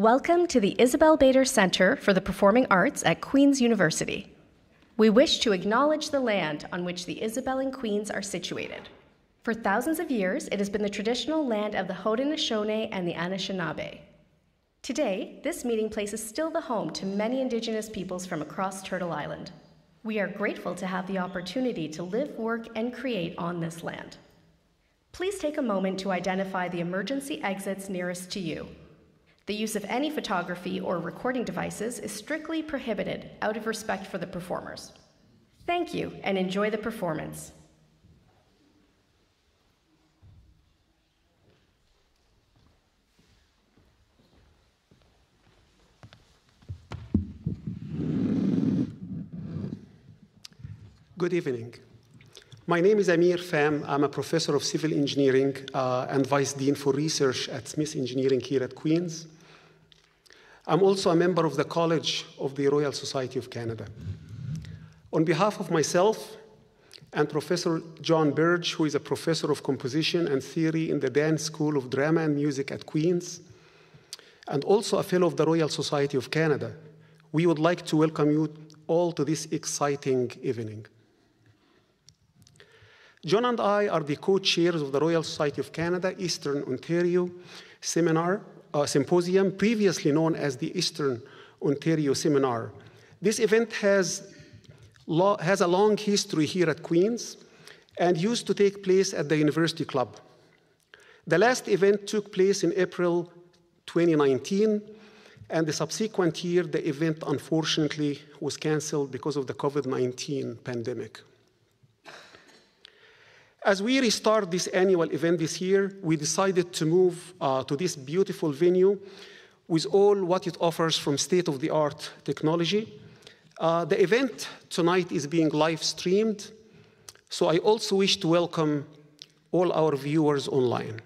Welcome to the Isabel Bader Center for the Performing Arts at Queen's University. We wish to acknowledge the land on which the Isabel and Queens are situated. For thousands of years, it has been the traditional land of the Haudenosaunee and the Anishinaabe. Today, this meeting place is still the home to many Indigenous peoples from across Turtle Island. We are grateful to have the opportunity to live, work, and create on this land. Please take a moment to identify the emergency exits nearest to you. The use of any photography or recording devices is strictly prohibited out of respect for the performers. Thank you, and enjoy the performance. Good evening. My name is Amir Pham. I'm a professor of civil engineering and vice dean for research at Smith Engineering here at Queen's. I'm also a member of the College of the Royal Society of Canada. On behalf of myself and Professor John Burge, who is a professor of composition and theory in the Dance School of Drama and Music at Queen's, and also a fellow of the Royal Society of Canada, we would like to welcome you all to this exciting evening. John and I are the co-chairs of the Royal Society of Canada Eastern Ontario Symposium, previously known as the Eastern Ontario Seminar. This event has a long history here at Queen's and used to take place at the University Club. The last event took place in April 2019, and the subsequent year, the event unfortunately was canceled because of the COVID-19 pandemic. As we restart this annual event this year, we decided to move to this beautiful venue with all what it offers from state-of-the-art technology. The event tonight is being live streamed, so I also wish to welcome all our viewers online.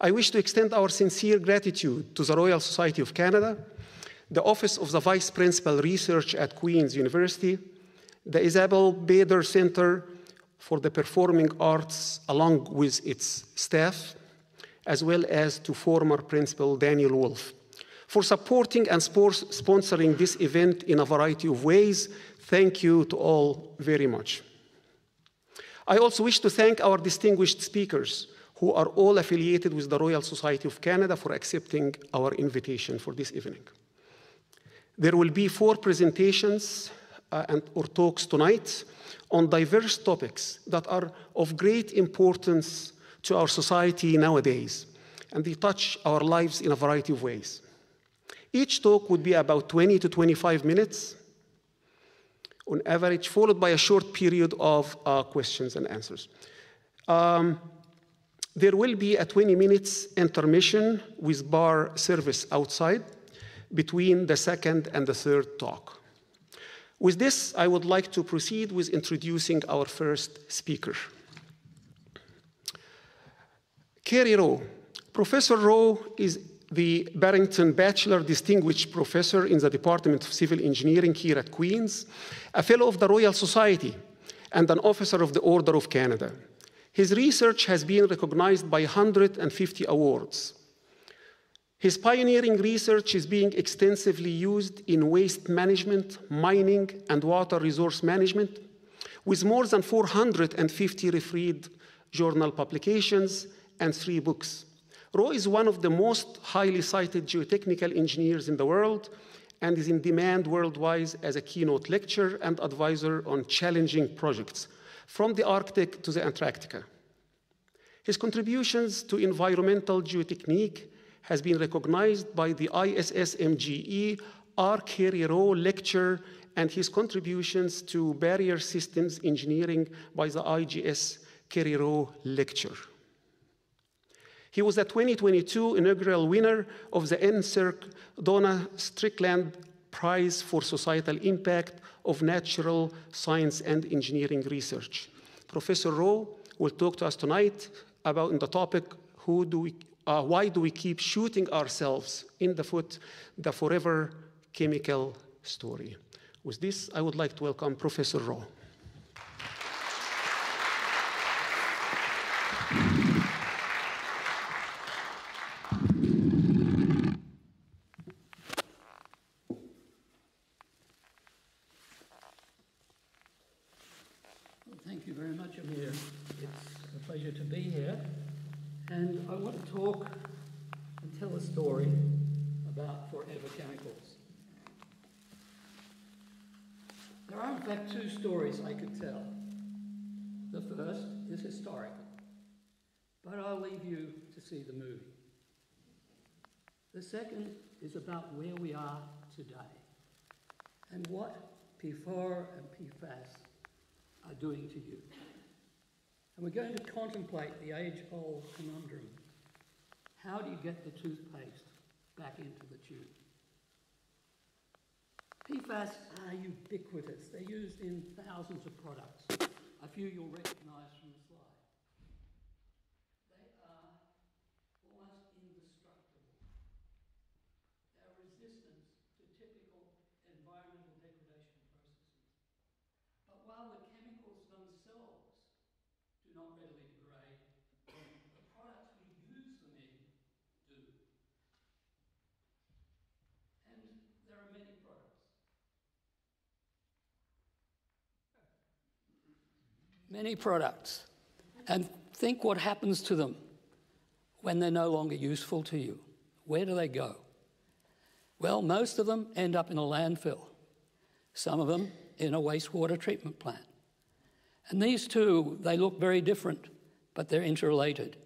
I wish to extend our sincere gratitude to the Royal Society of Canada, the Office of the Vice Principal Research at Queen's University, the Isabel Bader Center for the Performing Arts, along with its staff, as well as to former Principal Daniel Wolf, for supporting and sponsoring this event in a variety of ways. Thank you to all very much. I also wish to thank our distinguished speakers, who are all affiliated with the Royal Society of Canada, for accepting our invitation for this evening. There will be 4 presentations or talks tonight on diverse topics that are of great importance to our society nowadays, and they touch our lives in a variety of ways. Each talk would be about 20 to 25 minutes on average, followed by a short period of questions and answers. There will be a 20 minutes intermission with bar service outside between the second and the third talk. With this, I would like to proceed with introducing our first speaker. KERRY ROWE. Professor ROWE is the Barrington Bachelor Distinguished Professor in the Department of Civil Engineering here at Queen's, a Fellow of the Royal Society, and an Officer of the Order of Canada. His research has been recognized by 150 awards. His pioneering research is being extensively used in waste management, mining, and water resource management, with more than 450 refereed journal publications and 3 books. ROWE is one of the most highly cited geotechnical engineers in the world and is in demand worldwide as a keynote lecturer and advisor on challenging projects, from the Arctic to the Antarctica. His contributions to environmental geotechnique has been recognized by the ISSMGE R. KERRY ROWE Lecture, and his contributions to barrier systems engineering by the IGS KERRY ROWE Lecture. He was the 2022 inaugural winner of the NSERC Donna Strickland Prize for Societal Impact of Natural Science and Engineering Research. Professor ROWE will talk to us tonight about the topic, why do we keep shooting ourselves in the foot, the forever chemical story. With this, I would like to welcome Professor ROWE. pleasure to be here, and I want to talk and tell a story about forever chemicals. There are in fact two stories I could tell. The first is historical, but I'll leave you to see the movie. The second is about where we are today and what PFOA and PFAS are doing to you. And we're going to contemplate the age-old conundrum. How do you get the toothpaste back into the tube? PFAS are ubiquitous. They're used in thousands of products. A few you'll recognise from the slide. They are almost indestructible. They are resistant to typical environmental degradation processes. But while the chemicals themselves do not readily degrade, the products we use them in do. And there are many products. Many products. And think what happens to them when they're no longer useful to you. Where do they go? Well, most of them end up in a landfill. Some of them in a wastewater treatment plant. And these two, they look very different, but they're interrelated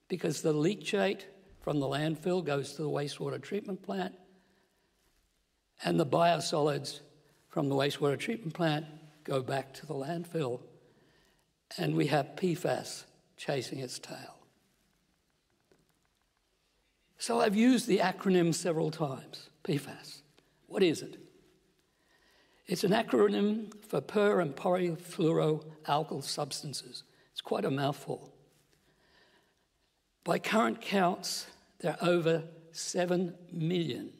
because the leachate from the landfill goes to the wastewater treatment plant, and the biosolids from the wastewater treatment plant go back to the landfill, and we have PFAS chasing its tail. So I've used the acronym several times, PFAS. What is it? It's an acronym for per- and polyfluoroalkyl substances. It's quite a mouthful. By current counts, there are over 7 million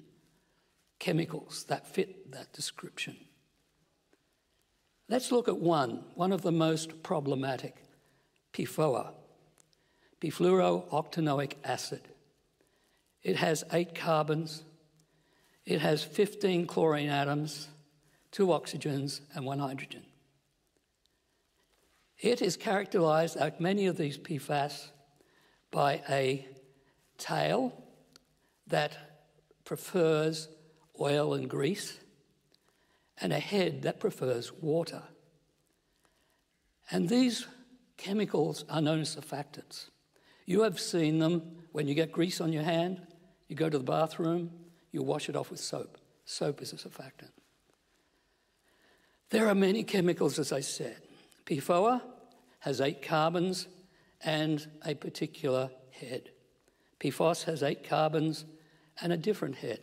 chemicals that fit that description. Let's look at one of the most problematic, PFOA, perfluorooctanoic acid. It has 8 carbons, it has 15 chlorine atoms, 2 oxygens and 1 hydrogen. It is characterized, like many of these PFAS, by a tail that prefers oil and grease, and a head that prefers water. And these chemicals are known as surfactants. You have seen them when you get grease on your hand, you go to the bathroom, you wash it off with soap. Soap is a surfactant. There are many chemicals, as I said. PFOA has 8 carbons and a particular head. PFOS has 8 carbons and a different head.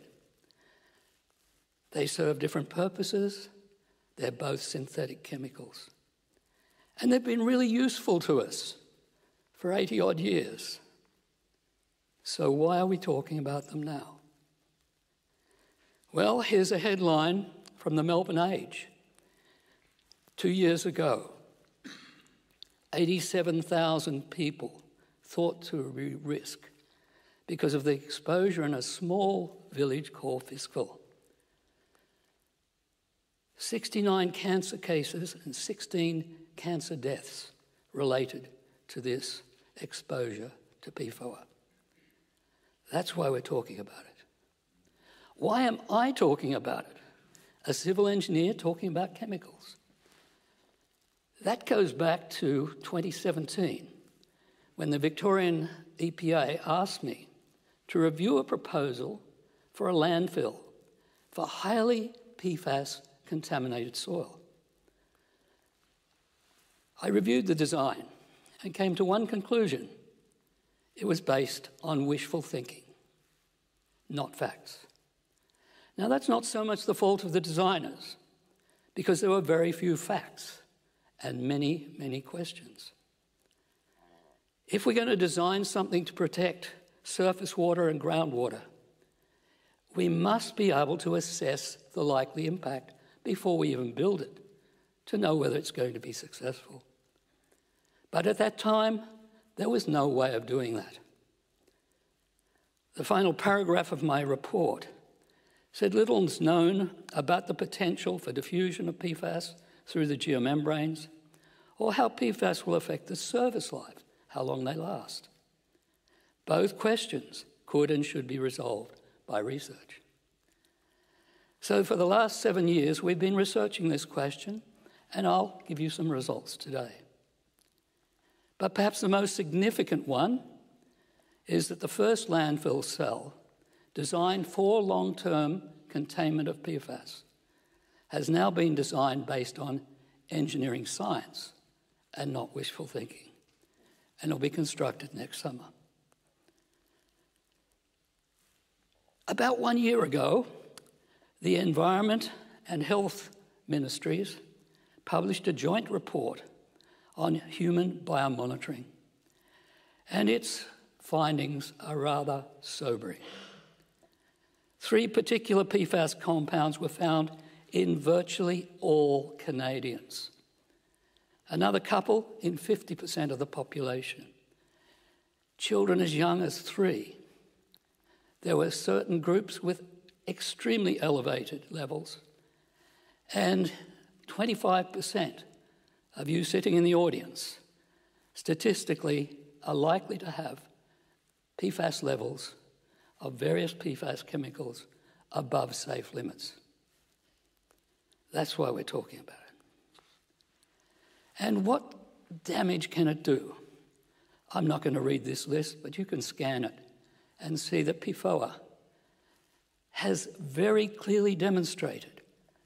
They serve different purposes. They're both synthetic chemicals. And they've been really useful to us for 80-odd years. So why are we talking about them now? Well, here's a headline from the Melbourne Age. 2 years ago, 87,000 people thought to be risk because of the exposure in a small village called Fiskville. 69 cancer cases and 16 cancer deaths related to this exposure to PFOA. That's why we're talking about it. Why am I talking about it? A civil engineer talking about chemicals. That goes back to 2017, when the Victorian EPA asked me to review a proposal for a landfill for highly PFAS-contaminated soil. I reviewed the design and came to one conclusion. It was based on wishful thinking, not facts. Now, that's not so much the fault of the designers, because there were very few facts and many, many questions. If we're going to design something to protect surface water and groundwater, we must be able to assess the likely impact before we even build it to know whether it's going to be successful. But at that time, there was no way of doing that. The final paragraph of my report said little's known about the potential for diffusion of PFAS through the geomembranes, or how PFAS will affect the surface life how long they last. Both questions could and should be resolved by research. So for the last 7 years, we've been researching this question, and I'll give you some results today. But perhaps the most significant one is that the first landfill cell, designed for long-term containment of PFAS, has now been designed based on engineering science and not wishful thinking, and will be constructed next summer. About 1 year ago, the Environment and Health Ministries published a joint report on human biomonitoring, and its findings are rather sobering. 3 particular PFAS compounds were found in virtually all Canadians. Another couple in 50% of the population. Children as young as 3. There were certain groups with extremely elevated levels, and 25% of you sitting in the audience statistically are likely to have PFAS levels of various PFAS chemicals above safe limits. That's why we're talking about it. And what damage can it do? I'm not going to read this list, but you can scan it and see that PFOA has very clearly demonstrated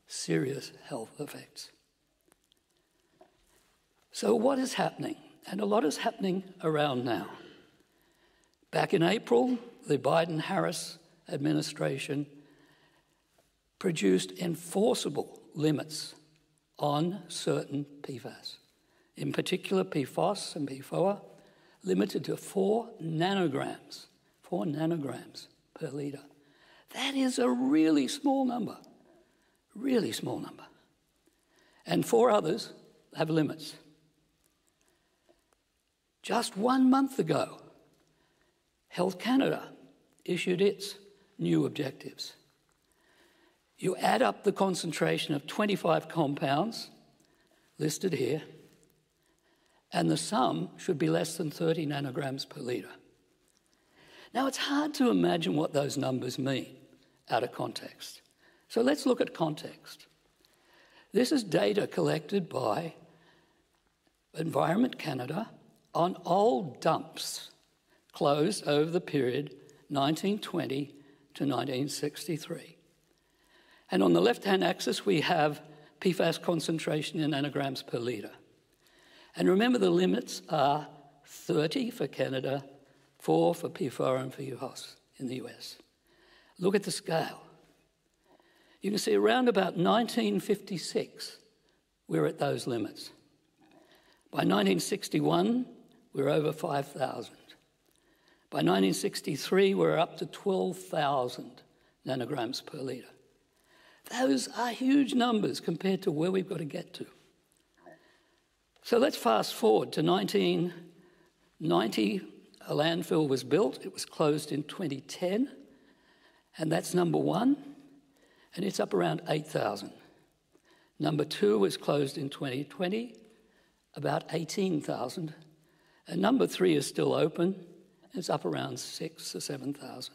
serious health effects. So what is happening? And a lot is happening around now. Back in April, the Biden-Harris administration produced enforceable limits on certain PFAS. In particular, PFOS and PFOA, limited to 4 nanograms per litre. That is a really small number, really small number. And 4 others have limits. Just 1 month ago, Health Canada issued its new objectives. You add up the concentration of 25 compounds listed here, and the sum should be less than 30 nanograms per litre. Now, it's hard to imagine what those numbers mean out of context. So let's look at context. This is data collected by Environment Canada on old dumps closed over the period 1920 to 1963. And on the left-hand axis, we have PFAS concentration in nanograms per litre. And remember, the limits are 30 for Canada, 4 for PFOA and for PFOS in the US. Look at the scale. You can see around about 1956, we're at those limits. By 1961, we're over 5,000. By 1963, we're up to 12,000 nanograms per litre. Those are huge numbers compared to where we've got to get to. So let's fast forward to 1990. A landfill was built. It was closed in 2010, and that's number 1, and it's up around 8,000. Number 2 was closed in 2020, about 18,000, and number 3 is still open. It's up around 6,000 or 7,000.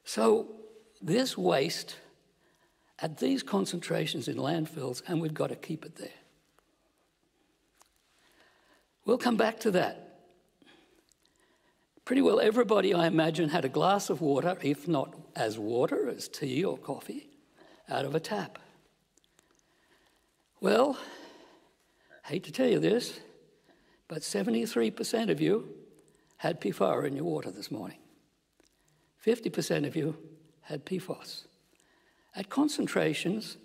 So this waste at these concentrations in landfills, and we've got to keep it there. We'll come back to that. Pretty well everybody, I imagine, had a glass of water, if not as water, as tea or coffee, out of a tap. Well, hate to tell you this, but 73% of you had PFOA in your water this morning. 50% of you had PFOS at concentrations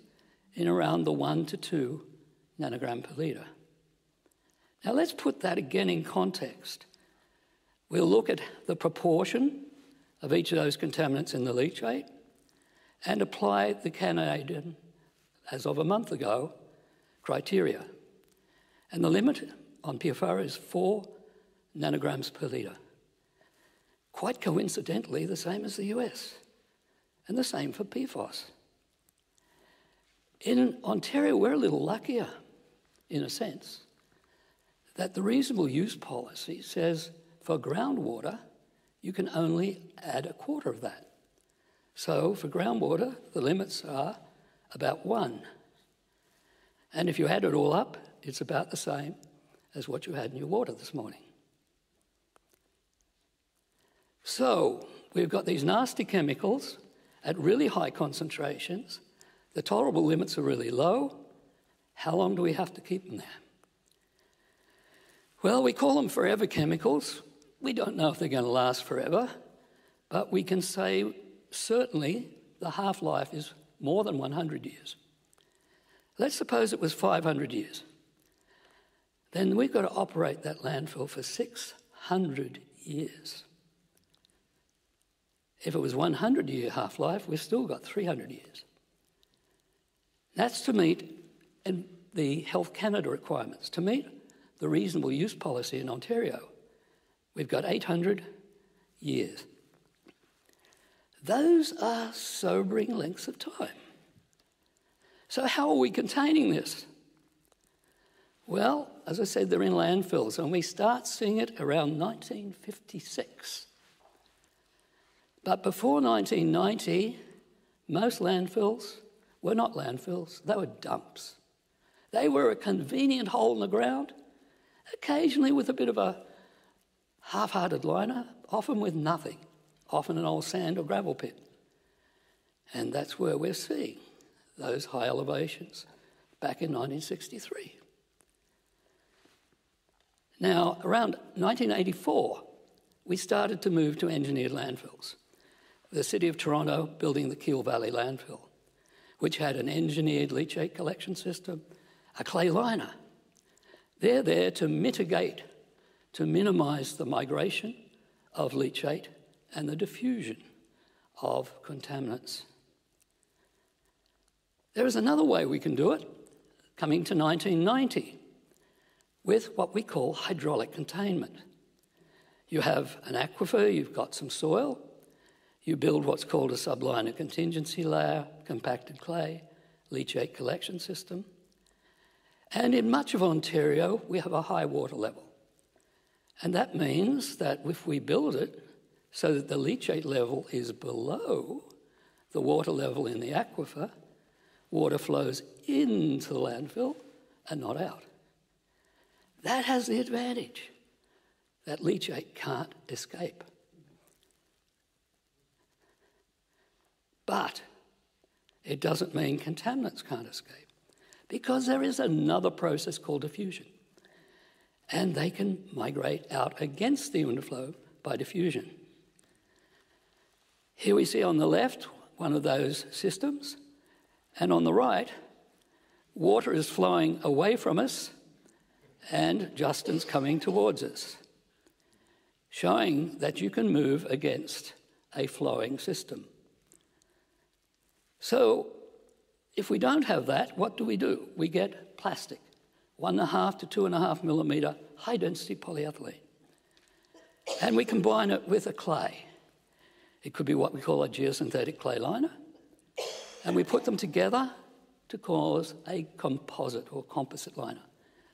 in around the 1 to 2 nanogram per litre. Now let's put that again in context. We'll look at the proportion of each of those contaminants in the leachate and apply the Canadian, as of a month ago, criteria. And the limit on PFOA is 4 nanograms per litre. Quite coincidentally, the same as the US, and the same for PFOS. In Ontario, we're a little luckier, in a sense. that the reasonable use policy says for groundwater, you can only add a quarter of that. So for groundwater, the limits are about 1. And if you add it all up, it's about the same as what you had in your water this morning. So we've got these nasty chemicals at really high concentrations. The tolerable limits are really low. How long do we have to keep them there? Well, we call them forever chemicals. We don't know if they're going to last forever, but we can say certainly the half-life is more than 100 years. Let's suppose it was 500 years. Then we've got to operate that landfill for 600 years. If it was 100-year half-life, we've still got 300 years. That's to meet the Health Canada requirements. To meet the reasonable use policy in Ontario, we've got 800 years. Those are sobering lengths of time. So how are we containing this? Well, as I said, they're in landfills, and we start seeing it around 1956. But before 1990, most landfills were not landfills, they were dumps. They were a convenient hole in the ground, occasionally with a bit of a half-hearted liner, often with nothing, often an old sand or gravel pit. And that's where we're seeing those high elevations back in 1963. Now, around 1984, we started to move to engineered landfills. The City of Toronto building the Keel Valley landfill, which had an engineered leachate collection system, a clay liner. They're there to mitigate, to minimise the migration of leachate and the diffusion of contaminants. There is another way we can do it, coming to 1990, with what we call hydraulic containment. You have an aquifer, you've got some soil, you build what's called a subliner contingency layer, compacted clay, leachate collection system. And in much of Ontario, we have a high water level. And that means that if we build it so that the leachate level is below the water level in the aquifer, water flows into the landfill and not out. That has the advantage that leachate can't escape. But it doesn't mean contaminants can't escape, because there is another process called diffusion, and they can migrate out against the underflow by diffusion. Here we see on the left one of those systems, and on the right, water is flowing away from us and Justin's coming towards us, showing that you can move against a flowing system. So if we don't have that, what do? We get plastic, 1.5 to 2.5 millimetre high-density polyethylene. And we combine it with a clay. It could be what we call a geosynthetic clay liner. And we put them together to cause a composite or composite liner,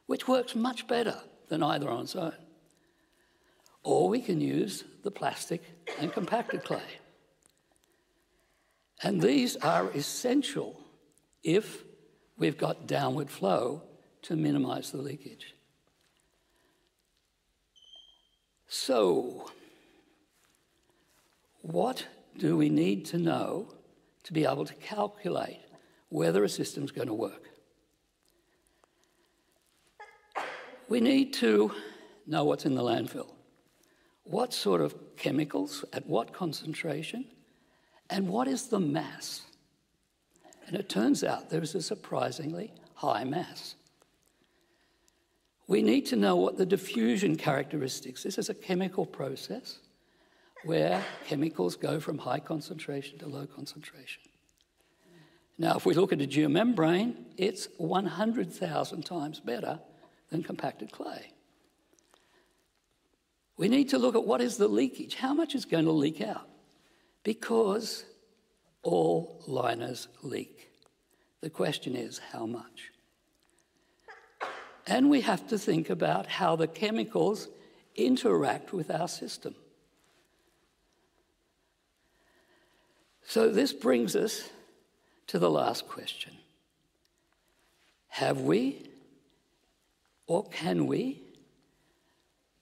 which works much better than either on its own. Or we can use the plastic and compacted clay. And these are essential if we've got downward flow to minimise the leakage. So, what do we need to know to be able to calculate whether a system's going to work? We need to know what's in the landfill. What sort of chemicals, at what concentration, and what is the mass? And it turns out there is a surprisingly high mass. We need to know what the diffusion characteristics. This is a chemical process where chemicals go from high concentration to low concentration. Now, if we look at a geomembrane, it's 100,000 times better than compacted clay. We need to look at what is the leakage. How much is going to leak out? Because all liners leak. The question is, how much? And we have to think about how the chemicals interact with our system. So this brings us to the last question. Have we or can we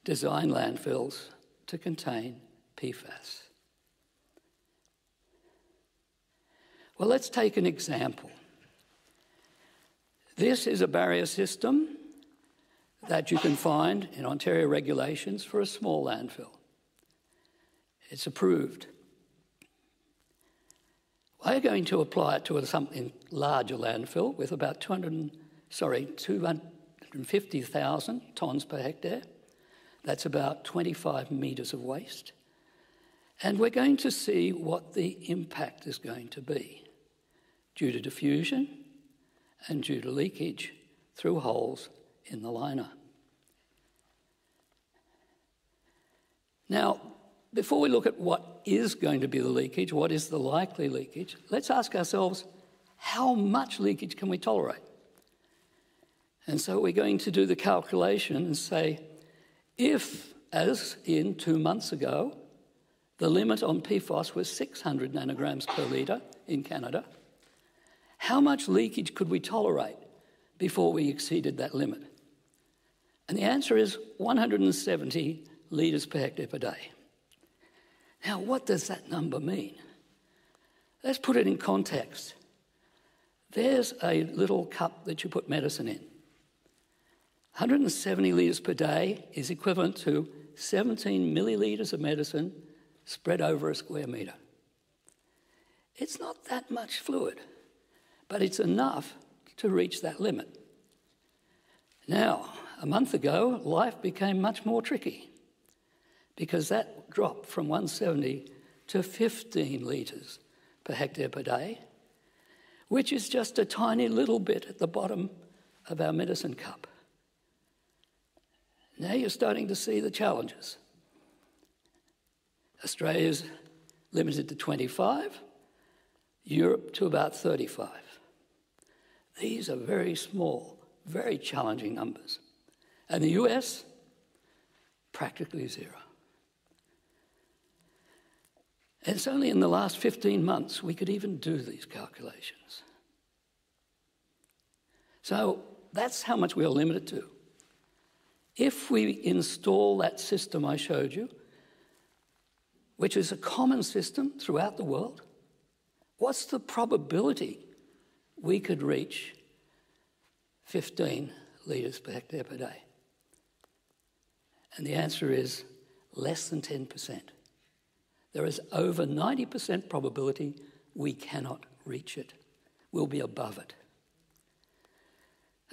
design landfills to contain PFAS? Well, let's take an example. This is a barrier system that you can find in Ontario regulations for a small landfill. It's approved. We're going to apply it to a something larger landfill with about 250,000 tonnes per hectare. That's about 25 metres of waste. And we're going to see what the impact is going to be due to diffusion and due to leakage through holes in the liner. Now, before we look at what is going to be the leakage, what is the likely leakage, let's ask ourselves, how much leakage can we tolerate? And so we're going to do the calculation and say, if, as in 2 months ago, the limit on PFOS was 600 nanograms per litre in Canada, how much leakage could we tolerate before we exceeded that limit? And the answer is 170 litres per hectare per day. Now, what does that number mean? Let's put it in context. There's a little cup that you put medicine in. 170 litres per day is equivalent to 17 millilitres of medicine spread over a square metre. It's not that much fluid, but it's enough to reach that limit. Now, a month ago, life became much more tricky because that dropped from 170 to 15 litres per hectare per day, which is just a tiny little bit at the bottom of our medicine cup. Now you're starting to see the challenges. Australia's limited to 25, Europe to about 35. These are very small, very challenging numbers. And the US, practically zero. And it's only in the last 15 months we could even do these calculations. So that's how much we are limited to. If we install that system I showed you, which is a common system throughout the world, what's the probability we could reach 15 litres per hectare per day? And the answer is less than 10%. There is over 90% probability we cannot reach it. We'll be above it.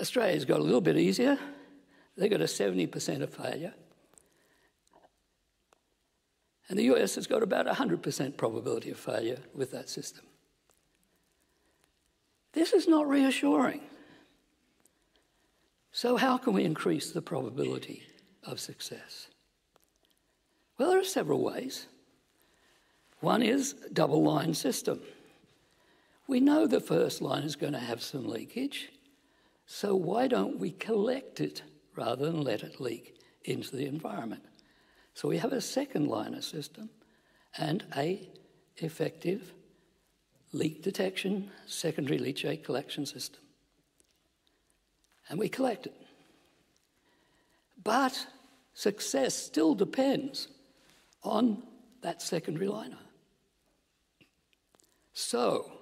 Australia's got a little bit easier. They've got a 70% of failure. And the US has got about 100% probability of failure with that system. This is not reassuring. So how can we increase the probability of success? Well, there are several ways. One is a double-line system. We know the first line is going to have some leakage, so why don't we collect it rather than let it leak into the environment? So we have a second-liner system and an effective leak detection, secondary leachate collection system. And we collect it. But success still depends on that secondary liner. So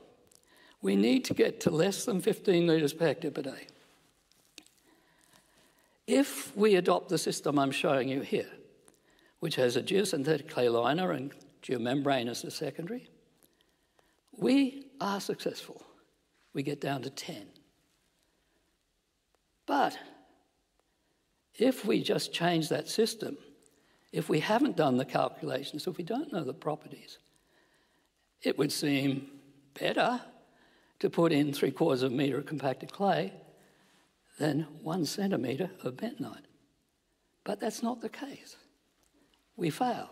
we need to get to less than 15 litres per hectare per day. If we adopt the system I'm showing you here, which has a geosynthetic clay liner and geomembrane as the secondary, we are successful. We get down to 10. But if we just change that system, if we haven't done the calculations, if we don't know the properties, it would seem better to put in 3/4 of a metre of compacted clay than 1 centimetre of bentonite. But that's not the case. We fail.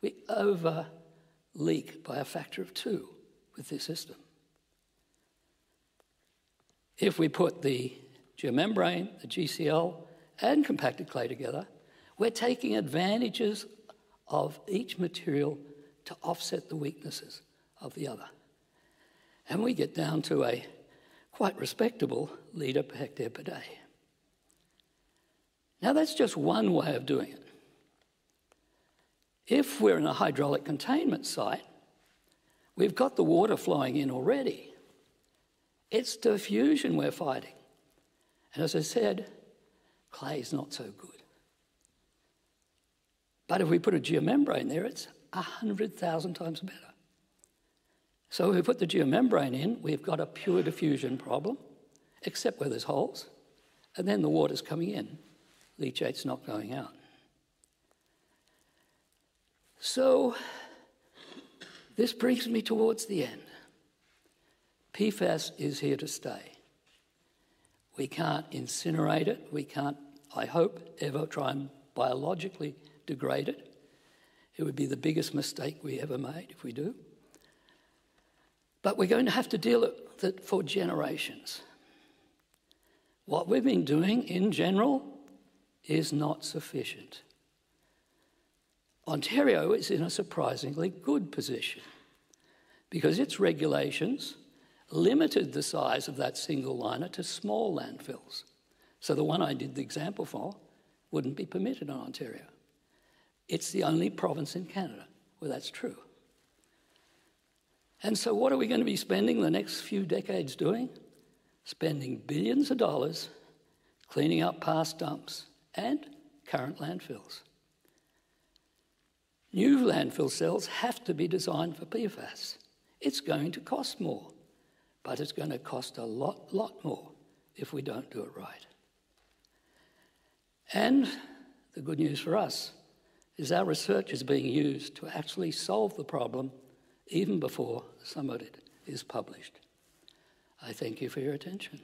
We over-leak by a factor of 2 with this system. If we put the geomembrane, the GCL, and compacted clay together, we're taking advantages of each material to offset the weaknesses of the other. And we get down to a quite respectable litre per hectare per day. Now, that's just one way of doing it. If we're in a hydraulic containment site, we've got the water flowing in already. It's diffusion we're fighting. And as I said, clay is not so good. But if we put a geomembrane there, it's 100,000 times better. So if we put the geomembrane in, we've got a pure diffusion problem, except where there's holes, and then the water's coming in. Leachate's not going out. So this brings me towards the end. PFAS is here to stay. We can't incinerate it. We can't, I hope, ever try and biologically degrade it. It would be the biggest mistake we ever made if we do. But we're going to have to deal with it for generations. What we've been doing in general is not sufficient. Ontario is in a surprisingly good position because its regulations limited the size of that single liner to small landfills. So the one I did the example for wouldn't be permitted in Ontario. It's the only province in Canada where that's true. And so what are we going to be spending the next few decades doing? Spending billions of dollars cleaning up past dumps and current landfills. New landfill cells have to be designed for PFAS. It's going to cost more, but it's going to cost a lot more if we don't do it right. And the good news for us is our research is being used to actually solve the problem even before some of it is published. I thank you for your attention.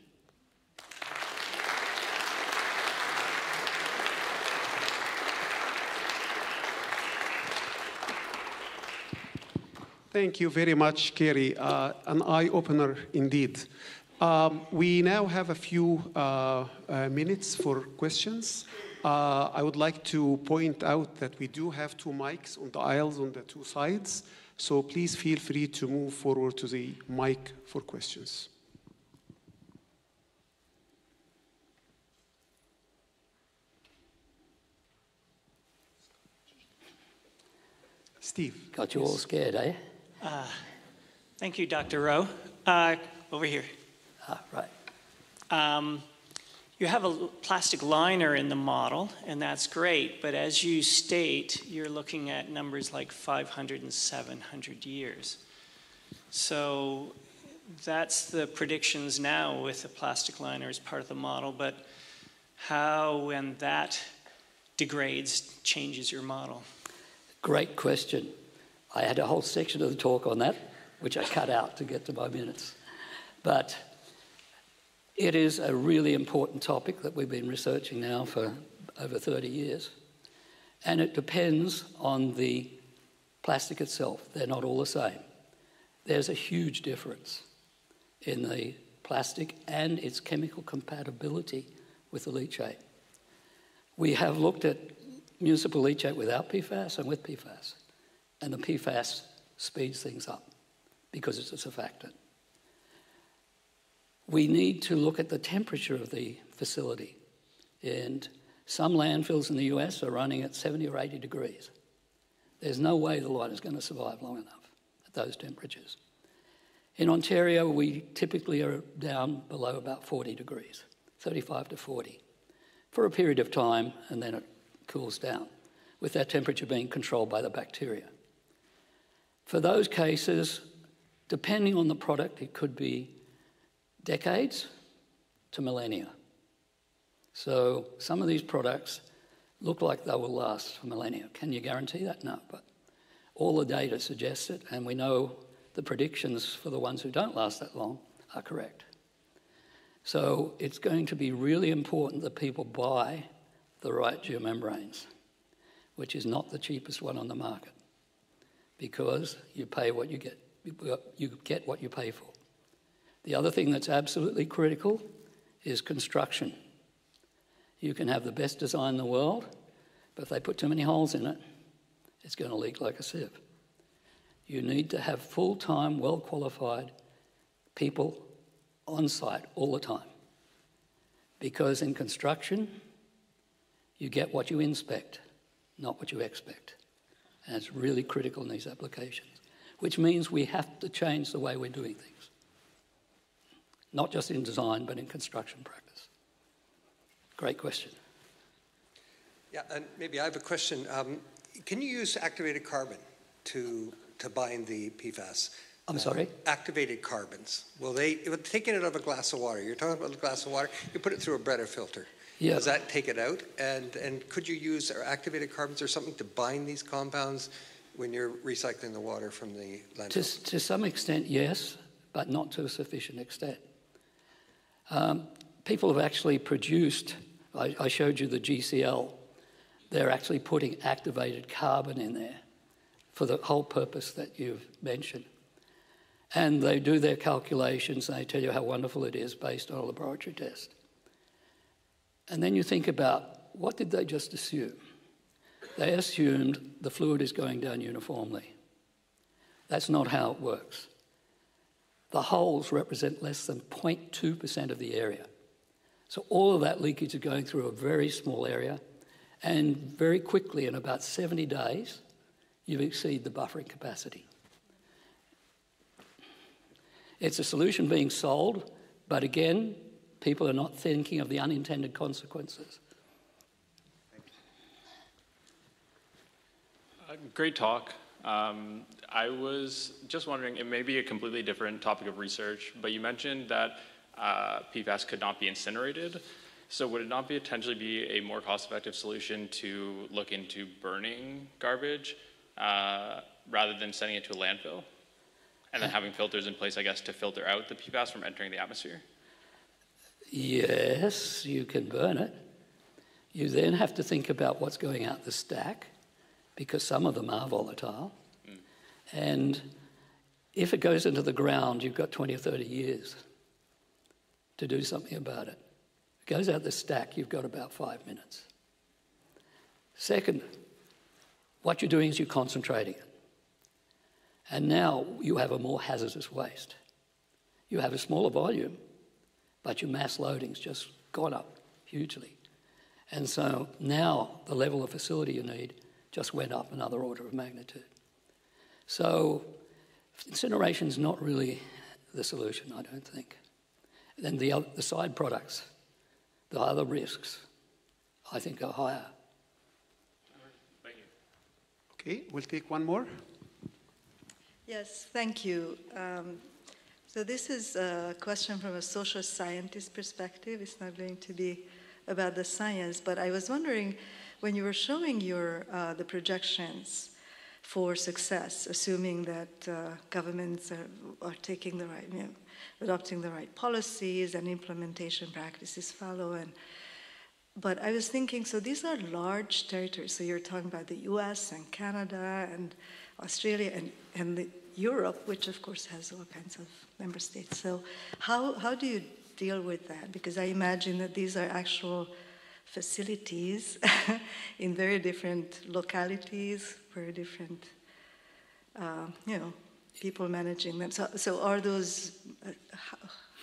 Thank you very much, Kerry. An eye-opener indeed. We now have a few minutes for questions. I would like to point out that we do have 2 mics on the aisles on the 2 sides, so please feel free to move forward to the mic for questions. Steve. Got you all scared, eh? Thank you, Dr. Rowe. Over here. Right. You have a plastic liner in the model, and that's great, but as you state, you're looking at numbers like 500 and 700 years. So that's the predictions now with the plastic liner as part of the model, but how, when that degrades, changes your model? Great question. I had a whole section of the talk on that, which I cut out to get to my minutes. But it is a really important topic that we've been researching now for over 30 years. And it depends on the plastic itself. They're not all the same. There's a huge difference in the plastic and its chemical compatibility with the leachate. We have looked at municipal leachate without PFAS and with PFAS. And the PFAS speeds things up because it's a surfactant. We need to look at the temperature of the facility. And some landfills in the US are running at 70 or 80 degrees. There's no way the line is going to survive long enough at those temperatures. In Ontario, we typically are down below about 40 degrees, 35 to 40, for a period of time, and then it cools down, with that temperature being controlled by the bacteria. For those cases, depending on the product, it could be decades to millennia. So some of these products look like they will last for millennia. Can you guarantee that? No, but all the data suggests it, and we know the predictions for the ones who don't last that long are correct. So it's going to be really important that people buy the right geomembranes, which is not the cheapest one on the market, because you pay what you get what you pay for. The other thing that's absolutely critical is construction. You can have the best design in the world, but if they put too many holes in it, it's going to leak like a sieve. You need to have full-time, well-qualified people on site all the time. Because in construction, you get what you inspect, not what you expect. And it's really critical in these applications, which means we have to change the way we're doing things. Not just in design, but in construction practice. Great question. Yeah, and maybe I have a question. Can you use activated carbon to bind the PFAS? I'm sorry? Activated carbons. Taking it out of a glass of water, you're talking about a glass of water, you put it through a Brita filter. Yeah. Does that take it out? And could you use activated carbons or something to bind these compounds when you're recycling the water from the landfill? To some extent, yes, but not to a sufficient extent. People have actually produced, I showed you the GCL, they're actually putting activated carbon in there for the whole purpose that you've mentioned. And they do their calculations, and they tell you how wonderful it is based on a laboratory test. And then you think about, what did they just assume? They assumed the fluid is going down uniformly. That's not how it works. The holes represent less than 0.2% of the area. So all of that leakage is going through a very small area, and very quickly, in about 70 days, you exceed the buffering capacity. It's a solution being sold, but again, people are not thinking of the unintended consequences. Great talk. I was just wondering, it may be a completely different topic of research, but you mentioned that PFAS could not be incinerated. So would it not potentially be a more cost-effective solution to look into burning garbage rather than sending it to a landfill? And then having filters in place, I guess, to filter out the PFAS from entering the atmosphere? Yes, you can burn it. You then have to think about what's going out the stack, because some of them are volatile. And if it goes into the ground, you've got 20 or 30 years to do something about it. If it goes out the stack, you've got about 5 minutes. Second, what you're doing is you're concentrating it. And now you have a more hazardous waste. You have a smaller volume, but your mass loading's just gone up hugely. And so now the level of facility you need just went up another order of magnitude. So incineration's not really the solution, I don't think. Then the side products, the other risks, I think are higher. Thank you. Okay, we'll take one more. Yes, thank you. So this is a question from a social scientist perspective. It's not going to be about the science, but I was wondering, when you were showing the projections for success, assuming that governments are taking the right, adopting the right policies and implementation practices follow, but I was thinking, so these are large territories. So you're talking about the US and Canada and Australia and Europe, which of course has all kinds of member states. So how do you deal with that? Because I imagine that these are actual facilities in very different localities, very different, people managing them. So are those,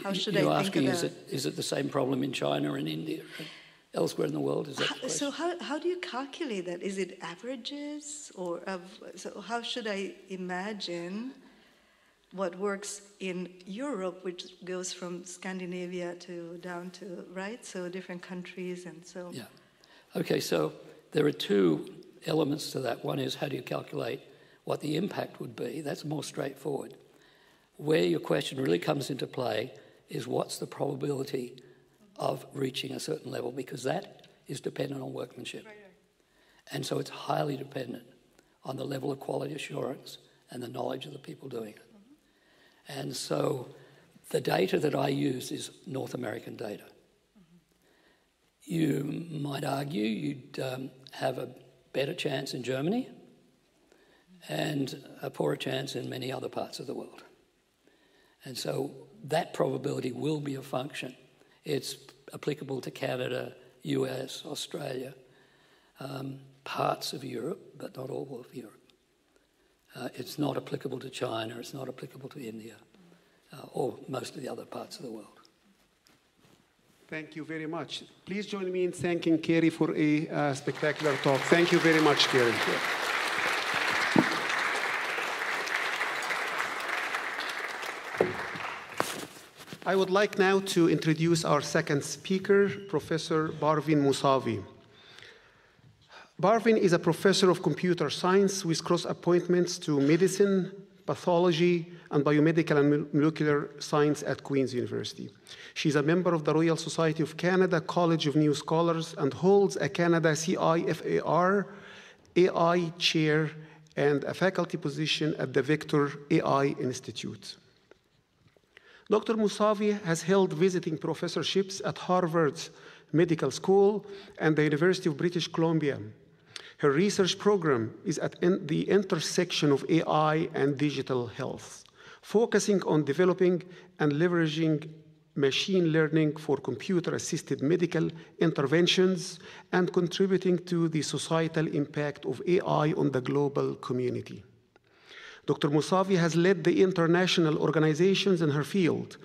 how should I think about it? Is it the same problem in China and India and elsewhere in the world? Is that the question? So how do you calculate that? Is it averages? So how should I imagine what works in Europe, which goes from Scandinavia down to, right? So different countries and so. Yeah. Okay, so there are two elements to that. One is, how do you calculate what the impact would be? That's more straightforward. Where your question really comes into play is, what's the probability of reaching a certain level? Because that is dependent on workmanship. Right. And so it's highly dependent on the level of quality assurance and the knowledge of the people doing it. Mm-hmm. And so the data that I use is North American data. Mm-hmm. You might argue you'd have a better chance in Germany and a poorer chance in many other parts of the world. And so that probability will be a function. It's applicable to Canada, US, Australia, parts of Europe, but not all of Europe. It's not applicable to China, it's not applicable to India, or most of the other parts of the world. Thank you very much. Please join me in thanking KERRY for a spectacular talk. Thank you very much, KERRY. I would like now to introduce our second speaker, Professor PARVIN MOUSAVI. PARVIN is a professor of computer science with cross appointments to medicine, pathology, and biomedical and molecular science at Queen's University. She is a member of the Royal Society of Canada College of New Scholars and holds a Canada CIFAR AI chair and a faculty position at the Vector AI Institute. Dr. MOUSAVI has held visiting professorships at Harvard Medical School and the University of British Columbia. Her research program is at the intersection of AI and digital health, focusing on developing and leveraging machine learning for computer-assisted medical interventions and contributing to the societal impact of AI on the global community. Dr. MOUSAVI has led the international organizations in her field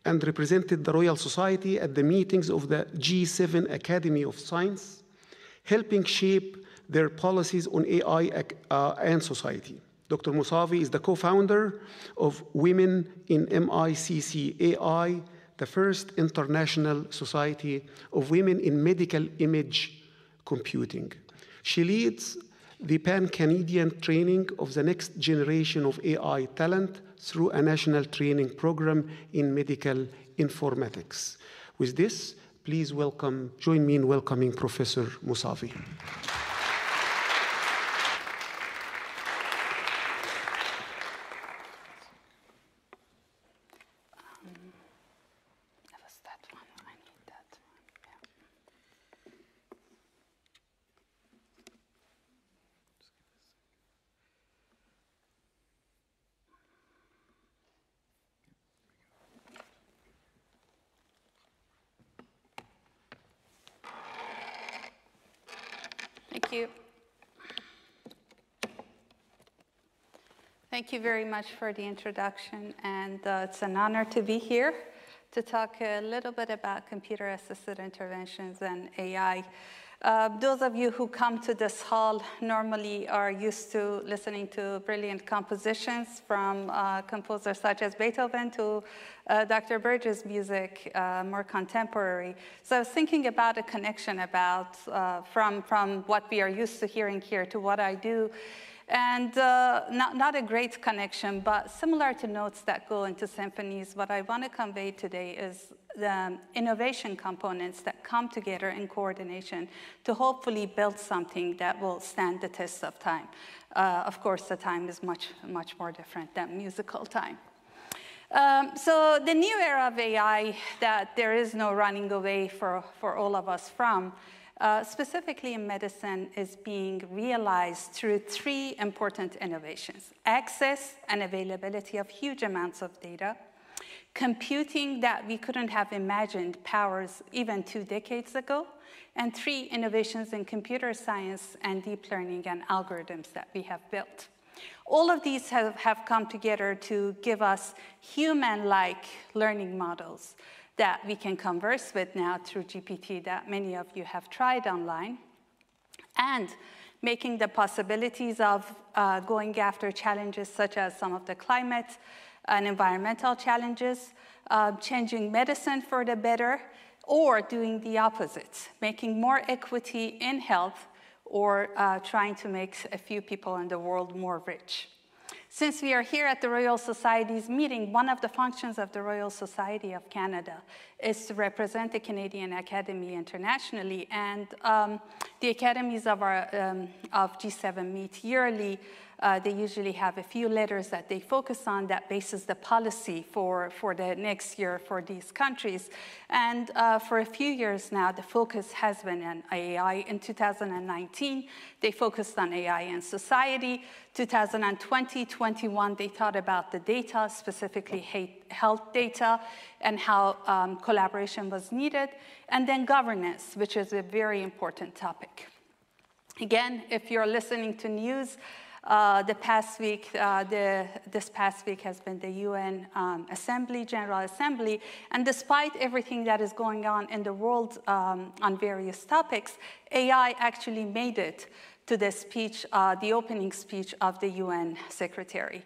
and represented the Royal Society at the meetings of the G7 Academy of Science, helping shape their policies on AI and society. Dr. MOUSAVI is the co-founder of Women in MICC AI, the first international society of women in medical image computing. She leads the Pan-Canadian training of the next generation of AI talent through a national training program in medical informatics. With this, please join me in welcoming Professor MOUSAVI. Thank you. Thank you very much for the introduction, and it's an honor to be here to talk a little bit about computer-assisted interventions and AI. Those of you who come to this hall normally are used to listening to brilliant compositions from composers such as Beethoven to Dr. Burge's music, more contemporary. So I was thinking about a connection about from what we are used to hearing here to what I do. And not a great connection, but similar to notes that go into symphonies, what I want to convey today is the innovation components that come together in coordination to hopefully build something that will stand the test of time. Of course, the time is much more different than musical time. So the new era of AI that there is no running away for all of us from, specifically in medicine, is being realized through three important innovations: access and availability of huge amounts of data, computing that we couldn't have imagined powers even 2 decades ago, and 3 innovations in computer science and deep learning and algorithms that we have built. All of these have come together to give us human-like learning models that we can converse with now through GPT that many of you have tried online, and making the possibilities of going after challenges such as some of the climate and environmental challenges, changing medicine for the better, or doing the opposite, making more equity in health, or trying to make a few people in the world more rich. Since we are here at the Royal Society's meeting, one of the functions of the Royal Society of Canada is to represent the Canadian Academy internationally, and the academies of G7 meet yearly. They usually have a few letters that they focus on that bases the policy for the next year for these countries. And for a few years now, the focus has been on AI. In 2019, they focused on AI and society. 2020, 1921, they thought about the data, specifically health data, and how collaboration was needed, and then governance, which is a very important topic. Again, if you're listening to news, this past week has been the UN General Assembly, and despite everything that is going on in the world on various topics, AI actually made it to the speech, the opening speech of the UN Secretary.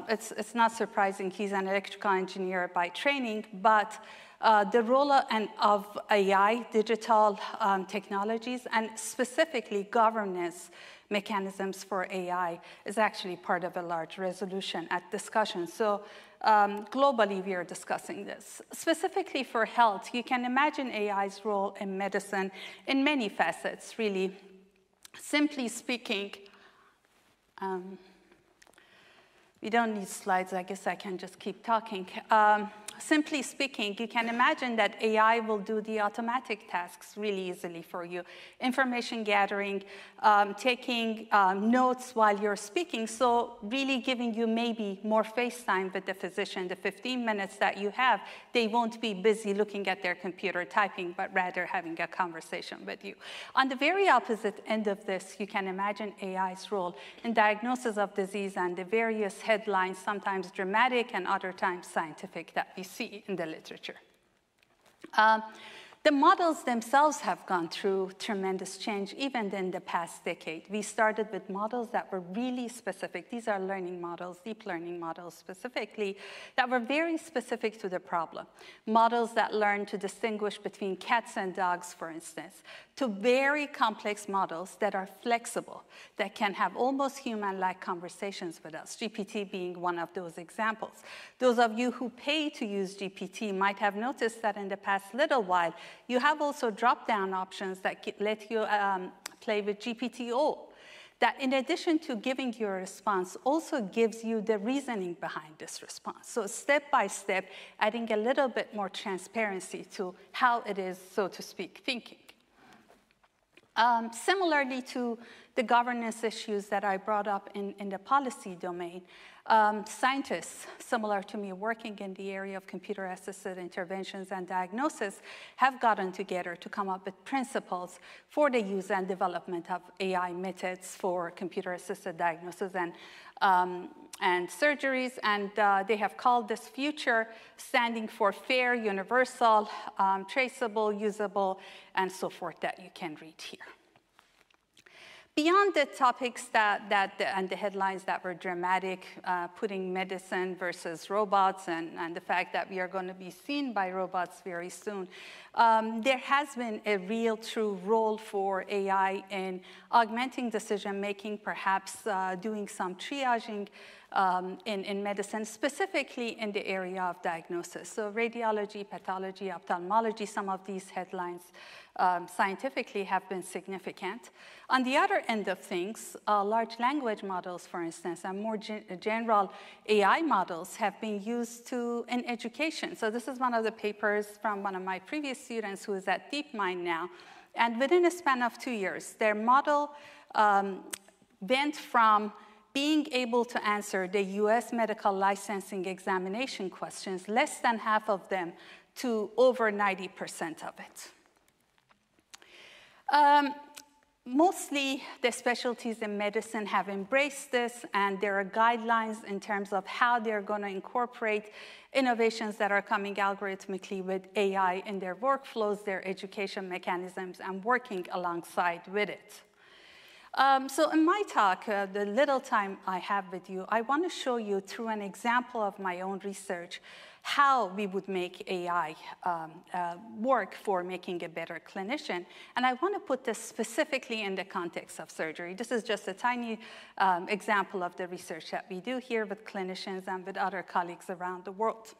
It's not surprising, he's an electrical engineer by training, but the role of AI, digital technologies, and specifically governance mechanisms for AI is actually part of a large resolution at discussion. So globally, we are discussing this. Specifically for health, you can imagine AI's role in medicine in many facets, really. Simply speaking, we don't need slides. I guess I can just keep talking. Simply speaking, you can imagine that AI will do the automatic tasks really easily for you. Information gathering, taking notes while you're speaking, so really giving you maybe more face time with the physician. The 15 minutes that you have, they won't be busy looking at their computer typing, but rather having a conversation with you. On the very opposite end of this, you can imagine AI's role in diagnosis of disease and the various headlines, sometimes dramatic and other times scientific, that we see in the literature. The models themselves have gone through tremendous change, even in the past decade. We started with models that were really specific. These are learning models, deep learning models specifically, that were very specific to the problem. Models that learn to distinguish between cats and dogs, for instance, to very complex models that are flexible, that can have almost human-like conversations with us, GPT being one of those examples. Those of you who pay to use GPT might have noticed that in the past little while, you have also drop-down options that let you play with GPT-O, that in addition to giving you a response, also gives you the reasoning behind this response. So step by step, adding a little bit more transparency to how it is, so to speak, thinking. Similarly to the governance issues that I brought up in the policy domain, scientists, similar to me working in the area of computer-assisted interventions and diagnosis, have gotten together to come up with principles for the use and development of AI methods for computer-assisted diagnosis and surgeries, and they have called this future standing for fair, universal, traceable, usable, and so forth that you can read here. Beyond the topics and the headlines that were dramatic, putting medicine versus robots and the fact that we are going to be seen by robots very soon, there has been a real true role for AI in augmenting decision-making, perhaps doing some triaging in medicine, specifically in the area of diagnosis. So radiology, pathology, ophthalmology, some of these headlines scientifically have been significant. On the other end of things, large language models, for instance, and more general AI models have been used in education. So this is one of the papers from one of my previous students who is at DeepMind now. And within a span of 2 years, their model went from being able to answer the US medical licensing examination questions, less than half of them, to over 90% of it. Mostly the specialties in medicine have embraced this, and there are guidelines in terms of how they're going to incorporate innovations that are coming algorithmically with AI in their workflows, their education mechanisms, and working alongside with it. So in my talk, the little time I have with you, I want to show you through an example of my own research how we would make AI work for making a better clinician. And I want to put this specifically in the context of surgery. This is just a tiny example of the research that we do here with clinicians and with other colleagues around the world.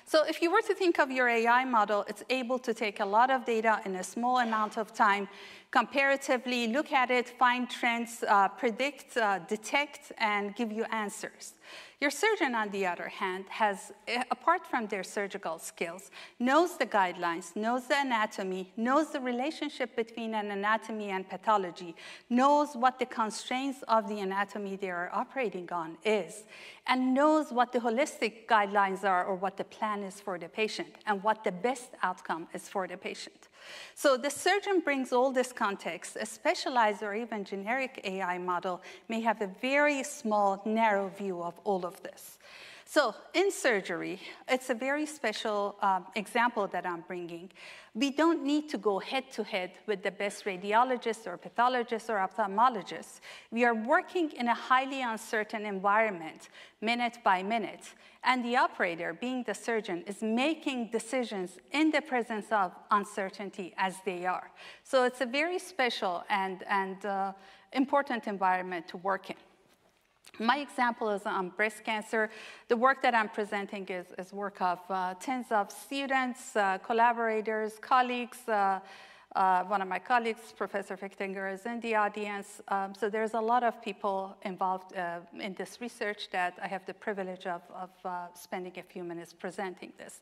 So if you were to think of your AI model, it's able to take a lot of data in a small amount of time, comparatively look at it, find trends, predict, detect, and give you answers. Your surgeon, on the other hand, has, apart from their surgical skills, knows the guidelines, knows the anatomy, knows the relationship between an anatomy and pathology, knows what the constraints of the anatomy they are operating on is, and knows what the holistic guidelines are or what the plan is for the patient and what the best outcome is for the patient. So the surgeon brings all this context. A specialized or even generic AI model may have a very small, narrow view of all of this. So in surgery, it's a very special example that I'm bringing. We don't need to go head-to-head with the best radiologists or pathologists or ophthalmologists. We are working in a highly uncertain environment, minute by minute. And the operator, being the surgeon, is making decisions in the presence of uncertainty as they are. So it's a very special and important environment to work in. My example is on breast cancer. The work that I'm presenting is work of tens of students, collaborators, colleagues. One of my colleagues, Professor Fichtinger, is in the audience. So there's a lot of people involved in this research that I have the privilege of spending a few minutes presenting this.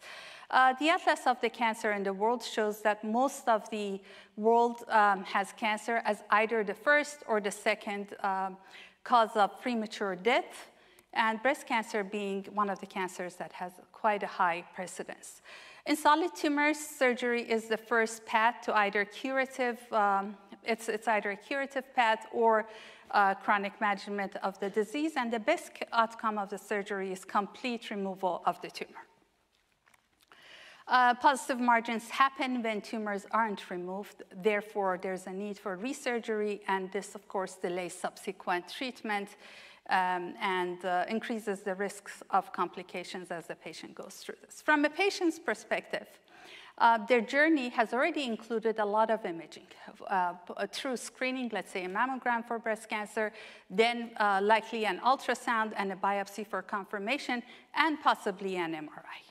The Atlas of the Cancer in the World shows that most of the world has cancer as either the first or the second cause of premature death, and breast cancer being one of the cancers that has quite a high precedence. In solid tumors, surgery is the first path to either curative, it's either a curative path or chronic management of the disease, and the best outcome of the surgery is complete removal of the tumor. Positive margins happen when tumors aren't removed. Therefore, there's a need for resurgery, and this, of course, delays subsequent treatment and increases the risks of complications as the patient goes through this. From a patient's perspective, their journey has already included a lot of imaging through screening, let's say a mammogram for breast cancer, then likely an ultrasound and a biopsy for confirmation, and possibly an MRI.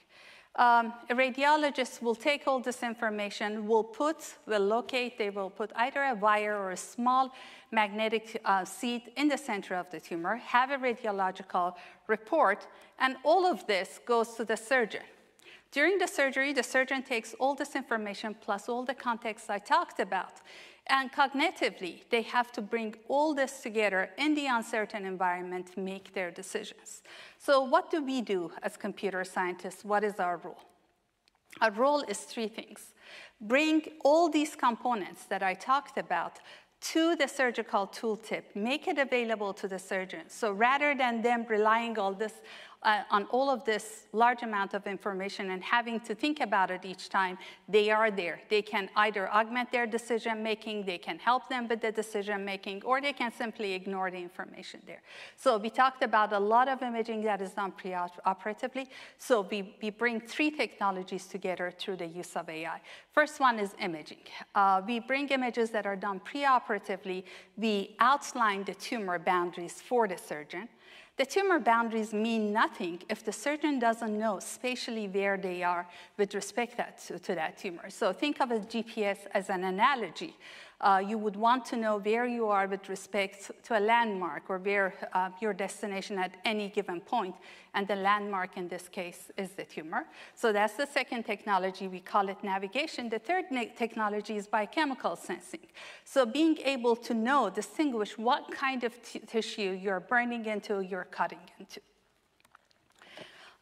A radiologist will take all this information, will locate, they will put either a wire or a small magnetic seed in the center of the tumor, have a radiological report, and all of this goes to the surgeon. During the surgery, the surgeon takes all this information plus all the context I talked about, and cognitively, they have to bring all this together in the uncertain environment to make their decisions. So what do we do as computer scientists? What is our role? Our role is three things. Bring all these components that I talked about to the surgical tooltip, make it available to the surgeon. So rather than them relying on all of this large amount of information and having to think about it each time, they are there. They can either augment their decision-making, they can help them with the decision-making, or they can simply ignore the information there. So we talked about a lot of imaging that is done preoperatively. So we bring three technologies together through the use of AI. First one is imaging. We bring images that are done preoperatively. We outline the tumor boundaries for the surgeon. The tumor boundaries mean nothing if the surgeon doesn't know spatially where they are with respect to that tumor. So think of a GPS as an analogy. You would want to know where you are with respect to a landmark or where your destination at any given point, and the landmark in this case is the tumor. So that's the second technology. We call it navigation. The third technology is biochemical sensing. So being able to know, distinguish what kind of tissue you're burning into, you're cutting into.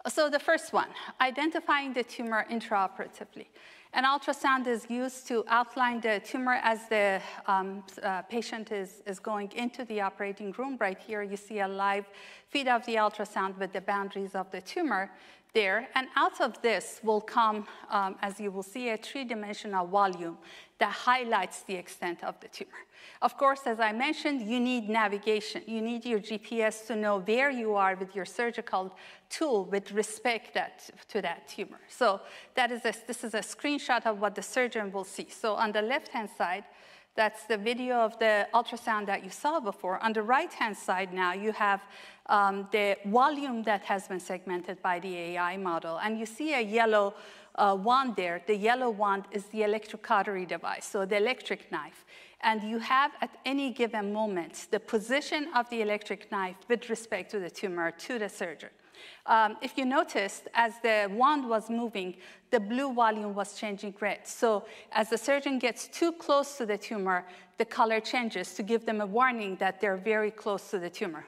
So the first one, identifying the tumor intraoperatively. An ultrasound is used to outline the tumor as the patient is going into the operating room. Right here, you see a live feed of the ultrasound with the boundaries of the tumor there. And out of this will come, as you will see, a three-dimensional volume that highlights the extent of the tumor. Of course, as I mentioned, you need navigation. You need your GPS to know where you are with your surgical tool with respect to that tumor. So this is a screenshot of what the surgeon will see. So on the left-hand side, that's the video of the ultrasound that you saw before. On the right-hand side now, you have the volume that has been segmented by the AI model. And you see a yellow wand there. The yellow wand is the electrocautery device, so the electric knife. and you have at any given moment the position of the electric knife with respect to the tumor to the surgeon. If you noticed, as the wand was moving, the blue volume was changing red. So as the surgeon gets too close to the tumor, the color changes to give them a warning that they're very close to the tumor.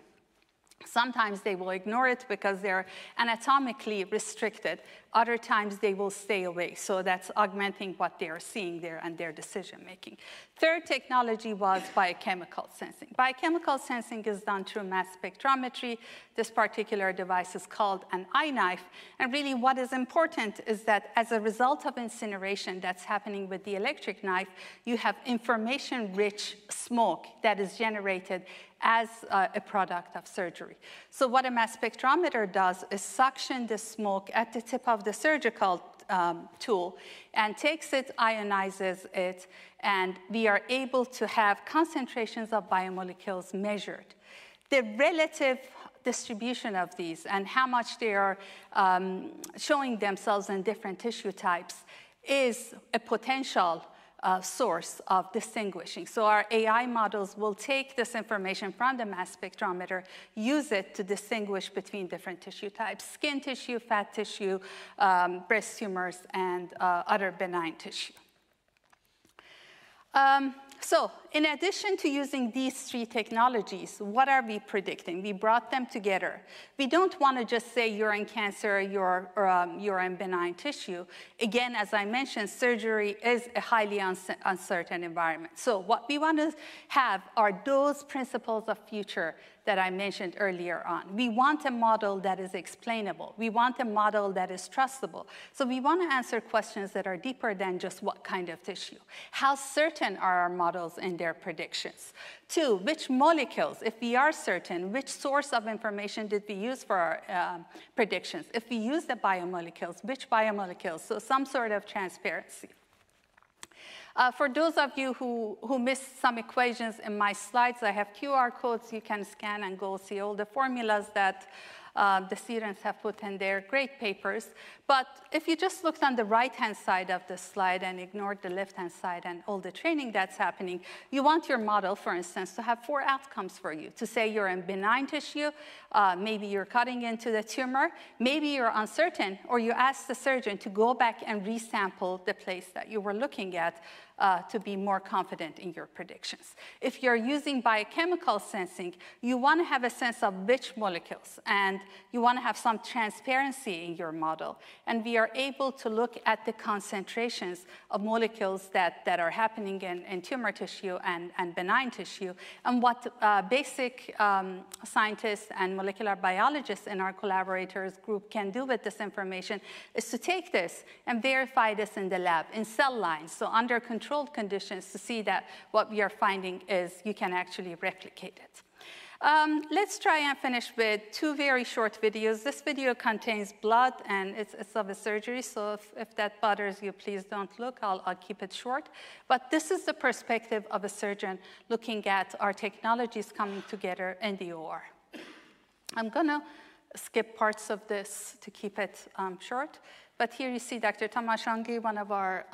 Sometimes they will ignore it because they're anatomically restricted. Other times they will stay away. So that's augmenting what they are seeing there and their decision making. Third technology was biochemical sensing. Biochemical sensing is done through mass spectrometry. This particular device is called an eye knife. And really what is important is that as a result of incineration that's happening with the electric knife, you have information-rich smoke that is generated as a product of surgery. So what a mass spectrometer does is suction the smoke at the tip of the surgical tool and takes it, ionizes it, and we are able to have concentrations of biomolecules measured. The relative distribution of these and how much they are showing themselves in different tissue types is a potential source of distinguishing. So our AI models will take this information from the mass spectrometer, use it to distinguish between different tissue types, skin tissue, fat tissue, breast tumors, and other benign tissue. So in addition to using these three technologies, what are we predicting? We brought them together. We don't want to just say you're in cancer, you're in benign tissue. Again, as I mentioned, surgery is a highly uncertain environment. So what we want to have are those principles of future that I mentioned earlier on. We want a model that is explainable. We want a model that is trustable. So we want to answer questions that are deeper than just what kind of tissue. How certain are our models in their predictions? 2, which molecules, if we are certain, which source of information did we use for our predictions? If we use the biomolecules, which biomolecules? So some sort of transparency. For those of you who missed some equations in my slides, I have QR codes you can scan and go see all the formulas that the students have put in their great papers. But if you just looked on the right-hand side of the slide and ignored the left-hand side and all the training that's happening, you want your model, for instance, to have 4 outcomes for you. To say you're in benign tissue, maybe you're cutting into the tumor, maybe you're uncertain, or you ask the surgeon to go back and resample the place that you were looking at to be more confident in your predictions. If you're using biochemical sensing, you want to have a sense of which molecules, and you want to have some transparency in your model. And we are able to look at the concentrations of molecules that are happening in tumor tissue and benign tissue. And what basic scientists and molecular biologists in our collaborators group can do with this information is to take this and verify this in the lab, in cell lines, so under controlled conditions, to see that what we are finding is you can actually replicate it. Let's try and finish with 2 very short videos. This video contains blood, and it's of a surgery, so if that bothers you, please don't look. I'll keep it short. But this is the perspective of a surgeon looking at our technologies coming together in the OR. I'm going to skip parts of this to keep it short. But here you see Dr. Tamashangi, one of our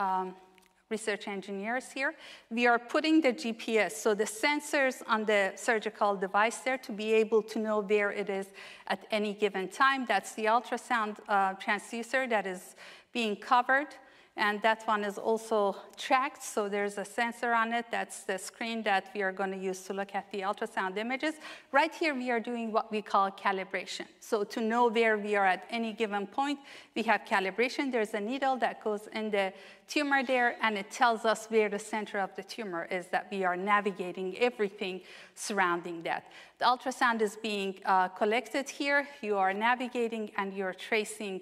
research engineers here. We are putting the GPS, so the sensors on the surgical device there, to be able to know where it is at any given time. That's the ultrasound transducer that is being covered. And that one is also tracked, so there's a sensor on it. That's the screen that we are going to use to look at the ultrasound images. Right here, we are doing what we call calibration. So to know where we are at any given point, we have calibration. There's a needle that goes in the tumor there, and it tells us where the center of the tumor is, that we are navigating everything surrounding that. The ultrasound is being collected here. You are navigating, and you're tracing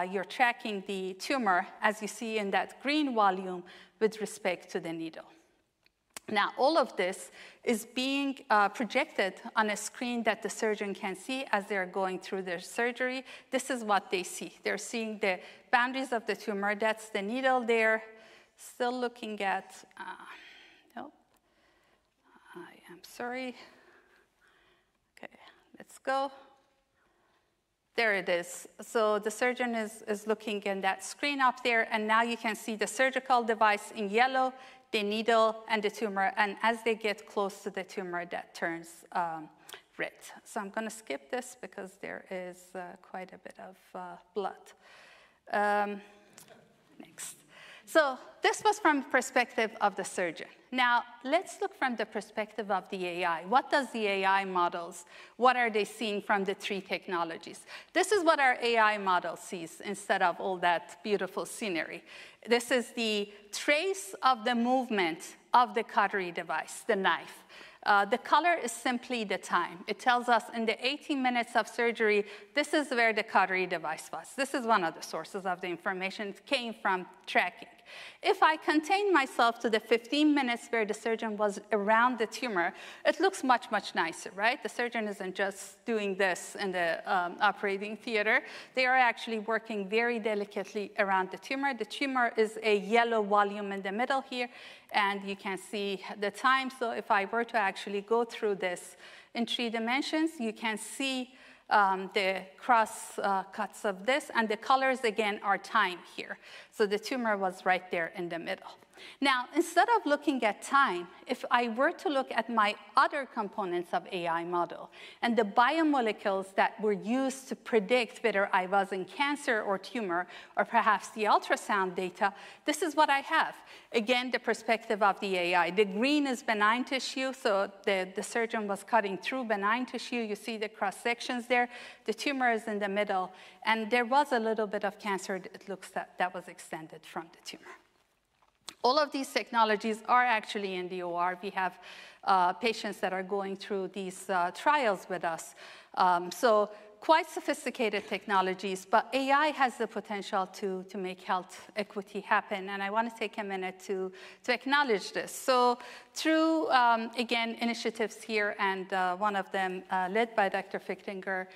you're tracking the tumor, as you see in that green volume, with respect to the needle. Now, all of this is being projected on a screen that the surgeon can see as they're going through their surgery. This is what they see. They're seeing the boundaries of the tumor. That's the needle there. Still looking at, nope, I am sorry. Okay, let's go. There it is. So the surgeon is looking in that screen up there, and now you can see the surgical device in yellow, the needle and the tumor, and as they get close to the tumor, that turns red. So I'm going to skip this because there is quite a bit of blood. Next. So this was from the perspective of the surgeon. Now, let's look from the perspective of the AI. What does the AI models, what are they seeing from the three technologies? This is what our AI model sees instead of all that beautiful scenery. This is the trace of the movement of the KERRY device, the knife. The color is simply the time. It tells us in the 18 minutes of surgery, this is where the KERRY device was. This is one of the sources of the information. It came from tracking. If I contain myself to the 15 minutes where the surgeon was around the tumor, it looks much, much nicer, right? The surgeon isn't just doing this in the operating theater. They are actually working very delicately around the tumor. The tumor is a yellow volume in the middle here, and you can see the time. So if I were to actually go through this in 3 dimensions, you can see the cross cuts of this, and the colors, again, are time here. So the tumor was right there in the middle. Now, instead of looking at time, if I were to look at my other components of AI model and the biomolecules that were used to predict whether I was in cancer or tumor, or perhaps the ultrasound data, this is what I have. Again, the perspective of the AI. The green is benign tissue, so the surgeon was cutting through benign tissue. You see the cross sections there. The tumor is in the middle, and there was a little bit of cancer, it looks that was extended from the tumor. All of these technologies are actually in the OR. We have patients that are going through these trials with us. So quite sophisticated technologies, but AI has the potential to make health equity happen. And I want to take a minute to acknowledge this. So through, again, initiatives here, and one of them led by Dr. Fichtinger,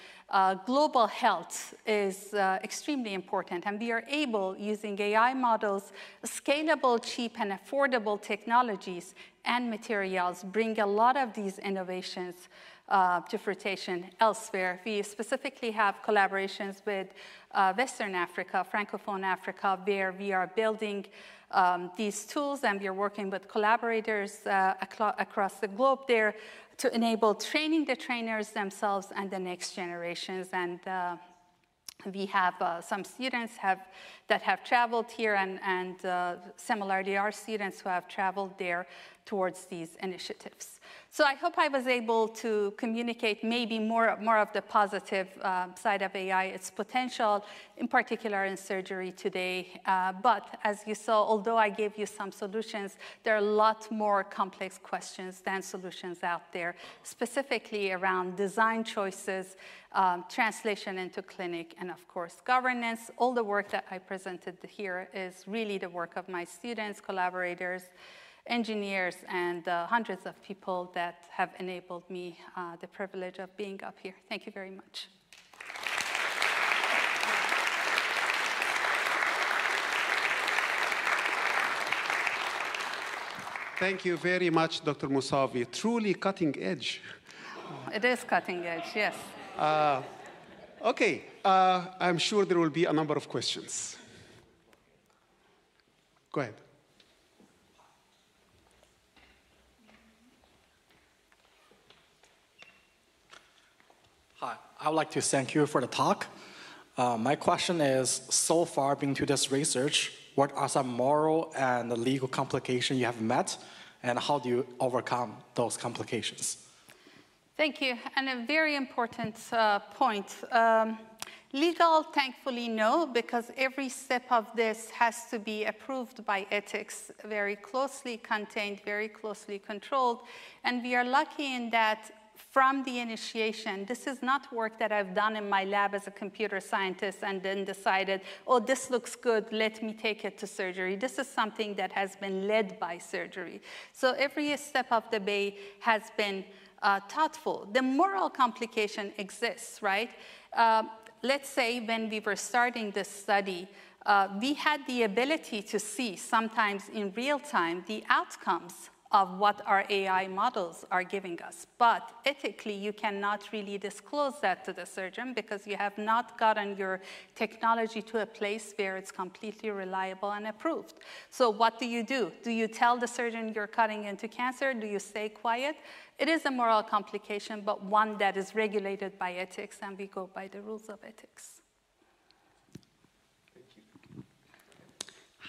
global health is extremely important. And we are able, using AI models, scalable, cheap, and affordable technologies and materials, bring a lot of these innovations to fruition elsewhere. We specifically have collaborations with Western Africa, Francophone Africa, where we are building these tools, and we are working with collaborators across the globe there to enable training the trainers themselves and the next generations. And we have some students that have traveled here, and similarly, our students who have traveled there towards these initiatives. So I hope I was able to communicate maybe more of the positive side of AI, its potential, in particular in surgery today. But as you saw, although I gave you some solutions, there are a lot more complex questions than solutions out there, specifically around design choices, translation into clinic, and of course, governance. All the work that I presented here is really the work of my students, collaborators, engineers, and hundreds of people that have enabled me the privilege of being up here. Thank you very much. Thank you very much, Dr. Mousavi. Truly cutting edge. It is cutting edge, yes. Okay, I'm sure there will be a number of questions. Go ahead. Hi, I would like to thank you for the talk. My question is, so far into this research, what are some moral and legal complications you have met, and how do you overcome those complications? Thank you, and a very important point. Legal, thankfully, no, because every step of this has to be approved by ethics, very closely contained, very closely controlled, and we are lucky in that from the initiation, this is not work that I've done in my lab as a computer scientist and then decided, oh, this looks good, let me take it to surgery. This is something that has been led by surgery. So every step of the way has been thoughtful. The moral complication exists, right? Let's say when we were starting this study, we had the ability to see sometimes in real time the outcomes of what our AI models are giving us. But ethically, you cannot really disclose that to the surgeon because you have not gotten your technology to a place where it's completely reliable and approved. So what do? Do you tell the surgeon you're cutting into cancer? Do you stay quiet? It is a moral complication, but one that is regulated by ethics, and we go by the rules of ethics.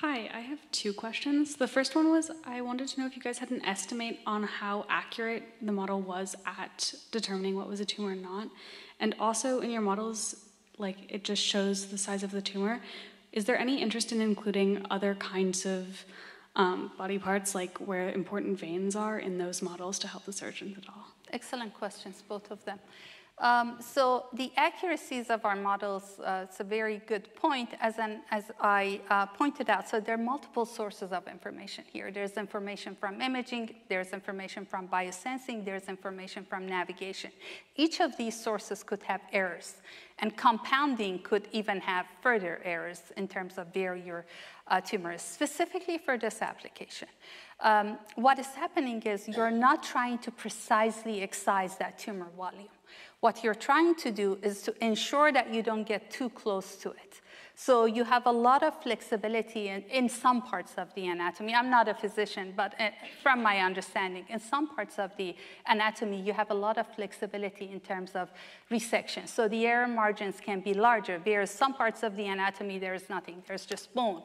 Hi, I have two questions. The first one was, I wanted to know if you guys had an estimate on how accurate the model was at determining what was a tumor or not. And also in your models, like it just shows the size of the tumor. Is there any interest in including other kinds of body parts, like where important veins are in those models to help the surgeons at all? Excellent questions, both of them. So the accuracies of our models, it's a very good point, as I pointed out. So there are multiple sources of information here. There's information from imaging, there's information from biosensing, there's information from navigation. Each of these sources could have errors, and compounding could even have further errors in terms of where your tumor is, specifically for this application. What is happening is you're not trying to precisely excise that tumor volume. What you're trying to do is to ensure that you don't get too close to it. So you have a lot of flexibility in some parts of the anatomy. I'm not a physician, but from my understanding, in some parts of the anatomy, you have a lot of flexibility in terms of resection. So the error margins can be larger, whereas some parts of the anatomy, there is nothing. There's just bone.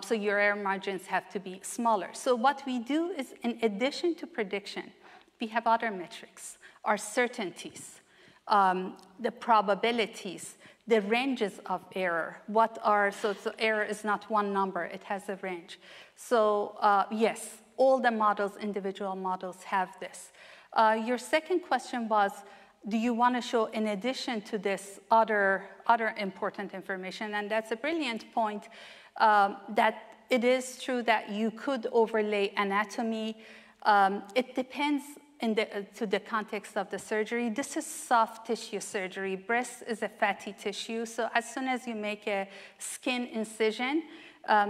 So your error margins have to be smaller. So what we do is, in addition to prediction, we have other metrics, our certainties, the probabilities, the ranges of error. So error is not one number, it has a range. So yes, all the models, individual models have this. Your second question was, do you want to show, in addition to this, other important information? And that's a brilliant point, that it is true that you could overlay anatomy. It depends to the context of the surgery. This is soft tissue surgery. Breast is a fatty tissue, so as soon as you make a skin incision,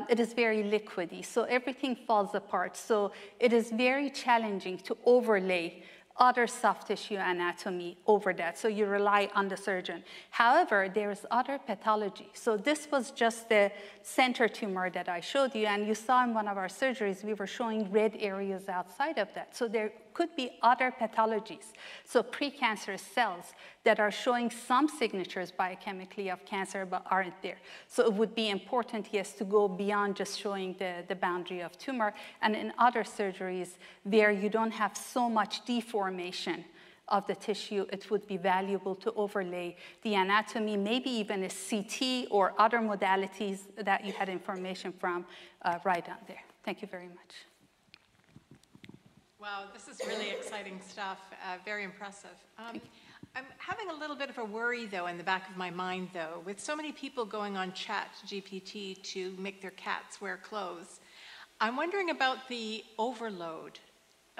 it is very liquidy, so everything falls apart. So it is very challenging to overlay other soft tissue anatomy over that, so you rely on the surgeon. However, there is other pathology. So this was just the center tumor that I showed you, and you saw in one of our surgeries, we were showing red areas outside of that. So there could be other pathologies, so precancerous cells that are showing some signatures biochemically of cancer but aren't there. So it would be important, yes, to go beyond just showing the boundary of tumor, and in other surgeries where you don't have so much deformation of the tissue, it would be valuable to overlay the anatomy, maybe even a CT or other modalities that you had information from right on there. Thank you very much. Wow, this is really exciting stuff, very impressive. I'm having a little bit of a worry, though, in the back of my mind, though. With so many people going on ChatGPT to make their cats wear clothes, I'm wondering about the overload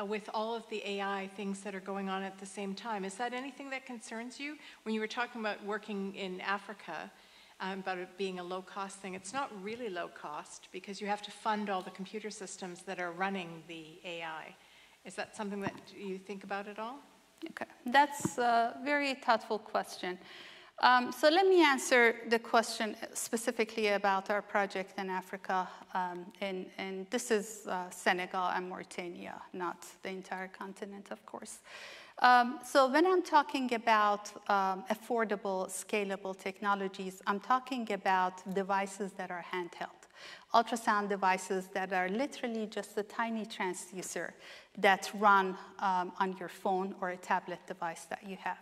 with all of the AI things that are going on at the same time. Is that anything that concerns you? When you were talking about working in Africa, about it being a low-cost thing, it's not really low cost because you have to fund all the computer systems that are running the AI. Is that something that you think about at all? Okay, that's a very thoughtful question. So let me answer the question specifically about our project in Africa, and this is Senegal and Mauritania, not the entire continent, of course. So when I'm talking about affordable, scalable technologies, I'm talking about devices that are handheld. Ultrasound devices that are literally just a tiny transducer that run on your phone or a tablet device that you have.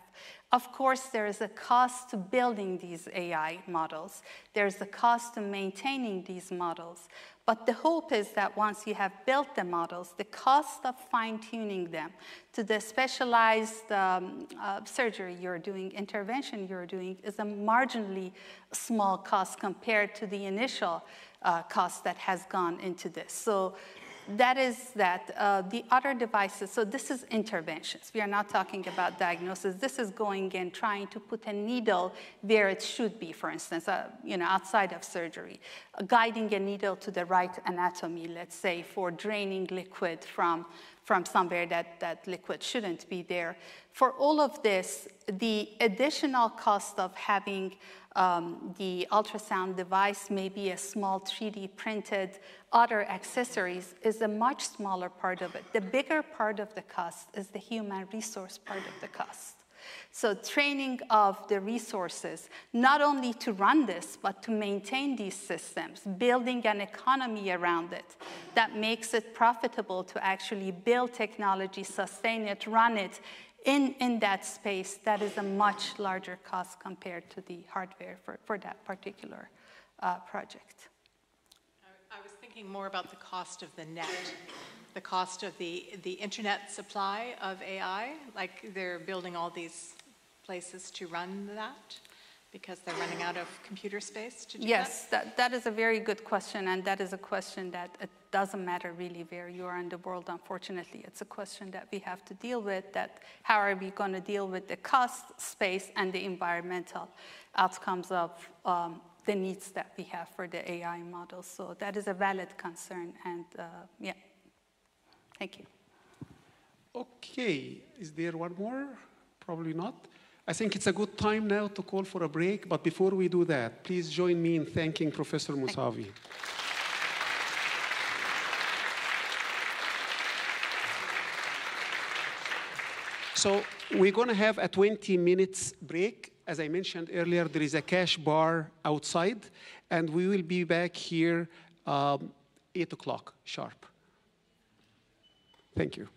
Of course, there is a cost to building these AI models. There's a cost to maintaining these models. But the hope is that once you have built the models, the cost of fine-tuning them to the specialized surgery you're doing, intervention you're doing, is a marginally small cost compared to the initial cost that has gone into this. So that is that. The other devices, so this is interventions. We are not talking about diagnosis. This is going in, trying to put a needle where it should be, for instance, outside of surgery, guiding a needle to the right anatomy, let's say, for draining liquid from from somewhere that liquid shouldn't be there. For all of this, the additional cost of having the ultrasound device, maybe a small 3D printed other accessories, is a much smaller part of it. The bigger part of the cost is the human resource part of the cost. So training of the resources, not only to run this, but to maintain these systems, building an economy around it that makes it profitable to actually build technology, sustain it, run it in that space, that is a much larger cost compared to the hardware for that particular project. I was thinking more about the cost of the net, the cost of the internet supply of AI, like they're building all these places to run that because they're running out of computer space to do that? Yes, that is a very good question, and that is a question that it doesn't matter really where you are in the world, unfortunately. It's a question that we have to deal with, that how are we going to deal with the cost, space, and the environmental outcomes of the needs that we have for the AI models. So that is a valid concern, and yeah, thank you. Okay, is there one more? Probably not. I think it's a good time now to call for a break, but before we do that, please join me in thanking Professor MOUSAVI. So we're going to have a 20 minutes break. As I mentioned earlier, there is a cash bar outside, and we will be back here 8 o'clock sharp. Thank you.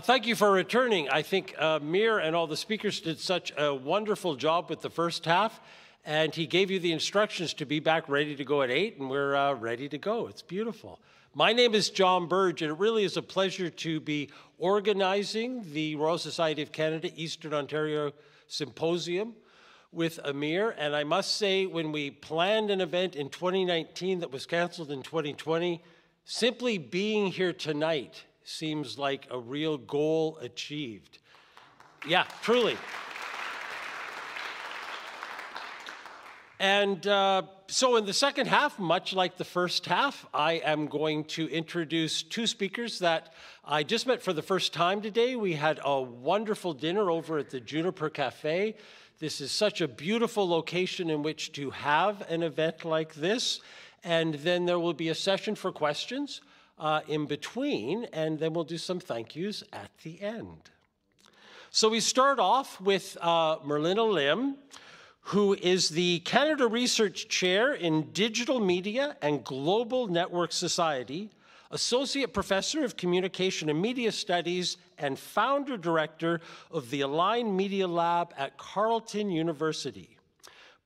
Thank you for returning. I think Mir and all the speakers did such a wonderful job with the first half, and he gave you the instructions to be back ready to go at 8, and we're ready to go. It's beautiful. My name is John Burge, and it really is a pleasure to be organizing the Royal Society of Canada Eastern Ontario Symposium with Amir. And I must say, when we planned an event in 2019 that was canceled in 2020, simply being here tonight seems like a real goal achieved. Yeah, truly. And so in the second half, much like the first half, I am going to introduce two speakers that I just met for the first time today. We had a wonderful dinner over at the Juniper Cafe. This is such a beautiful location in which to have an event like this. And then there will be a session for questions in between, and then we'll do some thank yous at the end. So we start off with MERLYNA Lim, who is the Canada Research Chair in Digital Media and Global Network Society, Associate Professor of Communication and Media Studies, and Founder Director of the Align Media Lab at Carleton University.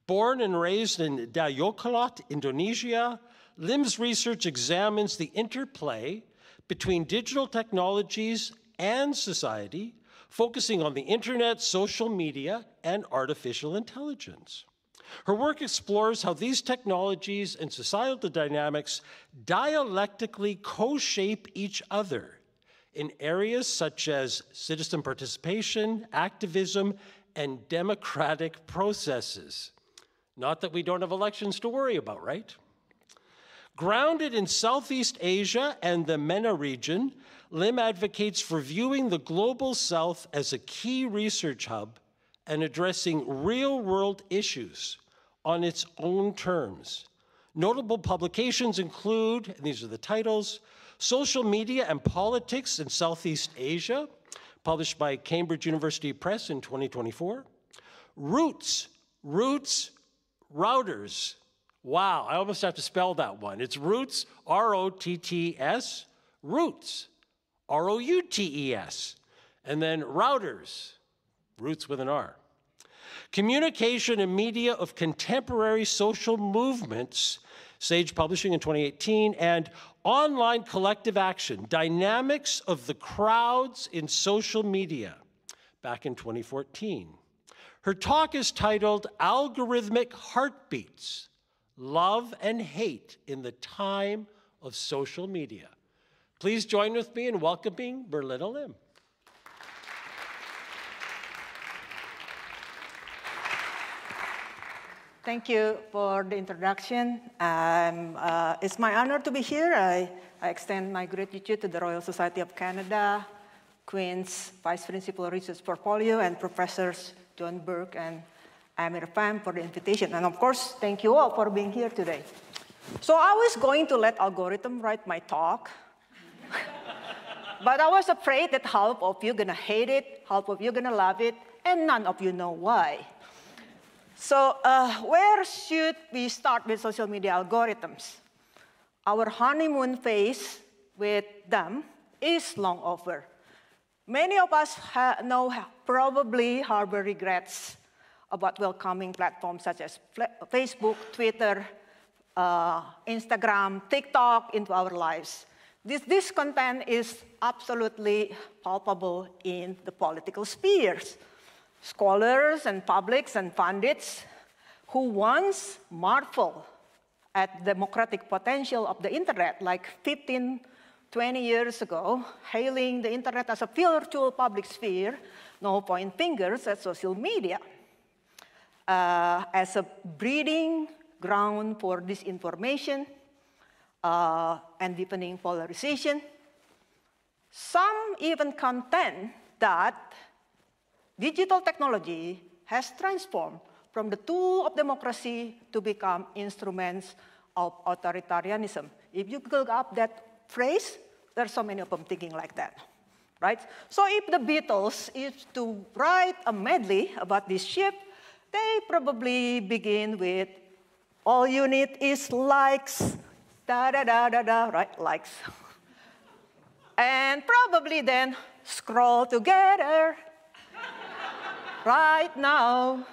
Born and raised in Dayakolot, Indonesia, Lim's research examines the interplay between digital technologies and society, focusing on the internet, social media, and artificial intelligence. Her work explores how these technologies and societal dynamics dialectically co-shape each other in areas such as citizen participation, activism, and democratic processes. Not that we don't have elections to worry about, right? Grounded in Southeast Asia and the MENA region, Lim advocates for viewing the Global South as a key research hub and addressing real-world issues on its own terms. Notable publications include, and these are the titles, Social Media and Politics in Southeast Asia, published by Cambridge University Press in 2024. Roots, Routers. Wow, I almost have to spell that one. It's Roots, R-O-T-T-S, Roots, R-O-U-T-E-S, and then Routers, Roots with an R. Communication and Media of Contemporary Social Movements, Sage Publishing in 2018, and Online Collective Action, Dynamics of the Crowds in Social Media, back in 2014. Her talk is titled Algorithmic Heartbeats, Love and Hate in the Time of Social Media. Please join with me in welcoming MERLYNA Lim. Thank you for the introduction. It's my honor to be here. I extend my gratitude to the Royal Society of Canada, Queen's Vice Principal Research Portfolio, and Professors John Burke and Amir Pham for the invitation. And of course, thank you all for being here today. So I was going to let algorithm write my talk, but I was afraid that half of you are gonna hate it, half of you are gonna love it, and none of you know why. So where should we start with social media algorithms? Our honeymoon phase with them is long over. Many of us probably harbor regrets about welcoming platforms such as Facebook, Twitter, Instagram, TikTok into our lives. This content is absolutely palpable in the political spheres. Scholars and publics and pundits who once marveled at the democratic potential of the internet, like 15, 20 years ago, hailing the internet as a virtual public sphere, now point fingers at social media as a breeding ground for disinformation and deepening polarization. Some even contend that digital technology has transformed from the tool of democracy to become instruments of authoritarianism. If you look up that phrase, there's so many of them thinking like that, right? So if the Beatles is to write a medley about this shift, they probably begin with, all you need is likes, da-da-da-da-da, right, likes. And probably then scroll together right now,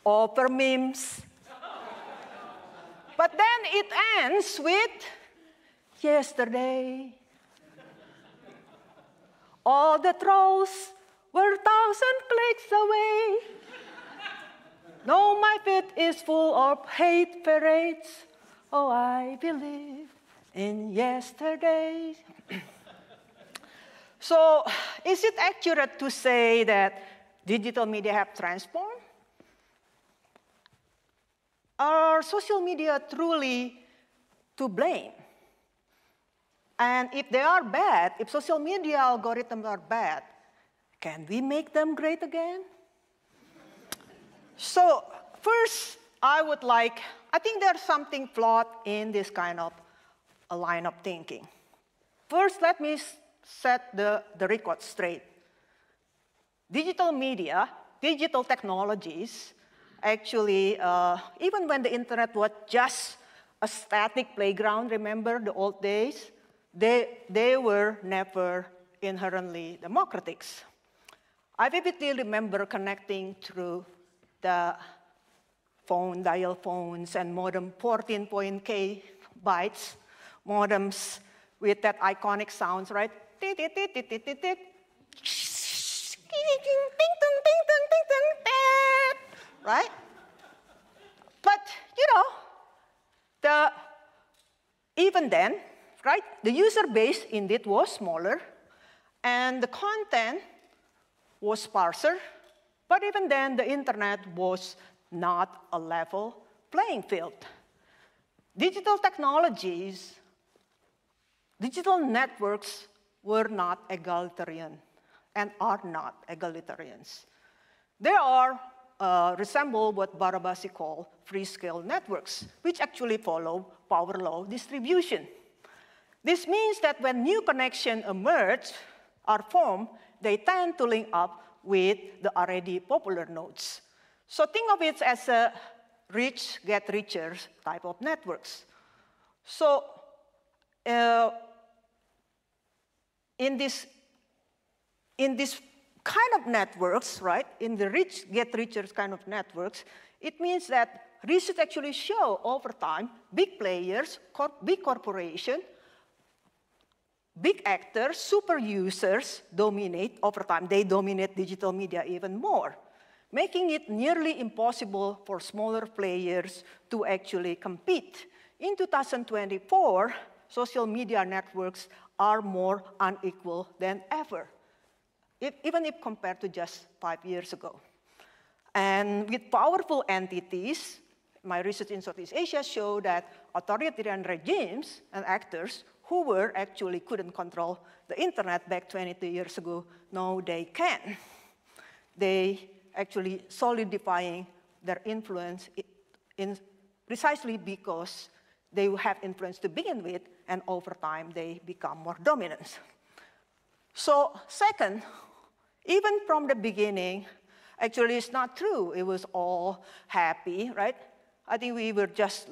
offer memes. But then it ends with yesterday. All the trolls were 1,000 clicks away. No, my feed is full of hate parades. Oh, I believe in yesterday. So, is it accurate to say that digital media have transformed? Are social media truly to blame? And if they are bad, if social media algorithms are bad, can we make them great again? So first, I think there's something flawed in this kind of a line of thinking. First, let me set the record straight. Digital media, digital technologies, actually, even when the internet was just a static playground, remember the old days? They were never inherently democratic. I vividly remember connecting through the phone, dial phones, and modem 14.k bytes modems with that iconic sounds, right? Right? But, you know, even then, right, the user base indeed was smaller, and the content was sparser, but even then, the internet was not a level playing field. Digital technologies, digital networks were not egalitarian and are not egalitarians. They are resemble what Barabasi called free-scale networks, which actually follow power law distribution. This means that when new connections emerge or form, they tend to link up with the already popular nodes. So think of it as a rich get richer type of networks. So in this kind of networks, right, in the rich get richer kind of networks, it means that research actually show over time big players, big corporations, big actors, super users dominate over time. They dominate digital media even more, making it nearly impossible for smaller players to actually compete. In 2024, social media networks are more unequal than ever, even if compared to just 5 years ago. And with powerful entities, my research in Southeast Asia showed that authoritarian regimes and actors who couldn't control the internet back 22 years ago, now they can. They actually solidifying their influence precisely because they have influence to begin with, and over time they become more dominant. So second, even from the beginning, actually it's not true. It was all happy, right? I think we were just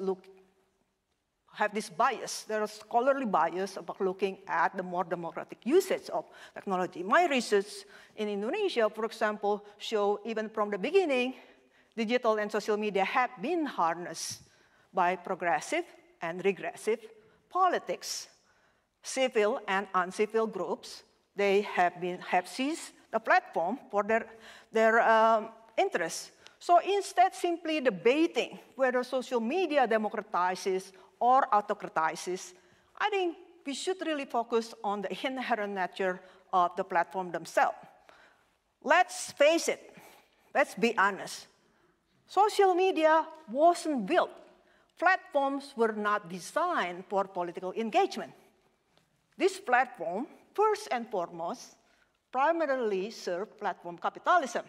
have this bias. There is scholarly bias about looking at the more democratic usage of technology. My research in Indonesia, for example, show even from the beginning, digital and social media have been harnessed by progressive and regressive politics. Civil and uncivil groups, they have seized the platform for their interests. So instead, simply debating whether social media democratizes or autocratizes, I think we should really focus on the inherent nature of the platform themselves. Let's face it, let's be honest. Social media wasn't built. Platforms were not designed for political engagement. This platform, first and foremost, primarily serve platform capitalism,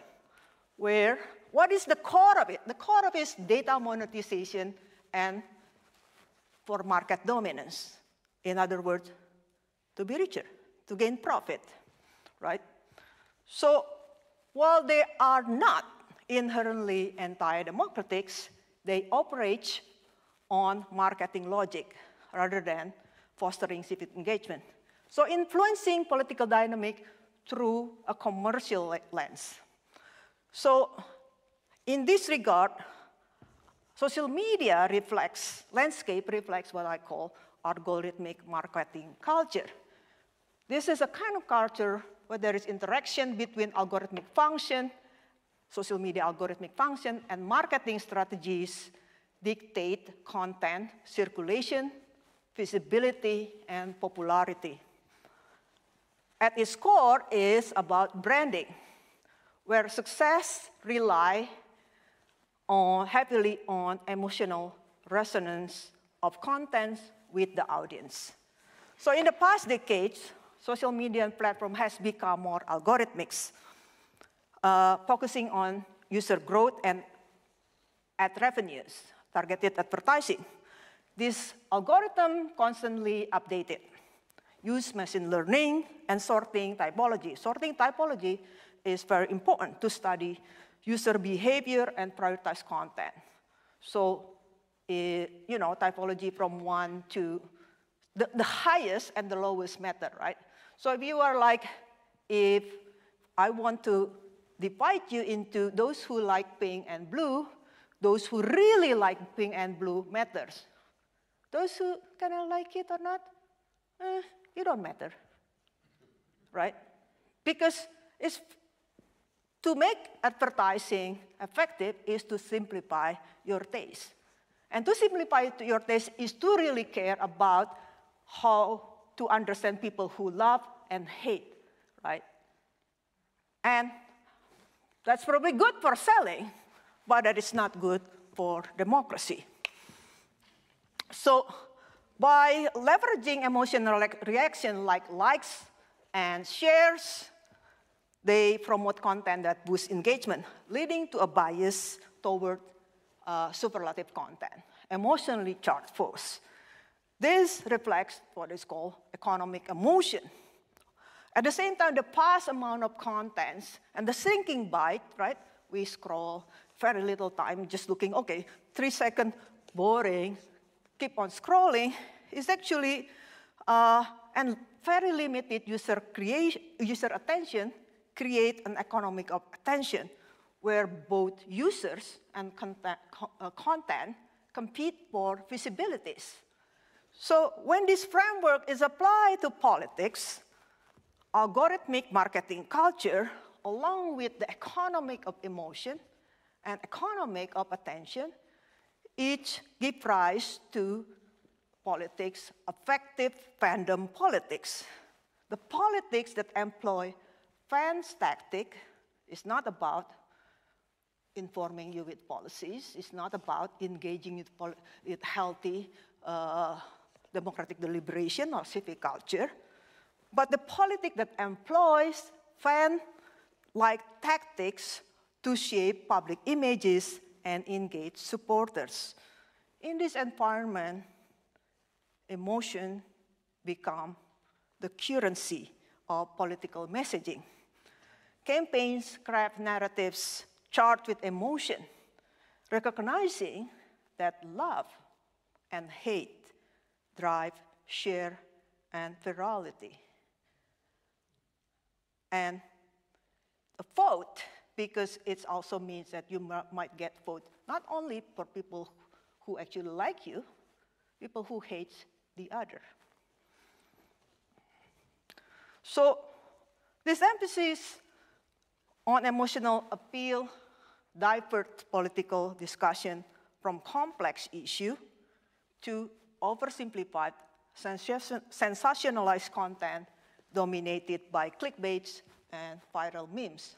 where what is the core of it? The core of it is data monetization and for market dominance. In other words, to be richer, to gain profit, right? So while they are not inherently anti-democratic, they operate on marketing logic rather than fostering civic engagement. So influencing political dynamic through a commercial lens. So in this regard, social media landscape reflects what I call algorithmic marketing culture. This is a kind of culture where there is interaction between algorithmic function, social media algorithmic function, and marketing strategies dictate content circulation, visibility, and popularity. At its core is about branding, where success relies heavily on emotional resonance of content with the audience. So in the past decades, social media and platform has become more algorithmic, focusing on user growth and ad revenues, targeted advertising. This algorithm constantly updated, use machine learning and sorting typology. Sorting typology is very important to study user behavior and prioritize content. So, typology from 1 to the highest and the lowest method, right? So if you are like, if I want to divide you into those who like pink and blue, those who really like pink and blue matters. Those who kind of like it or not, it don't matter, right? Because to make advertising effective is to simplify your taste. And to simplify your taste is to really care about how to understand people who love and hate, right? And that's probably good for selling, but that is not good for democracy. So by leveraging emotional reaction like likes and shares, they promote content that boosts engagement, leading to a bias toward superlative content, emotionally charged force. This reflects what is called economic emotion. At the same time, the vast amount of contents and the sinking bite, right? We scroll very little time, just looking, okay, 3 seconds, boring, keep on scrolling, is actually, and very limited user attention create an economic of attention where both users and content compete for visibilities. So when this framework is applied to politics, algorithmic marketing culture, along with the economic of emotion and economic of attention, each give rise to politics, effective fandom politics. The politics that employ fans tactic is not about informing you with policies. It's not about engaging with healthy democratic deliberation or civic culture. But the politics that employs fan-like tactics to shape public images and engage supporters. In this environment, emotion becomes the currency of political messaging. Campaigns craft narratives charged with emotion, recognizing that love and hate drive share and virality. And a vote, because it also means that you might get vote not only for people who actually like you, people who hate the other. So this emphasis on emotional appeal divert political discussion from complex issue to oversimplified, sensationalized content dominated by clickbaits and viral memes.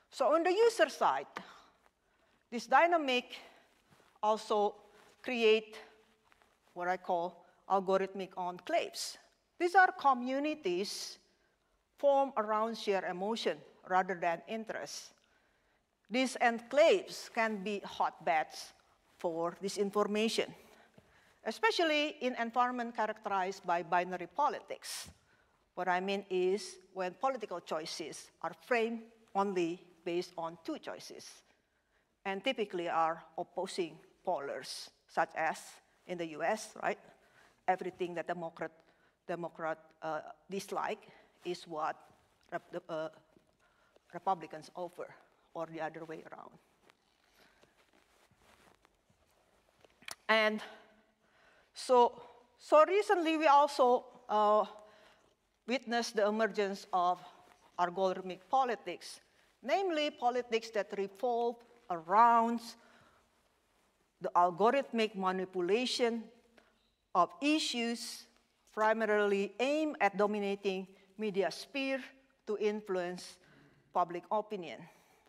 So on the user side, this dynamic also create what I call algorithmic enclaves. These are communities formed around shared emotion rather than interest. These enclaves can be hotbeds for disinformation, especially in environments characterized by binary politics. What I mean is when political choices are framed only based on two choices, and typically are opposing polars, such as in the US, right? Everything that Democrat dislike is what Republicans offer, or the other way around. And so recently we also witnessed the emergence of algorithmic politics, namely politics that revolve around the algorithmic manipulation of issues primarily aimed at dominating media sphere to influence public opinion.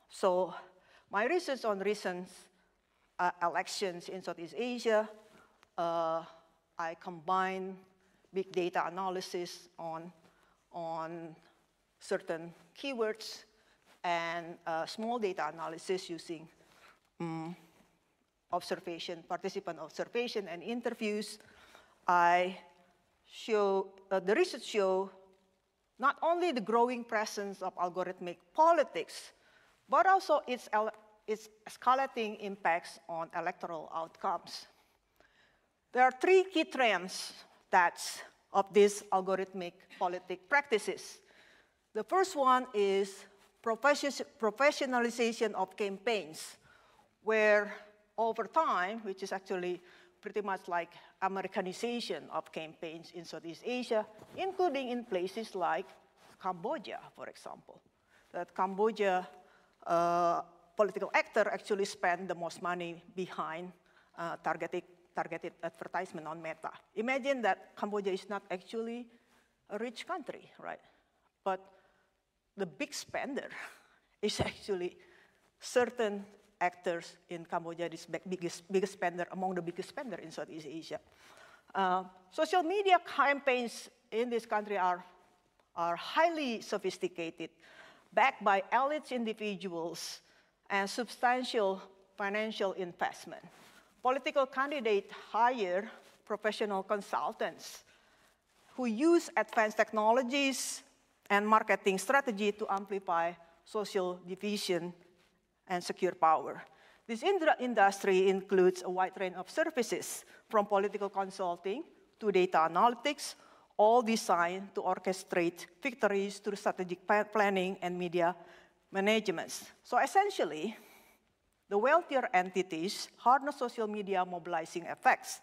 So my research on recent elections in Southeast Asia, I combine big data analysis on certain keywords and small data analysis using participant observation and interviews. The research show not only the growing presence of algorithmic politics, but also its escalating impacts on electoral outcomes. There are three key trends of these algorithmic politic practices. The first one is professionalization of campaigns, where over time, which is actually pretty much like Americanization of campaigns in Southeast Asia, including in places like Cambodia, for example. That Cambodia political actor actually spend the most money behind targeted advertisement on Meta. Imagine that Cambodia is not actually a rich country, right? But the big spender is actually certain actors in Cambodia, this biggest spender, among the biggest spender in Southeast Asia. Social media campaigns in this country are highly sophisticated, backed by elite individuals and substantial financial investment. Political candidates hire professional consultants who use advanced technologies and marketing strategy to amplify social division and secure power. This industry includes a wide range of services, from political consulting to data analytics, all designed to orchestrate victories through strategic planning and media management. So essentially, the wealthier entities harness social media mobilizing effects,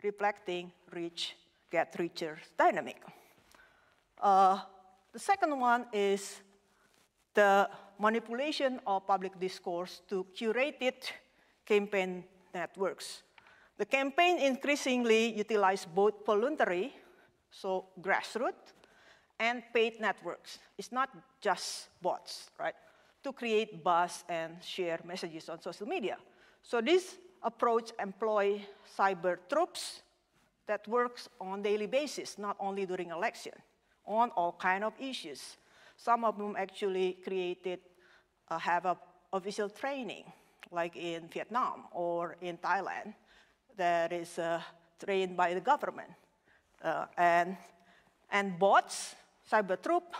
reflecting rich get richer dynamic. The second one is the manipulation of public discourse to curated campaign networks. The campaign increasingly utilize both voluntary, so grassroots, and paid networks. It's not just bots, right? To create buzz and share messages on social media. So this approach employs cyber troops that works on a daily basis, not only during election, on all kinds of issues. Some of them actually have a official training, like in Vietnam or in Thailand, that is trained by the government. And bots, cyber troop,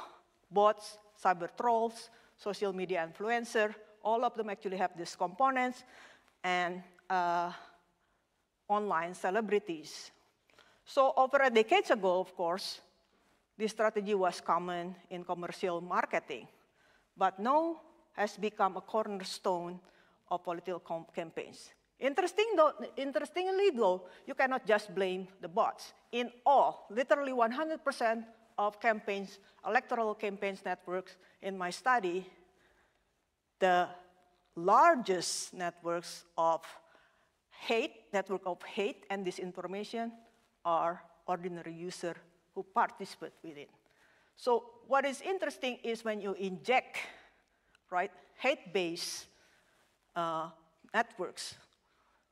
bots, cyber trolls, social media influencer, all of them actually have these components, and online celebrities. So over a decade ago, of course, this strategy was common in commercial marketing, but now has become a cornerstone of political campaigns. Interestingly though, you cannot just blame the bots. In all, literally 100% of campaigns, electoral campaigns networks in my study, the largest networks of network of hate and disinformation are ordinary users who participate within. So what is interesting is when you inject, right, hate-based networks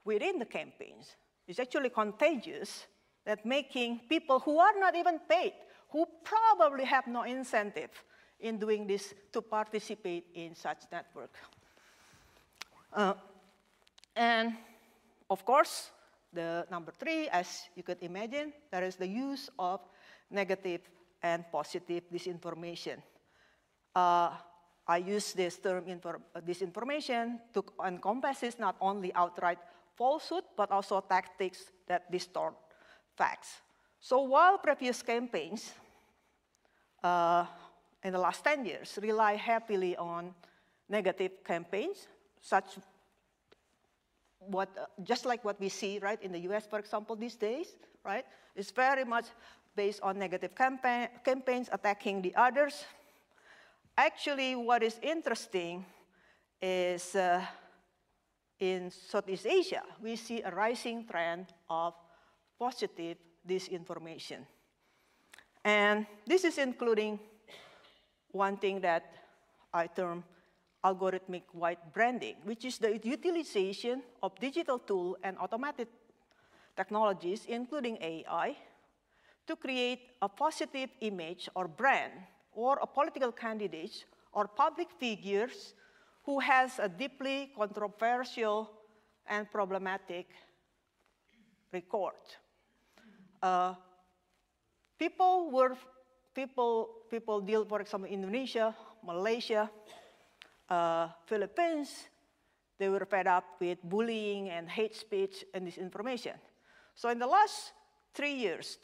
within the campaigns, it's actually contagious, that making people who are not even paid, who probably have no incentive in doing this, to participate in such network. And of course, the number 3, as you could imagine, there is the use of negative and positive disinformation. I use this term disinformation to encompass not only outright falsehood, but also tactics that distort facts. So while previous campaigns in the last 10 years rely heavily on negative campaigns, just like what we see, right, in the US, for example, these days, right? It's very much based on negative campaigns attacking the others. Actually, what is interesting is in Southeast Asia, we see a rising trend of positive disinformation. And this is including one thing that I term algorithmic white branding, which is the utilization of digital tools and automated technologies, including AI, to create a positive image or brand or a political candidate or public figures who has a deeply controversial and problematic record. People deal, for example, Indonesia, Malaysia, Philippines, they were fed up with bullying and hate speech and disinformation. So in the last 2 years,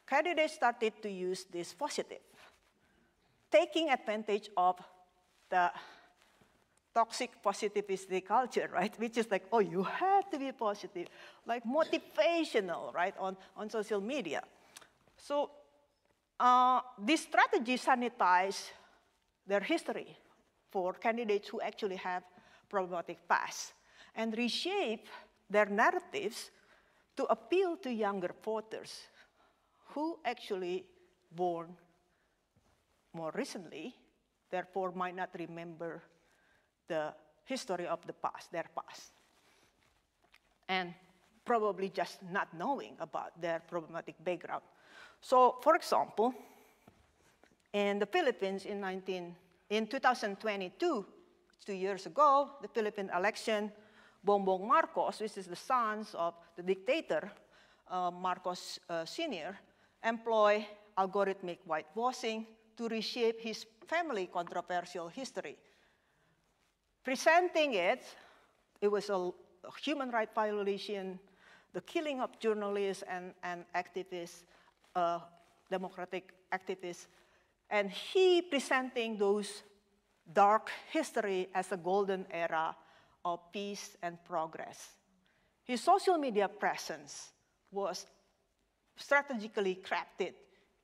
candidates started to use this positive, taking advantage of the toxic positivity culture, right? Which is like, oh, you have to be positive, like motivational, right, on social media. So this strategy sanitizes their history for candidates who actually have problematic past and reshape their narratives to appeal to younger voters who actually born more recently, therefore might not remember the history of the past, their past, and probably just not knowing about their problematic background. So, for example, in the Philippines in 2022, 2 years ago, the Philippine election, Bongbong Marcos, which is the son of the dictator, Marcos Sr., employ algorithmic whitewashing to reshape his family controversial history. Presenting it was a human rights violation, the killing of journalists and activists, democratic activists, and he presenting those dark history as a golden era of peace and progress. His social media presence was strategically crafted,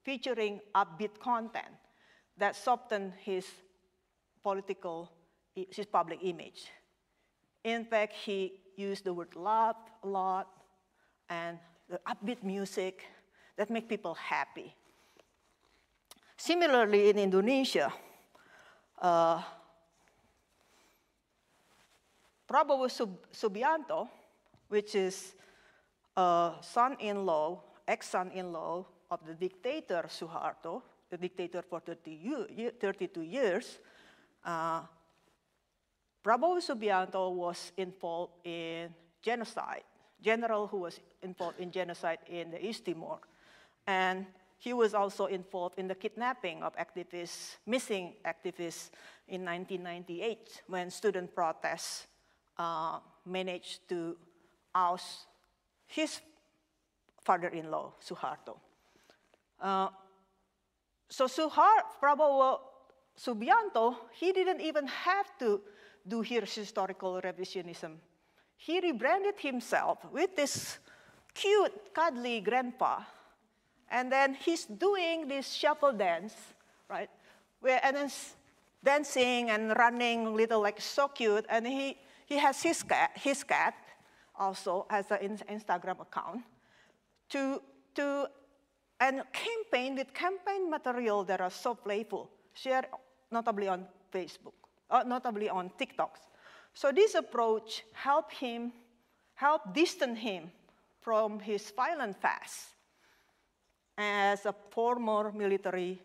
featuring upbeat content that softened his public image. In fact, he used the word love a lot and the upbeat music that make people happy. Similarly, in Indonesia, Prabowo Subianto, which is son-in-law, ex-son-in-law of the dictator Suharto, the dictator for 32 years, Prabowo Subianto was involved in genocide, general who was involved in genocide in the East Timor. And he was also involved in the kidnapping of activists, missing activists in 1998 when student protests managed to oust his father-in-law, Suharto. So Prabowo Subianto, he didn't even have to do his historical revisionism he rebranded himself with this cute, cuddly grandpa. And then he's doing this shuffle dance, right? And then dancing and running, little, like, so cute. And he has his cat also has an Instagram account and campaign with campaign material that are so playful, shared notably on Facebook, notably on TikToks. So this approach helped distance him from his violent past as a former military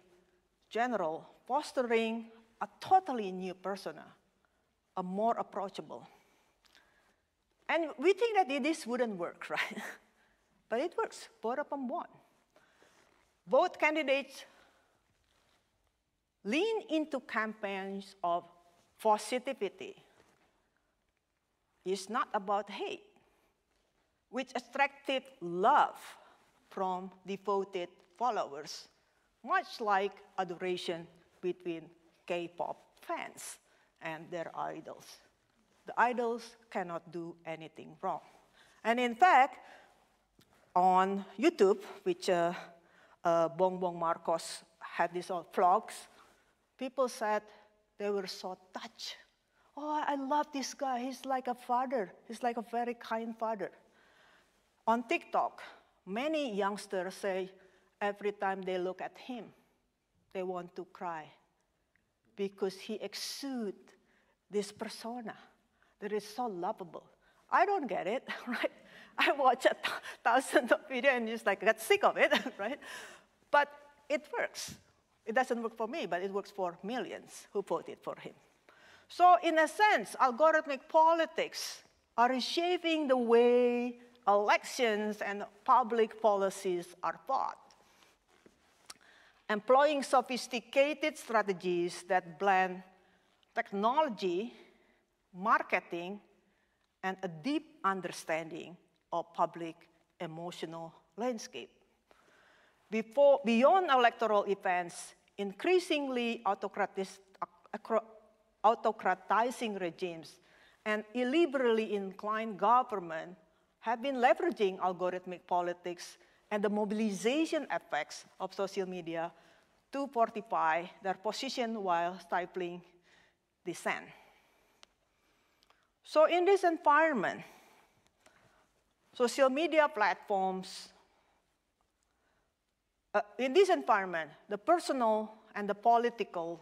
general, fostering a totally new persona, a more approachable. And we think that this wouldn't work, right? But it works. Both of them won. Both candidates lean into campaigns of positivity. It's not about hate, which attracted love from devoted followers, much like adoration between K-pop fans and their idols. The idols cannot do anything wrong. And in fact, on YouTube, which Bongbong Marcos had these vlogs, people said they were so touched. Oh, I love this guy. He's like a father. He's like a very kind father. On TikTok, many youngsters say every time they look at him, they want to cry because he exudes this persona that is so lovable. I don't get it, right? I watch 1,000 of videos and just like get sick of it, right? But it works. It doesn't work for me, but it works for millions who voted for him. So in a sense, algorithmic politics are reshaping the way elections and public policies are fought. Employing sophisticated strategies that blend technology, marketing, and a deep understanding of public emotional landscape. Beyond electoral events, increasingly autocratizing regimes and illiberally inclined government have been leveraging algorithmic politics and the mobilization effects of social media to fortify their position while stifling dissent. So in this environment, social media platforms, the personal and the political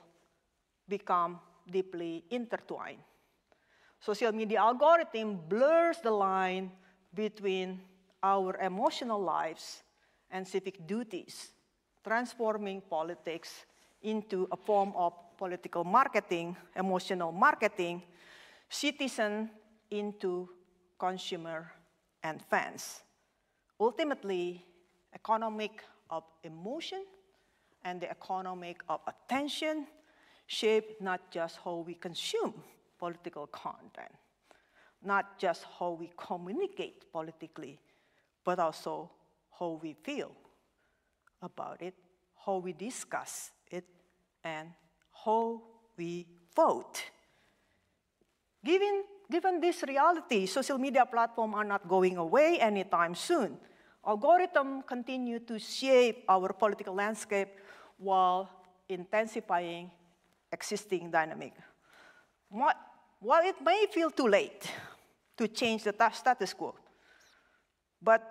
become deeply intertwined. Social media algorithm blurs the line between our emotional lives and civic duties, transforming politics into a form of political marketing, emotional marketing, citizen into consumer and fans. Ultimately, economic of emotion and the economic of attention shape not just how we consume political content, not just how we communicate politically, but also how we feel about it, how we discuss it, and how we vote. Given this reality, social media platforms are not going away anytime soon. Algorithms continue to shape our political landscape while intensifying existing dynamic. While it may feel too late to change the status quo, but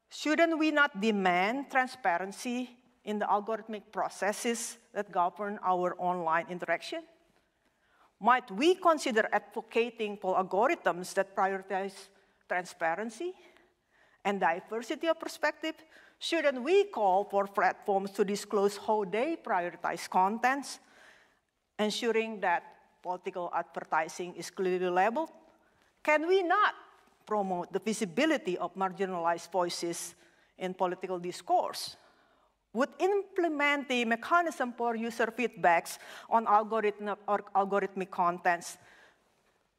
shouldn't we not demand transparency in the algorithmic processes that govern our online interaction? Might we consider advocating for algorithms that prioritize transparency and diversity of perspective? Shouldn't we call for platforms to disclose how they prioritize contents, ensuring that political advertising is clearly labeled? Can we not promote the visibility of marginalized voices in political discourse? Would implementing mechanism for user feedbacks on algorithmic contents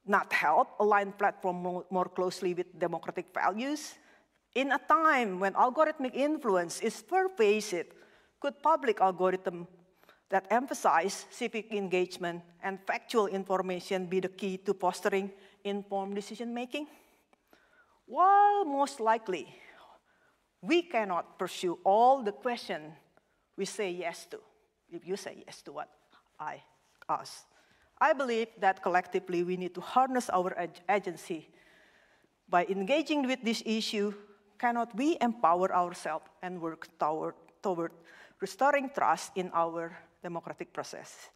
not help align platforms more closely with democratic values? In a time when algorithmic influence is pervasive, could public algorithms that emphasize civic engagement and factual information be the key to fostering informed decision-making? while most likely we cannot pursue all the questions we say yes to, if you say yes to what I ask, I believe that collectively we need to harness our agency by engaging with this issue. Cannot we empower ourselves and work toward restoring trust in our democratic process?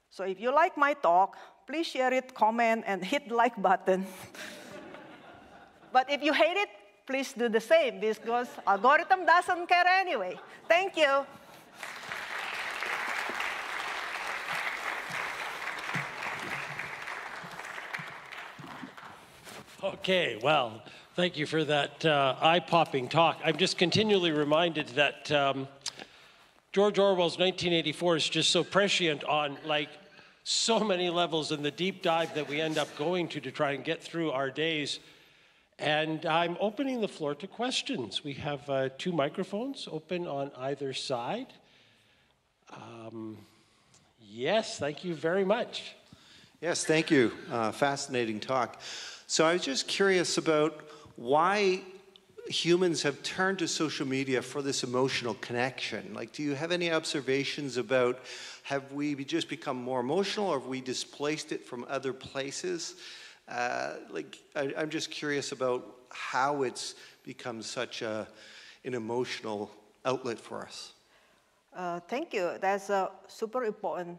So if you like my talk, please share it, comment, and hit the like button. But if you hate it, please do the same, because algorithm doesn't care anyway. Thank you. Okay, well, thank you for that eye-popping talk. I'm just continually reminded that George Orwell's 1984 is just so prescient on like so many levels and the deep dive that we end up going to try and get through our days. And I'm opening the floor to questions. We have 2 microphones open on either side. Yes, thank you very much. Yes, thank you. Fascinating talk. So I was just curious about why humans have turned to social media for this emotional connection. Like, do you have any observations about, have we just become more emotional, or have we displaced it from other places? I'm just curious about how it's become such an emotional outlet for us. Thank you. That's a super important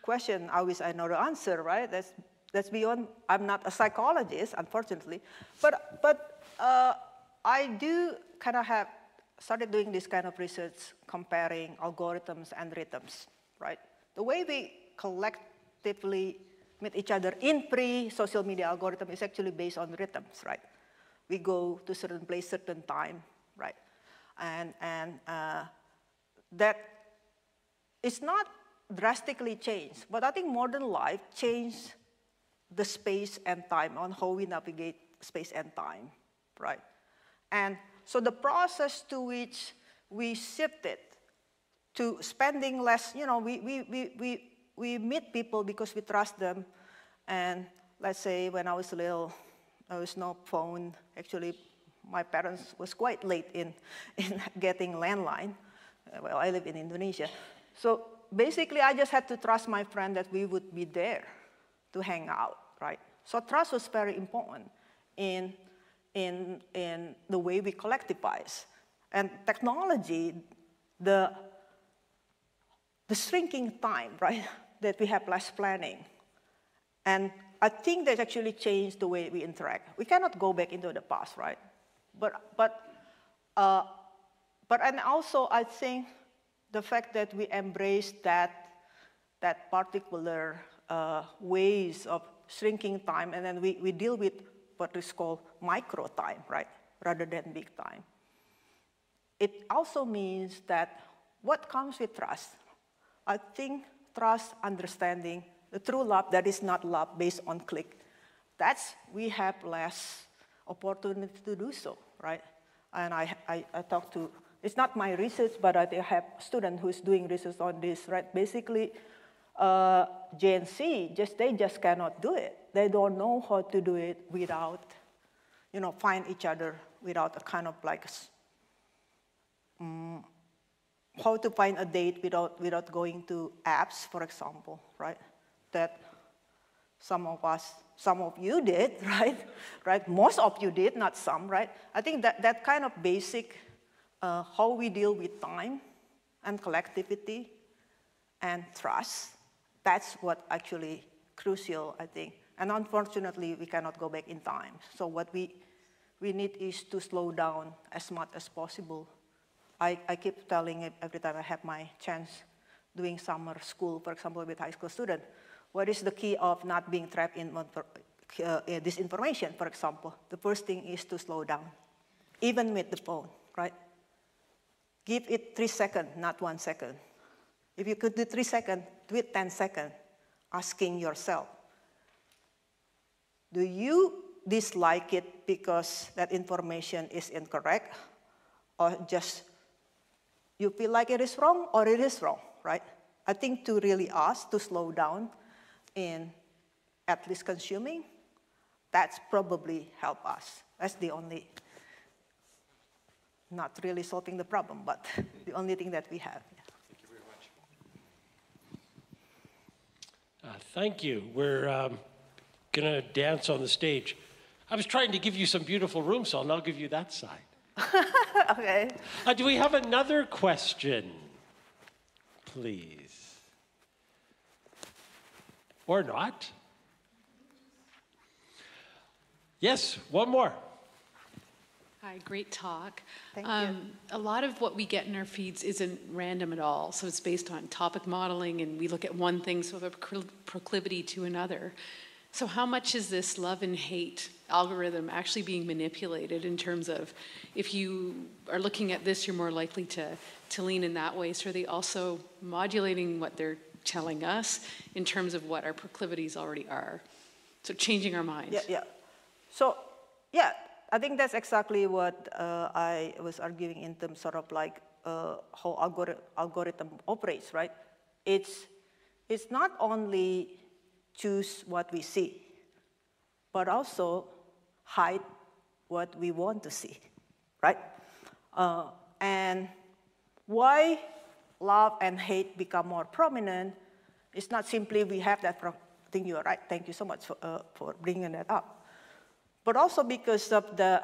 question. I wish I know the answer, right? That's beyond, I'm not a psychologist, unfortunately. But I do kind of have started doing this kind of research comparing algorithms and rhythms, right? The way we collectively meet each other in pre-social media algorithm is actually based on rhythms, right? We go to certain place, certain time, right? And that it's not drastically changed, but I think modern life changed the space and time on how we navigate space and time, right? And so the process to which we shifted to spending less, you know, we meet people because we trust them. And let's say when I was little, there was no phone. Actually, my parents was quite late in getting landline. Well, I live in Indonesia. So basically, I just had to trust my friend that we would be there to hang out, right? So trust was very important in the way we collectivize. And technology, the shrinking time, right, that we have less planning. And I think that actually changed the way we interact. We cannot go back into the past, right? And also I think the fact that we embrace that particular ways of shrinking time, and then we deal with what is called micro time, right, rather than big time. It also means that what comes with trust, I think trust, understanding, the true love that is not love based on click, we have less opportunity to do so, right? And I talk to, it's not my research, but I have a student who's doing research on this, right? Basically, Gen Z, they just cannot do it. They don't know how to do it without, you know, find each other without a kind of like, how to find a date without going to apps, for example, right? That some of you did, right? Most of you did, not some, right? I think that kind of basic, how we deal with time and collectivity and trust, that's what actually crucial, I think. And unfortunately, we cannot go back in time. So what we need is to slow down as much as possible. I keep telling it every time I have my chance doing summer school, for example, with high school students, what is the key of not being trapped in disinformation, for example? The first thing is to slow down, even with the phone, right? Give it 3 seconds, not 1 second. If you could do 3 seconds, do it 10 seconds, asking yourself, do you dislike it because that information is incorrect, or just you feel like it is wrong, or it is wrong, right? I think to really ask, to slow down in at least consuming, that's probably help us. That's the only, not really solving the problem, but the only thing that we have. Yeah. Thank you very much. Thank you. We're going to dance on the stage. I was trying to give you some beautiful room, so I'll now give you that side. Okay. Do we have another question? Please. Or not? Yes, one more. Hi, great talk. Thank you. A lot of what we get in our feeds isn't random at all. So it's based on topic modeling, and we look at one thing, so a proclivity to another. So how much is this love and hate algorithm actually being manipulated in terms of if you are looking at this, you're more likely to lean in that way? So are they also modulating what they're telling us in terms of what our proclivities already are? So changing our minds. Yeah, yeah. So, yeah, I think that's exactly what I was arguing in terms sort of like how algorithm operates, right? It's not only choose what we see, but also hide what we want to see, right? And why love and hate become more prominent, it's not simply we have that, I think you're right, thank you so much for bringing that up. But also because of the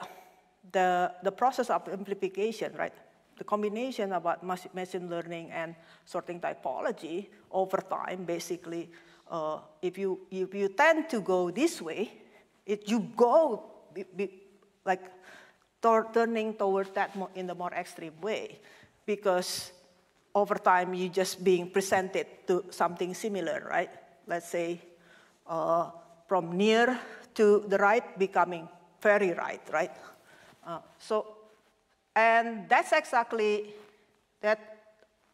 process of amplification, right? The combination about machine learning and sorting typology over time, basically, if you tend to go this way, you go like turning toward that in the more extreme way, because over time you're just being presented to something similar, right? Let's say from near to the right becoming very right, right? And that's exactly that.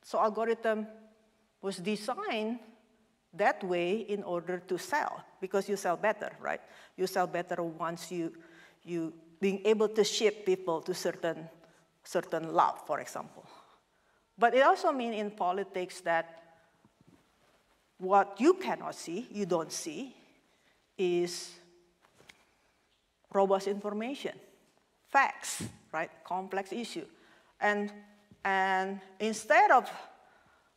So algorithm was designed that way in order to sell, because you sell better, right? You sell better once you being able to ship people to certain love, for example. But it also means in politics that what you cannot see, you don't see, is robust information, facts, right? Complex issue. And instead of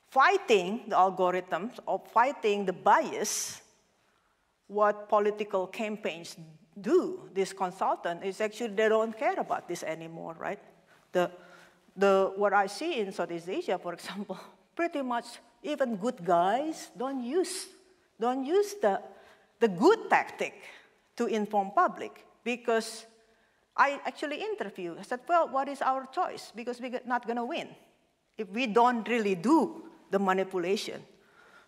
fighting the algorithms or fighting the bias, what political campaigns do, this consultant, is actually they don't care about this anymore, right? What I see in Southeast Asia, for example, pretty much even good guys don't use the good tactic to inform public, because I actually interviewed, I said, well, what is our choice? Because we're not going to win if we don't really do the manipulation.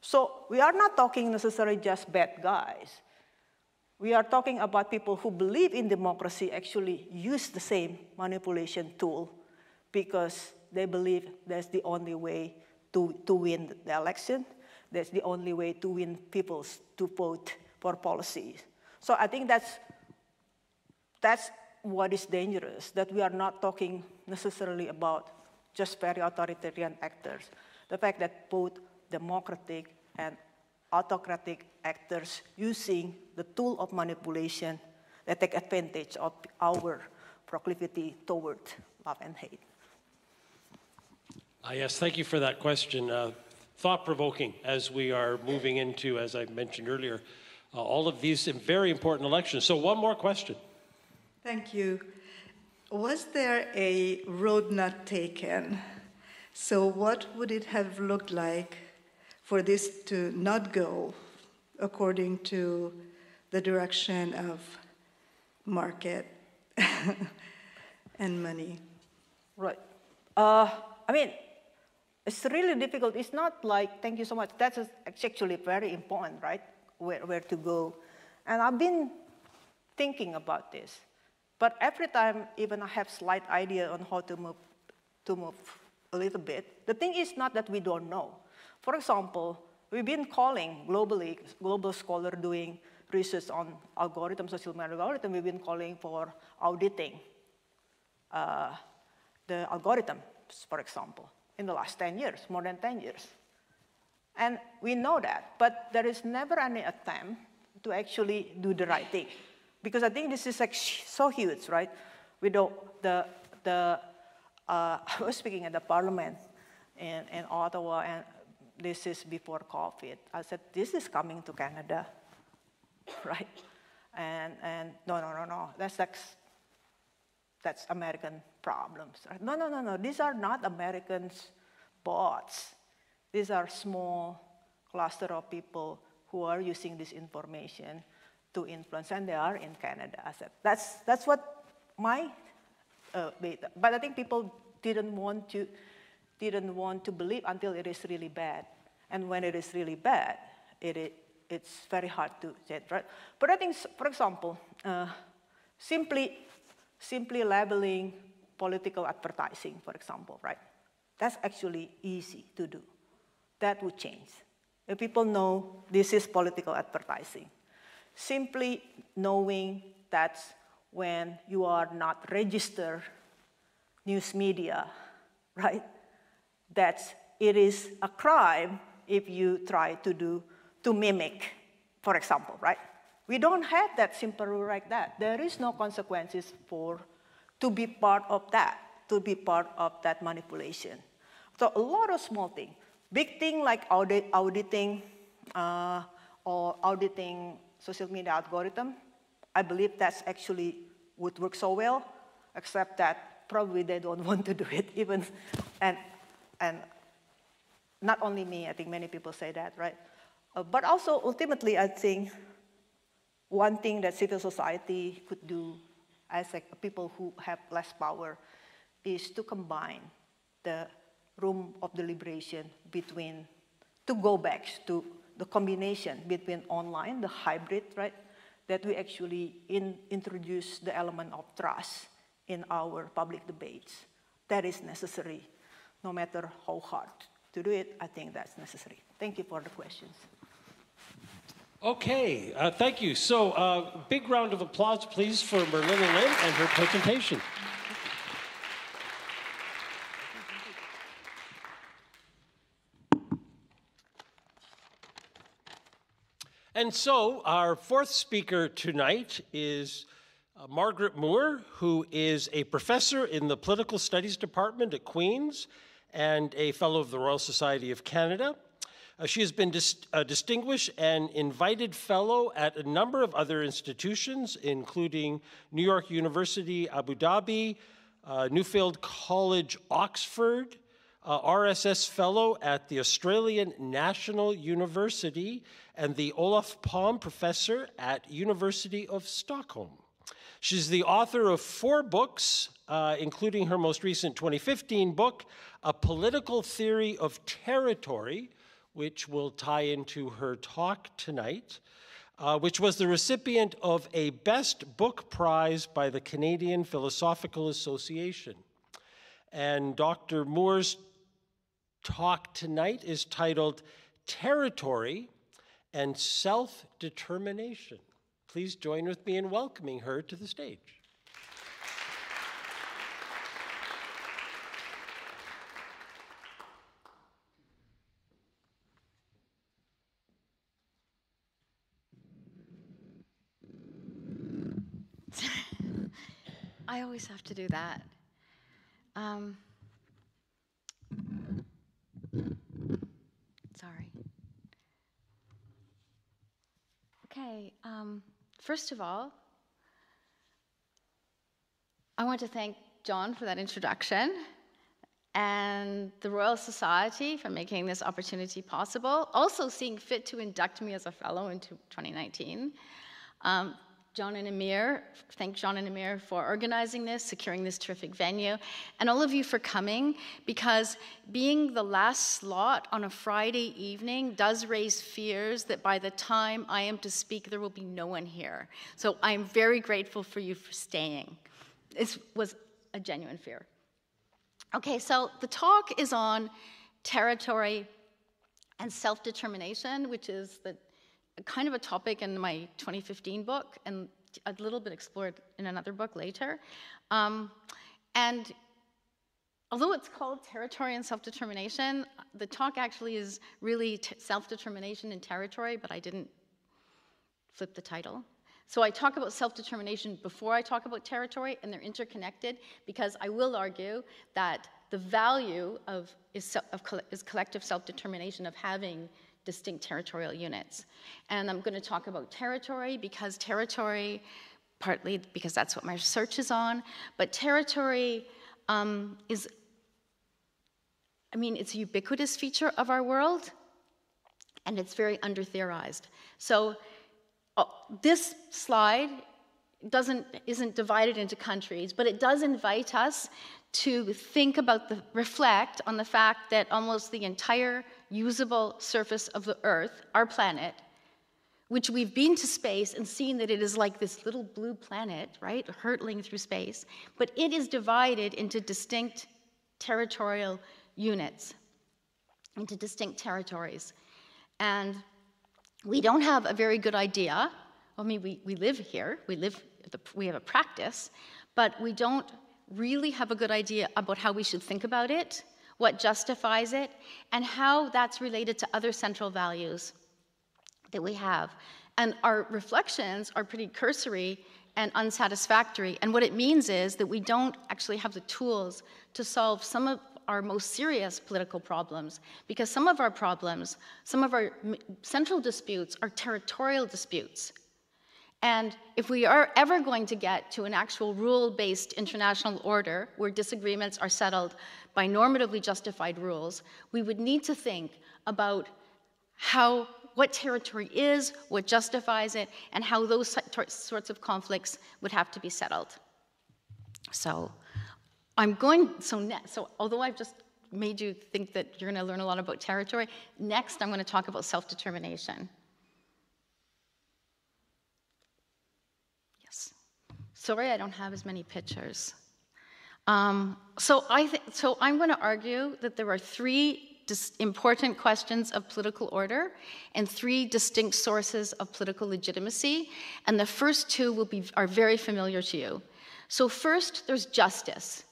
So we are not talking necessarily just bad guys. We are talking about people who believe in democracy actually use the same manipulation tool because they believe that's the only way to win the election. That's the only way to win people to vote for policies. So I think that's what is dangerous, that we are not talking necessarily about just very authoritarian actors. The fact that both democratic and autocratic actors using the tool of manipulation that take advantage of our proclivity toward love and hate. Yes, thank you for that question. Thought-provoking as we are moving into, as I mentioned earlier, all of these very important elections. So one more question. Thank you. Was there a road not taken? So what would it have looked like for this to not go according to the direction of market and money? Right. I mean, it's really difficult. It's not like, thank you so much, that's actually very important, right? Where to go. And I've been thinking about this. But every time, even I have slight idea on how to move a little bit, the thing is not that we don't know. For example, we've been calling globally, global scholar doing research on algorithms, social media algorithm, we've been calling for auditing the algorithms, for example, in the last 10 years, more than 10 years. And we know that, but there is never any attempt to actually do the right thing. because I think this is like so huge, right? We don't, I was speaking at the parliament in Ottawa, and this is before COVID. I said, this is coming to Canada, right? And no, that's American problems. Right? No, these are not Americans' bots. These are small cluster of people who are using this information to influence, and they are in Canada. I said, that's what my data. But I think people didn't want to believe until it is really bad. And when it is really bad, it's very hard to say, right? But I think, for example, simply labeling political advertising, for example, right? That's actually easy to do. That would change. If people know this is political advertising, simply knowing that's when you are not registered news media, right? It is a crime if you try to mimic, for example, right? We don't have that simple rule like that. There is no consequences to be part of that manipulation. So a lot of small things. Big thing like auditing or auditing social media algorithm, I believe that's actually would work so well, except that probably they don't want to do it even, and not only me, I think many people say that, right? But also ultimately, I think one thing that civil society could do as like people who have less power is to combine the room of deliberation to go back to the combination between online, the hybrid, right? That we actually introduce the element of trust in our public debates. That is necessary. No matter how hard to do it, I think that's necessary. Thank you for the questions. Okay, thank you. So big round of applause, please, for MERLYNA Lim and her presentation. And so our fourth speaker tonight is Margaret Moore, who is a professor in the Political Studies Department at Queen's and a fellow of the Royal Society of Canada. She has been a distinguished and invited fellow at a number of other institutions, including New York University, Abu Dhabi, Newfield College, Oxford, RSS Fellow at the Australian National University, and the Olof Palme Professor at University of Stockholm. She's the author of 4 books, including her most recent 2015 book, A Political Theory of Territory, which will tie into her talk tonight, which was the recipient of a Best Book Prize by the Canadian Philosophical Association. And Dr. Moore's talk tonight is titled Territory and Self-Determination. Please join with me in welcoming her to the stage. I always have to do that. Sorry. Okay, first of all, I want to thank John for that introduction and the Royal Society for making this opportunity possible, also seeing fit to induct me as a fellow into 2019. John and Amir, thank John and Amir for organizing this, securing this terrific venue, and all of you for coming, because being the last slot on a Friday evening does raise fears that by the time I am to speak, there will be no one here. So I'm very grateful for you for staying. This was a genuine fear. Okay, so the talk is on territory and self-determination, which is kind of a topic in my 2015 book, and a little bit explored in another book later. And although it's called Territory and Self-Determination, the talk actually is really self-determination and territory, but I didn't flip the title. So I talk about self-determination before I talk about territory, and they're interconnected, because I will argue that the value is collective self-determination, of having distinct territorial units. And I'm going to talk about territory, because territory, partly because that's what my research is on, but territory it's a ubiquitous feature of our world, and it's very under-theorized. So this slide isn't divided into countries, but it does invite us to think about reflect on the fact that almost the entire usable surface of the Earth, our planet, which we've been to space and seen that it is like this little blue planet, right, hurtling through space, but it is divided into distinct territorial units, into distinct territories. And we don't have a very good idea. I mean, we live here, we have a practice, but we don't really have a good idea about how we should think about it, what justifies it, and how that's related to other central values that we have. And our reflections are pretty cursory and unsatisfactory. And what it means is that we don't actually have the tools to solve some of our most serious political problems, because some of our problems, some of our central disputes are territorial disputes. And if we are ever going to get to an actual rule-based international order where disagreements are settled by normatively justified rules, we would need to think about what territory is, what justifies it, and how those sorts of conflicts would have to be settled. So although I've just made you think that you're going to learn a lot about territory, next I'm going to talk about self-determination. Yes. Sorry, I don't have as many pictures. So I'm going to argue that there are three important questions of political order and three distinct sources of political legitimacy, and the first two are very familiar to you. So first, there's justice,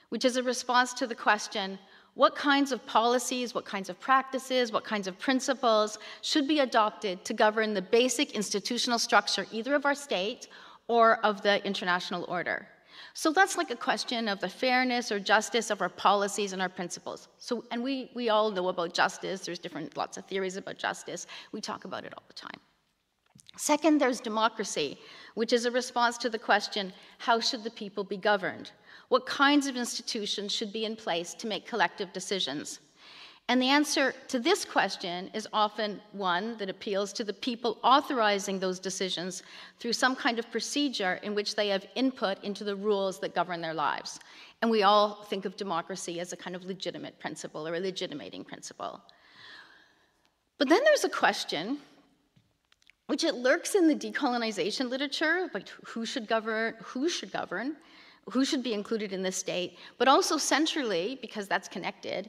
which is a response to the question, what kinds of policies, what kinds of practices, what kinds of principles should be adopted to govern the basic institutional structure either of our state or of the international order? So that's like a question of the fairness or justice of our policies and our principles. And we all know about justice. There's lots of theories about justice. We talk about it all the time. Second, there's democracy, which is a response to the question, how should the people be governed? What kinds of institutions should be in place to make collective decisions? And the answer to this question is often one that appeals to the people authorizing those decisions through some kind of procedure in which they have input into the rules that govern their lives. And we all think of democracy as a kind of legitimate principle or a legitimating principle. But then there's a question which it lurks in the decolonization literature, like who should govern, who should be included in the state, but also centrally, because that's connected,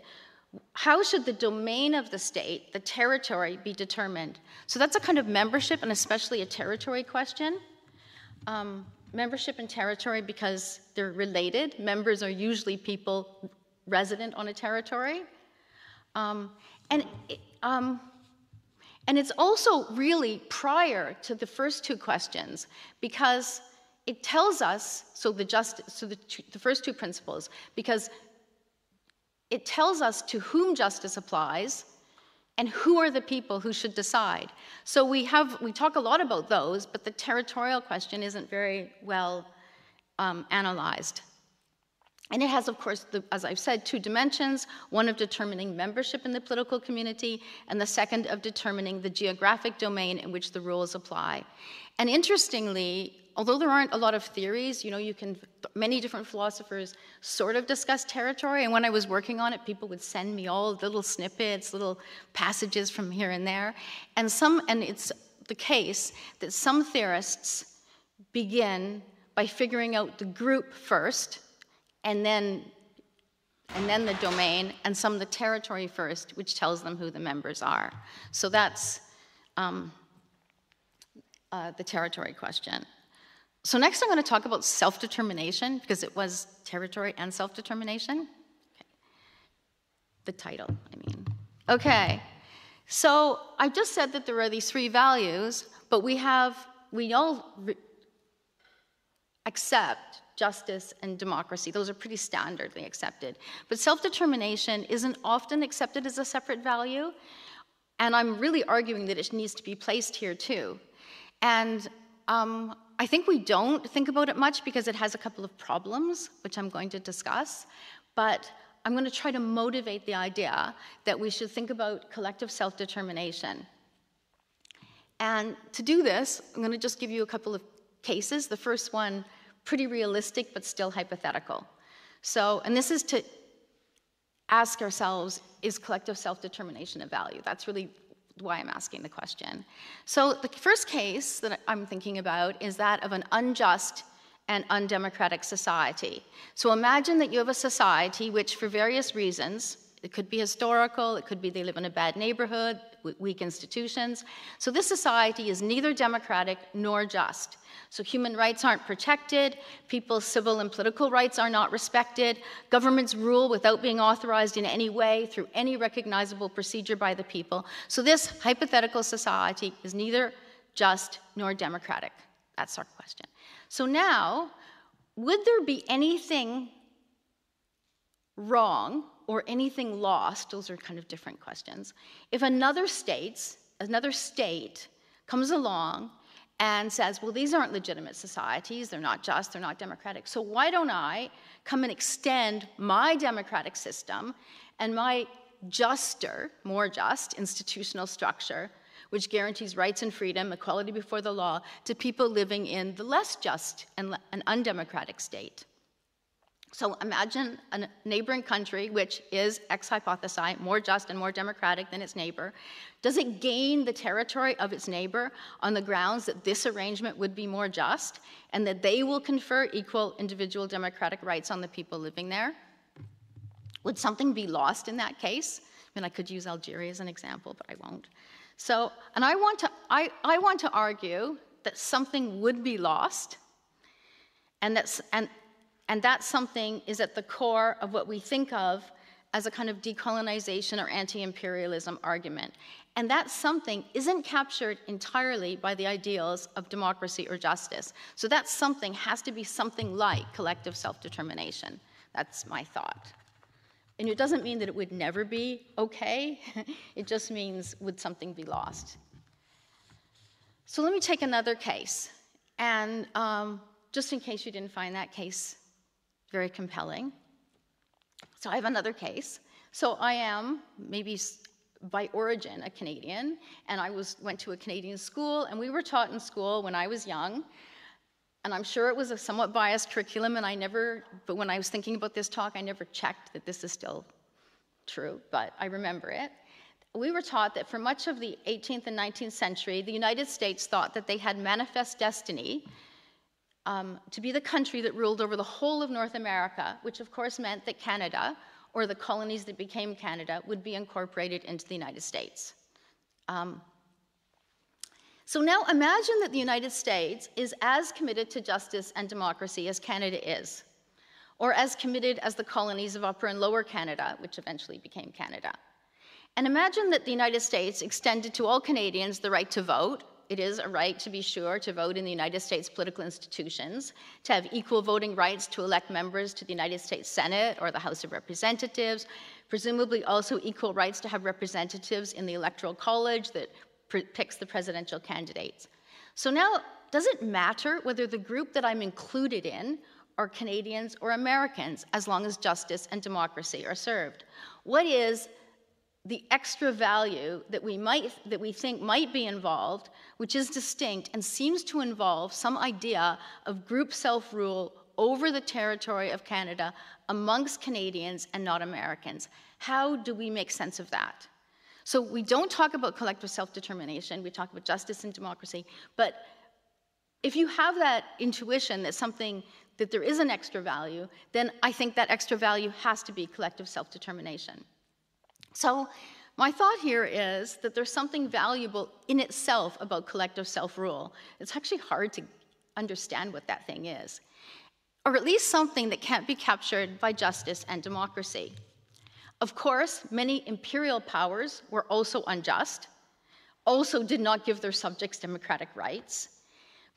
how should the domain of the state, the territory, be determined? So that's a kind of membership and especially a territory question. Membership and territory, because they're related. Members are usually people resident on a territory. And it's also really prior to the first two questions, because it tells us, the first two principles, because it tells us to whom justice applies and who are the people who should decide. So we talk a lot about those, but the territorial question isn't very well analyzed. And it has, of course, as I've said, two dimensions, one of determining membership in the political community, and the second of determining the geographic domain in which the rules apply. And interestingly, although there aren't a lot of theories, many different philosophers sort of discuss territory, and when I was working on it, people would send me all little snippets, little passages from here and there. And it's the case that some theorists begin by figuring out the group first, and then the domain, and some the territory first, which tells them who the members are. So that's the territory question. So next I'm going to talk about self-determination, because it was territory and self-determination. Okay. The title, I mean. Okay, so I just said that there are these three values, but we have we all accept justice and democracy. Those are pretty standardly accepted. But self-determination isn't often accepted as a separate value, and I'm really arguing that it needs to be placed here too. And I think we don't think about it much because it has a couple of problems, which I'm going to discuss, but I'm going to try to motivate the idea that we should think about collective self-determination. And to do this, I'm going to just give you a couple of cases. The first one, pretty realistic, but still hypothetical. So, and this is to ask ourselves, is collective self-determination a value? That's really why I'm asking the question. So the first case that I'm thinking about is that of an unjust and undemocratic society. So imagine that you have a society which, for various reasons, it could be historical, it could be they live in a bad neighborhood, with weak institutions. So this society is neither democratic nor just. So human rights aren't protected, people's civil and political rights are not respected, governments rule without being authorized in any way through any recognizable procedure by the people. So this hypothetical society is neither just nor democratic. That's our question. So now, would there be anything wrong or anything lost, those are kind of different questions, if another state comes along and says, well, these aren't legitimate societies, they're not just, they're not democratic, so why don't I come and extend my democratic system and my juster, more just, institutional structure, which guarantees rights and freedom, equality before the law, to people living in the less just and an undemocratic state. So imagine a neighboring country which is, ex hypothesi, more just and more democratic than its neighbor. Does it gain the territory of its neighbor on the grounds that this arrangement would be more just and that they will confer equal individual democratic rights on the people living there? Would something be lost in that case? I mean, I could use Algeria as an example, but I won't. So, and I want to argue that something would be lost, and that something is at the core of what we think of as a kind of decolonization or anti-imperialism argument. And that something isn't captured entirely by the ideals of democracy or justice. So that something has to be something like collective self-determination. That's my thought. And it doesn't mean that it would never be okay. It just means, would something be lost? So let me take another case. And just in case you didn't find that case very compelling. So I have another case. So I am, maybe by origin, a Canadian, and I went to a Canadian school, and we were taught in school when I was young, and I'm sure it was a somewhat biased curriculum, but when I was thinking about this talk, I never checked that this is still true, but I remember it. We were taught that for much of the 18th and 19th century, the United States thought that they had manifest destiny to be the country that ruled over the whole of North America, which of course meant that Canada, or the colonies that became Canada, would be incorporated into the United States. So now imagine that the United States is as committed to justice and democracy as Canada is, or as committed as the colonies of Upper and Lower Canada, which eventually became Canada. And imagine that the United States extended to all Canadians the right to vote. It is a right, to be sure, to vote in the United States political institutions, to have equal voting rights to elect members to the United States Senate or the House of Representatives, presumably also equal rights to have representatives in the Electoral College that picks the presidential candidates. So now, does it matter whether the group that I'm included in are Canadians or Americans, as long as justice and democracy are served? What is the extra value that we think might be involved, which is distinct and seems to involve some idea of group self-rule over the territory of Canada amongst Canadians and not Americans? How do we make sense of that? So we don't talk about collective self-determination, we talk about justice and democracy, but if you have that intuition that there is an extra value, then I think that extra value has to be collective self-determination. So my thought here is that there's something valuable in itself about collective self-rule. It's actually hard to understand what that thing is, or at least something that can't be captured by justice and democracy. Of course, many imperial powers were also unjust, also did not give their subjects democratic rights,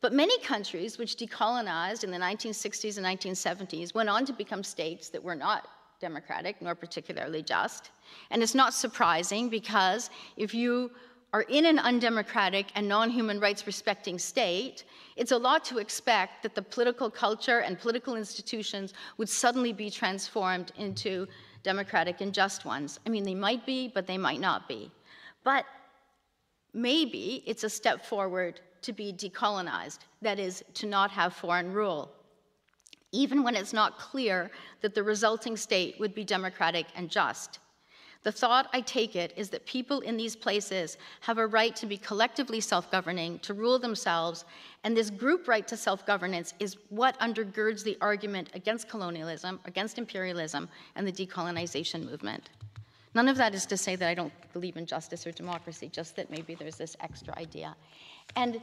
But many countries which decolonized in the 1960s and 1970s went on to become states that were not democratic nor particularly just. And it's not surprising, because if you are in an undemocratic and non-human rights respecting state, it's a lot to expect that the political culture and political institutions would suddenly be transformed into democratic and just ones. I mean, they might be, but they might not be. But maybe it's a step forward to be decolonized, that is, to not have foreign rule, even when it's not clear that the resulting state would be democratic and just. The thought, I take it, is that people in these places have a right to be collectively self-governing, to rule themselves, and this group right to self-governance is what undergirds the argument against colonialism, against imperialism, and the decolonization movement. None of that is to say that I don't believe in justice or democracy, just that maybe there's this extra idea. And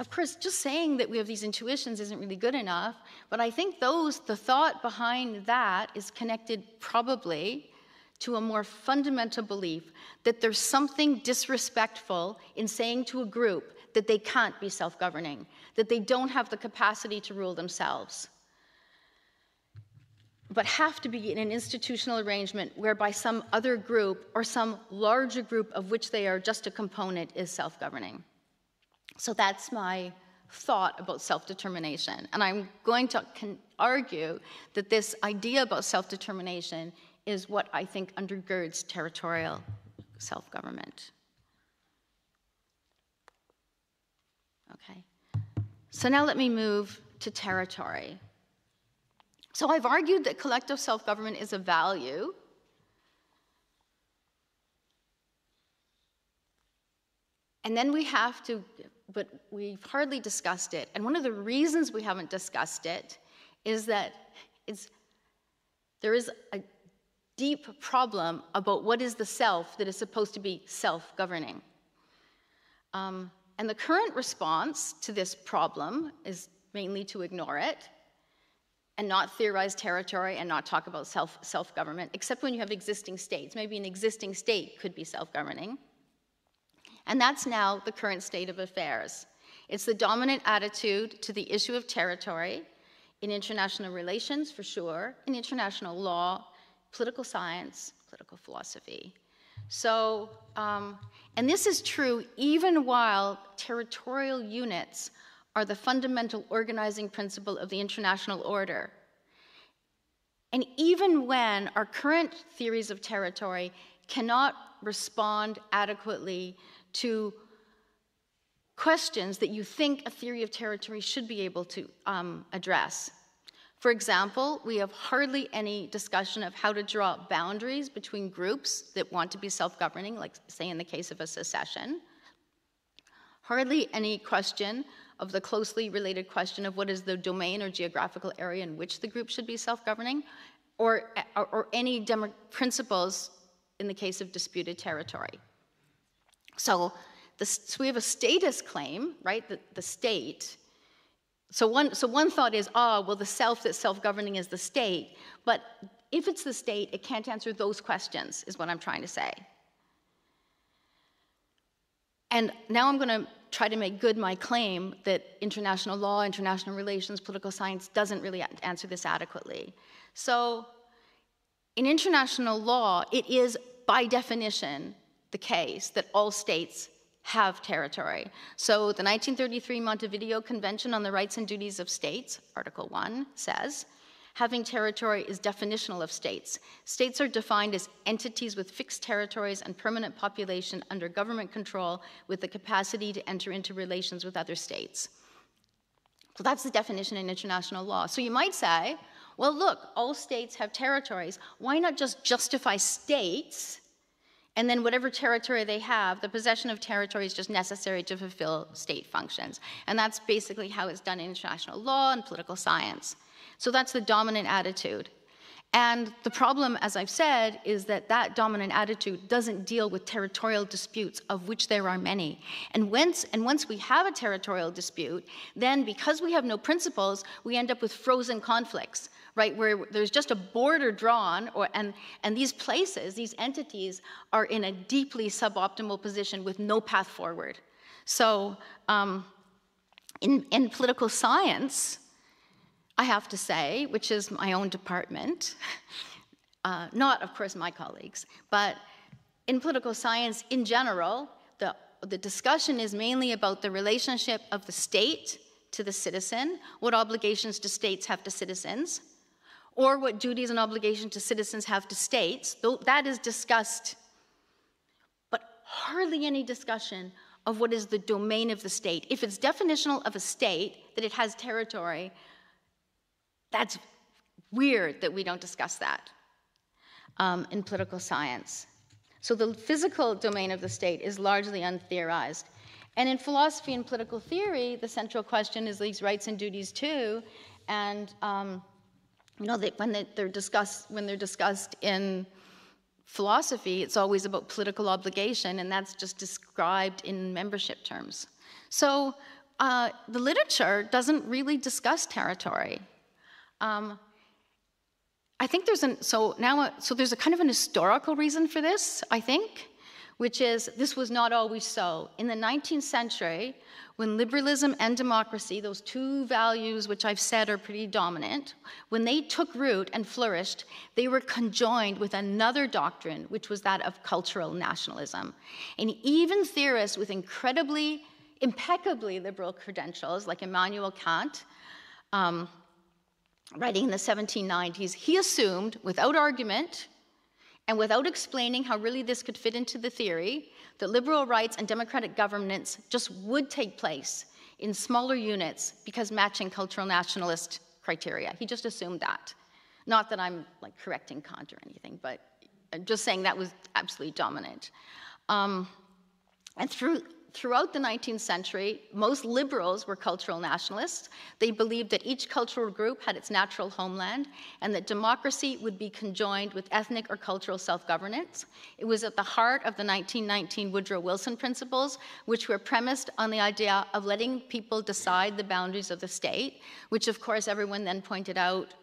of course, just saying that we have these intuitions isn't really good enough, but I think the thought behind that is connected probably to a more fundamental belief that there's something disrespectful in saying to a group that they can't be self-governing, that they don't have the capacity to rule themselves, but have to be in an institutional arrangement whereby some other group or some larger group of which they are just a component is self-governing. So that's my thought about self-determination. And I'm going to argue that this idea about self-determination is what I think undergirds territorial self-government. Okay. So now let me move to territory. So I've argued that collective self-government is a value. And then we have to, but we've hardly discussed it. And one of the reasons we haven't discussed it is that there is a deep problem about what is the self that is supposed to be self-governing. And the current response to this problem is mainly to ignore it and not theorize territory and not talk about self-government, except when you have existing states. Maybe an existing state could be self-governing. And that's now the current state of affairs. It's the dominant attitude to the issue of territory in international relations, for sure, in international law, political science, political philosophy. So, and this is true even while territorial units are the fundamental organizing principle of the international order. And even when our current theories of territory cannot respond adequately to questions that you think a theory of territory should be able to address. For example, we have hardly any discussion of how to draw boundaries between groups that want to be self-governing, like say in the case of a secession. Hardly any question of the closely related question of what is the domain or geographical area in which the group should be self-governing, or any principles in the case of disputed territory. So we have a status claim, right, the state. So one thought is, well, the self that's self-governing is the state. But if it's the state, it can't answer those questions, is what I'm trying to say. And now I'm going to try to make good my claim that international law, international relations, political science doesn't really answer this adequately. So in international law, it is by definition the case that all states have territory. So the 1933 Montevideo Convention on the Rights and Duties of States, Article 1, says, having territory is definitional of states. States are defined as entities with fixed territories and permanent population under government control with the capacity to enter into relations with other states. So that's the definition in international law. So you might say, well, look, all states have territories. Why not just justify states? And then whatever territory they have, the possession of territory is just necessary to fulfill state functions. And that's basically how it's done in international law and political science. So that's the dominant attitude. And the problem, as I've said, is that that dominant attitude doesn't deal with territorial disputes, of which there are many. And once we have a territorial dispute, then because we have no principles, we end up with frozen conflicts, right, where there's just a border drawn, and these places, these entities, are in a deeply suboptimal position with no path forward. So In political science, I have to say, which is my own department, not, of course, my colleagues, but in political science in general, the discussion is mainly about the relationship of the state to the citizen, what obligations do states have to citizens, or what duties and obligations do citizens have to states. That is discussed, but hardly any discussion of what is the domain of the state. If it's definitional of a state, that it has territory, that's weird that we don't discuss that in political science. So the physical domain of the state is largely untheorized. And in philosophy and political theory, the central question is these rights and duties too. And you know, when they're discussed in philosophy, it's always about political obligation, and that's just described in membership terms. So the literature doesn't really discuss territory. I think there's there's a kind of an historical reason for this, I think, which is this was not always so. In the 19th century, when liberalism and democracy, those two values which I've said are pretty dominant, when they took root and flourished, they were conjoined with another doctrine, which was that of cultural nationalism. And even theorists with impeccably liberal credentials, like Immanuel Kant, writing in the 1790s, he assumed, without argument and without explaining how really this could fit into the theory, that liberal rights and democratic governance just would take place in smaller units because matching cultural nationalist criteria. He just assumed that. Not that I'm like correcting Kant or anything, but I'm just saying that was absolutely dominant. And throughout the 19th century, most liberals were cultural nationalists. They believed that each cultural group had its natural homeland and that democracy would be conjoined with ethnic or cultural self-governance. It was at the heart of the 1919 Woodrow Wilson principles, which were premised on the idea of letting people decide the boundaries of the state, which of course everyone then pointed out,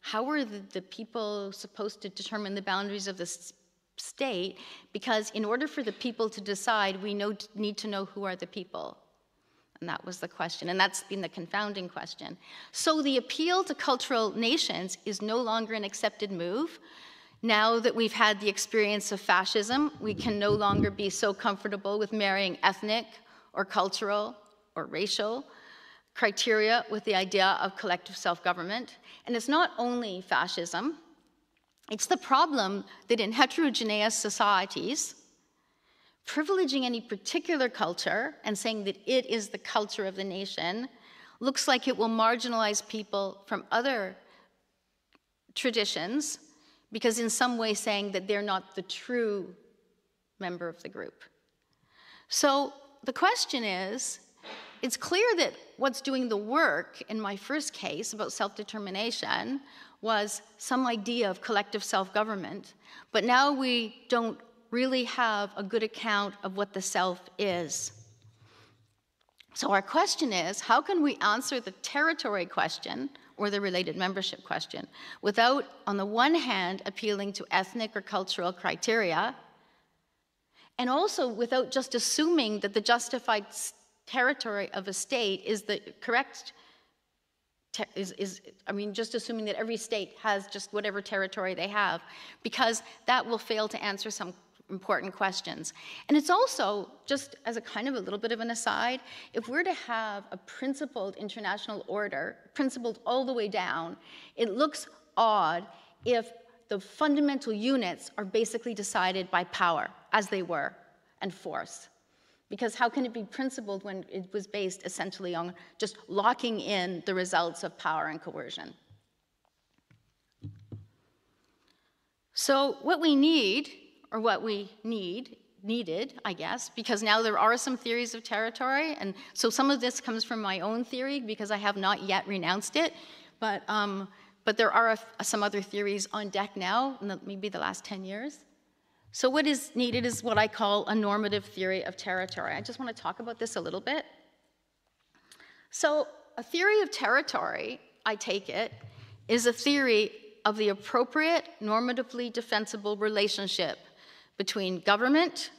how were the people supposed to determine the boundaries of the state? Because in order for the people to decide, we need to know who are the people. And that was the question, and that's been the confounding question. So the appeal to cultural nations is no longer an accepted move. Now that we've had the experience of fascism, we can no longer be so comfortable with marrying ethnic or cultural or racial criteria with the idea of collective self-government. And it's not only fascism. It's the problem that in heterogeneous societies, privileging any particular culture and saying that it is the culture of the nation looks like it will marginalize people from other traditions because in some way saying that they're not the true member of the group. So the question is, it's clear that what's doing the work in my first case about self-determination was some idea of collective self-government, but now we don't really have a good account of what the self is. So our question is, how can we answer the territory question or the related membership question without, on the one hand, appealing to ethnic or cultural criteria, and also without just assuming that the justified territory of a state is the correct just assuming that every state has just whatever territory they have, because that will fail to answer some important questions. And it's also, just as a kind of a little bit of an aside, if we're to have a principled international order, principled all the way down, it looks odd if the fundamental units are basically decided by power, as they were, and force. Because how can it be principled when it was based essentially on just locking in the results of power and coercion? So what we need, or what we needed, I guess, because now there are some theories of territory, and so some of this comes from my own theory because I have not yet renounced it, but there are some other theories on deck now, in maybe the last 10 years. So what is needed is what I call a normative theory of territory. I just want to talk about this a little bit. So a theory of territory, I take it, is a theory of the appropriate, normatively defensible relationship between government.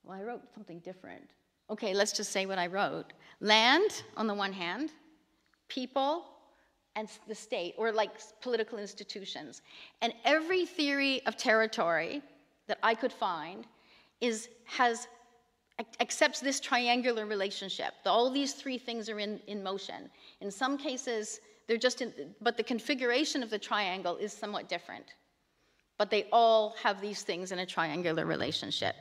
Well, I wrote something different. Okay, let's just say what I wrote. Land, on the one hand, people, and the state, or like political institutions. And every theory of territory that I could find accepts this triangular relationship. All these three things are in motion. In some cases, they're just but the configuration of the triangle is somewhat different. But they all have these things in a triangular relationship.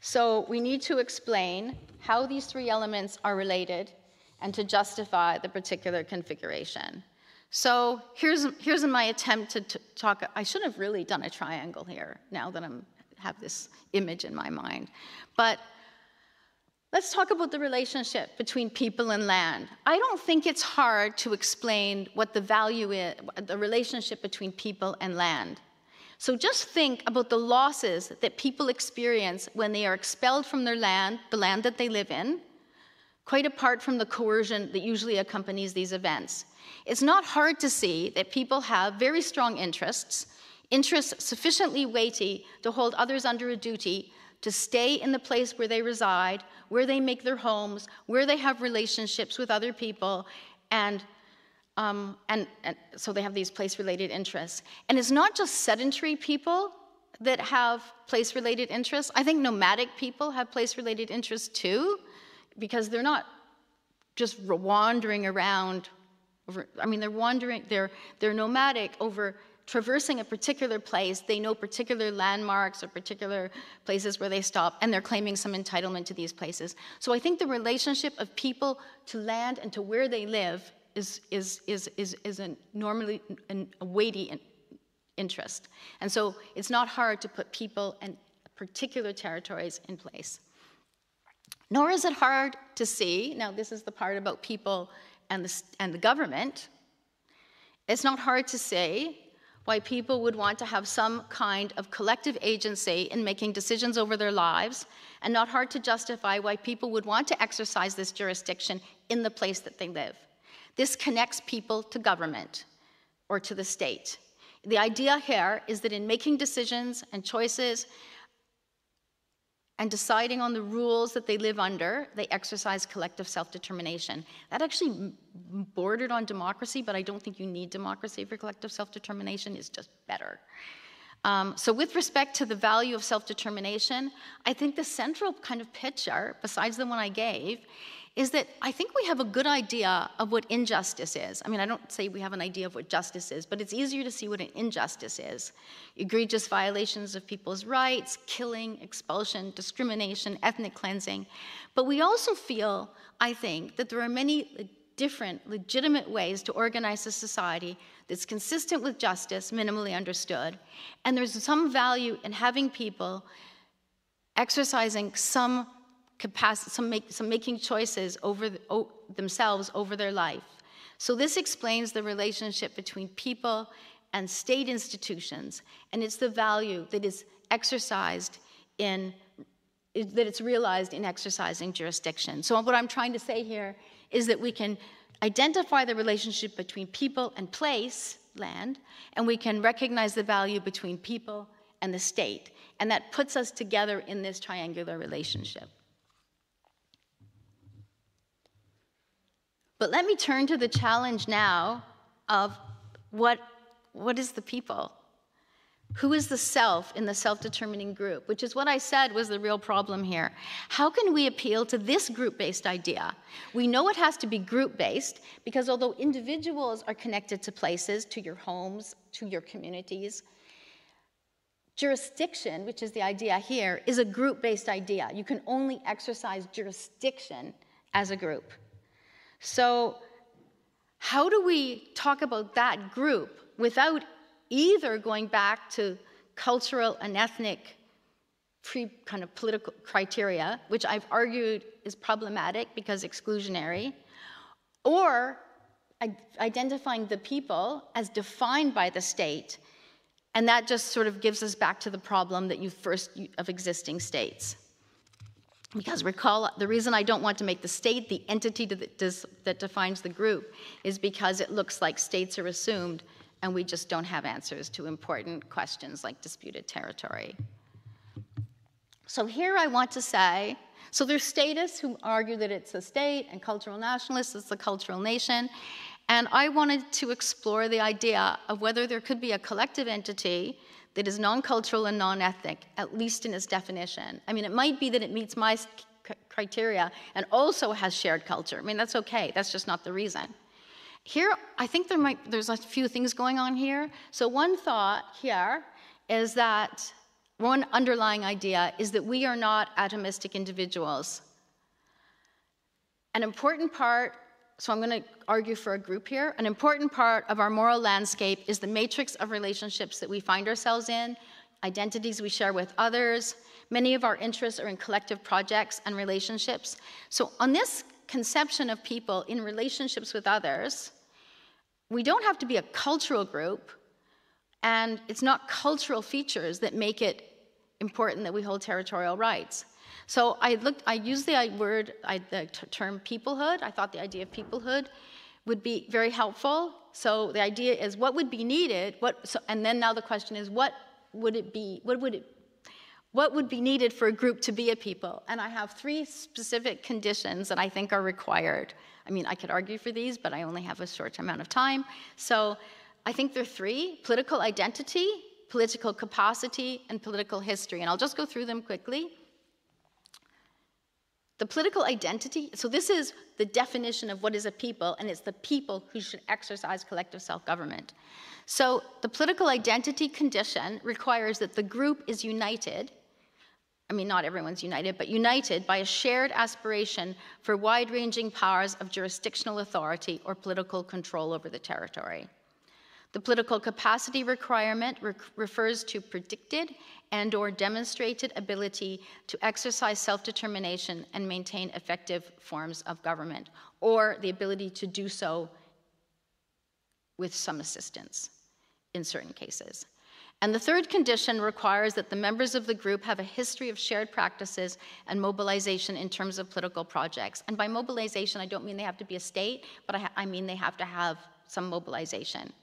So we need to explain how these three elements are related and to justify the particular configuration. So here's my attempt to talk. I should have really done a triangle here now that I have this image in my mind. But let's talk about the relationship between people and land. I don't think it's hard to explain what the value is, the relationship between people and land. So just think about the losses that people experience when they are expelled from their land, the land that they live in, quite apart from the coercion that usually accompanies these events. It's not hard to see that people have very strong interests sufficiently weighty to hold others under a duty to stay in the place where they reside, where they make their homes, where they have relationships with other people, and so they have these place-related interests. And it's not just sedentary people that have place-related interests. I think nomadic people have place-related interests too, because they're not just wandering around. They're nomadic over traversing a particular place. They know particular landmarks or particular places where they stop, and they're claiming some entitlement to these places. So I think the relationship of people to land and to where they live is normally a weighty interest. And so it's not hard to put people and particular territories in place. Nor is it hard to see, now this is the part about people and the government, it's not hard to say why people would want to have some kind of collective agency in making decisions over their lives, and not hard to justify why people would want to exercise this jurisdiction in the place that they live. This connects people to government or to the state. The idea here is that in making decisions and choices and deciding on the rules that they live under, they exercise collective self-determination. That actually bordered on democracy, but I don't think you need democracy for collective self-determination. It's just better. So with respect to the value of self-determination, I think the central kind of picture, besides the one I gave, is that I think we have a good idea of what injustice is. I mean, I don't say we have an idea of what justice is, but it's easier to see what an injustice is. Egregious violations of people's rights, killing, expulsion, discrimination, ethnic cleansing. But we also feel, I think, that there are many different legitimate ways to organize a society that's consistent with justice, minimally understood, and there's some value in having people exercising some capacity, some making choices over themselves over their life. So this explains the relationship between people and state institutions, and it's the value that is exercised that it's realized in exercising jurisdiction. So what I'm trying to say here is that we can identify the relationship between people and place, land, and we can recognize the value between people and the state, and that puts us together in this triangular relationship. But let me turn to the challenge now of what is the people? Who is the self in the self-determining group, which is what I said was the real problem here. How can we appeal to this group-based idea? We know it has to be group-based because although individuals are connected to places, to your homes, to your communities, jurisdiction, which is the idea here, is a group-based idea. You can only exercise jurisdiction as a group. So how do we talk about that group without either going back to cultural and ethnic kind of political criteria, which I've argued is problematic because exclusionary, or identifying the people as defined by the state, and that just sort of gives us back to the problem that of existing states. Because recall, the reason I don't want to make the state the entity that defines the group is because it looks like states are assumed and we just don't have answers to important questions like disputed territory. So here I want to say, so there's statists who argue that it's a state, and cultural nationalists, it's a cultural nation. And I wanted to explore the idea of whether there could be a collective entity that is non-cultural and non-ethnic, at least in its definition. I mean, it might be that it meets my criteria and also has shared culture. I mean, that's okay, that's just not the reason. Here, I think there's a few things going on here. So one thought here is that one underlying idea is that we are not atomistic individuals. An important part, so I'm going to argue for a group here, an important part of our moral landscape is the matrix of relationships that we find ourselves in, identities we share with others. Many of our interests are in collective projects and relationships. So on this conception of people in relationships with others, we don't have to be a cultural group, and it's not cultural features that make it important that we hold territorial rights. So I used the term peoplehood. I thought the idea of peoplehood would be very helpful. So the idea is what would be needed, and then now the question is what would be needed for a group to be a people? And I have 3 specific conditions that I think are required. I mean, I could argue for these, but I only have a short amount of time. So I think there are 3: political identity, political capacity, and political history. And I'll just go through them quickly. The political identity, so this is the definition of what is a people, and it's the people who should exercise collective self-government. So the political identity condition requires that the group is united. I mean, not everyone's united, but united by a shared aspiration for wide-ranging powers of jurisdictional authority or political control over the territory. The political capacity requirement refers to predicted and/or demonstrated ability to exercise self-determination and maintain effective forms of government, or the ability to do so with some assistance in certain cases. And the third condition requires that the members of the group have a history of shared practices and mobilization in terms of political projects. And by mobilization, I don't mean they have to be a state, but I mean they have to have some mobilization.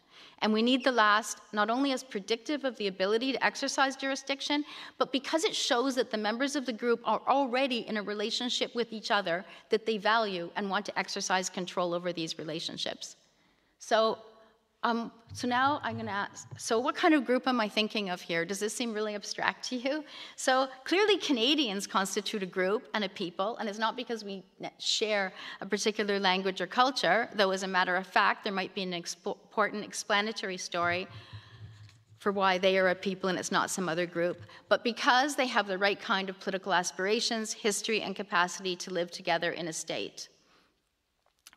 And we need the last, not only as predictive of the ability to exercise jurisdiction, but because it shows that the members of the group are already in a relationship with each other that they value and want to exercise control over these relationships. So now I'm going to ask, so what kind of group am I thinking of here? Does this seem really abstract to you? So clearly Canadians constitute a group and a people, and it's not because we share a particular language or culture, though as a matter of fact, there might be an important explanatory story for why they are a people and it's not some other group, but because they have the right kind of political aspirations, history, and capacity to live together in a state.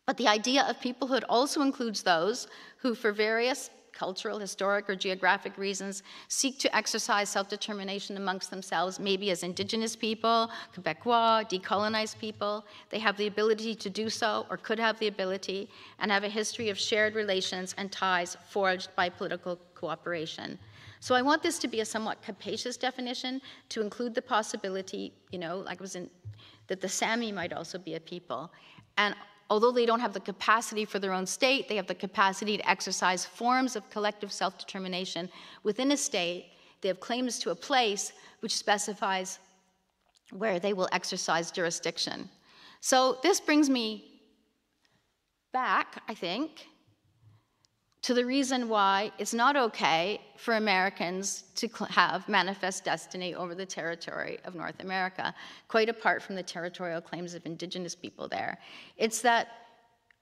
But the idea of peoplehood also includes those who, for various cultural, historic, or geographic reasons, seek to exercise self-determination amongst themselves, maybe as Indigenous people, Quebecois, decolonized people. They have the ability to do so, or could have the ability, and have a history of shared relations and ties forged by political cooperation. So I want this to be a somewhat capacious definition to include the possibility, that the Sami might also be a people. And although they don't have the capacity for their own state, they have the capacity to exercise forms of collective self-determination within a state. They have claims to a place which specifies where they will exercise jurisdiction. So this brings me back, I think, to the reason why it's not okay for Americans to have manifest destiny over the territory of North America, quite apart from the territorial claims of Indigenous people there. It's that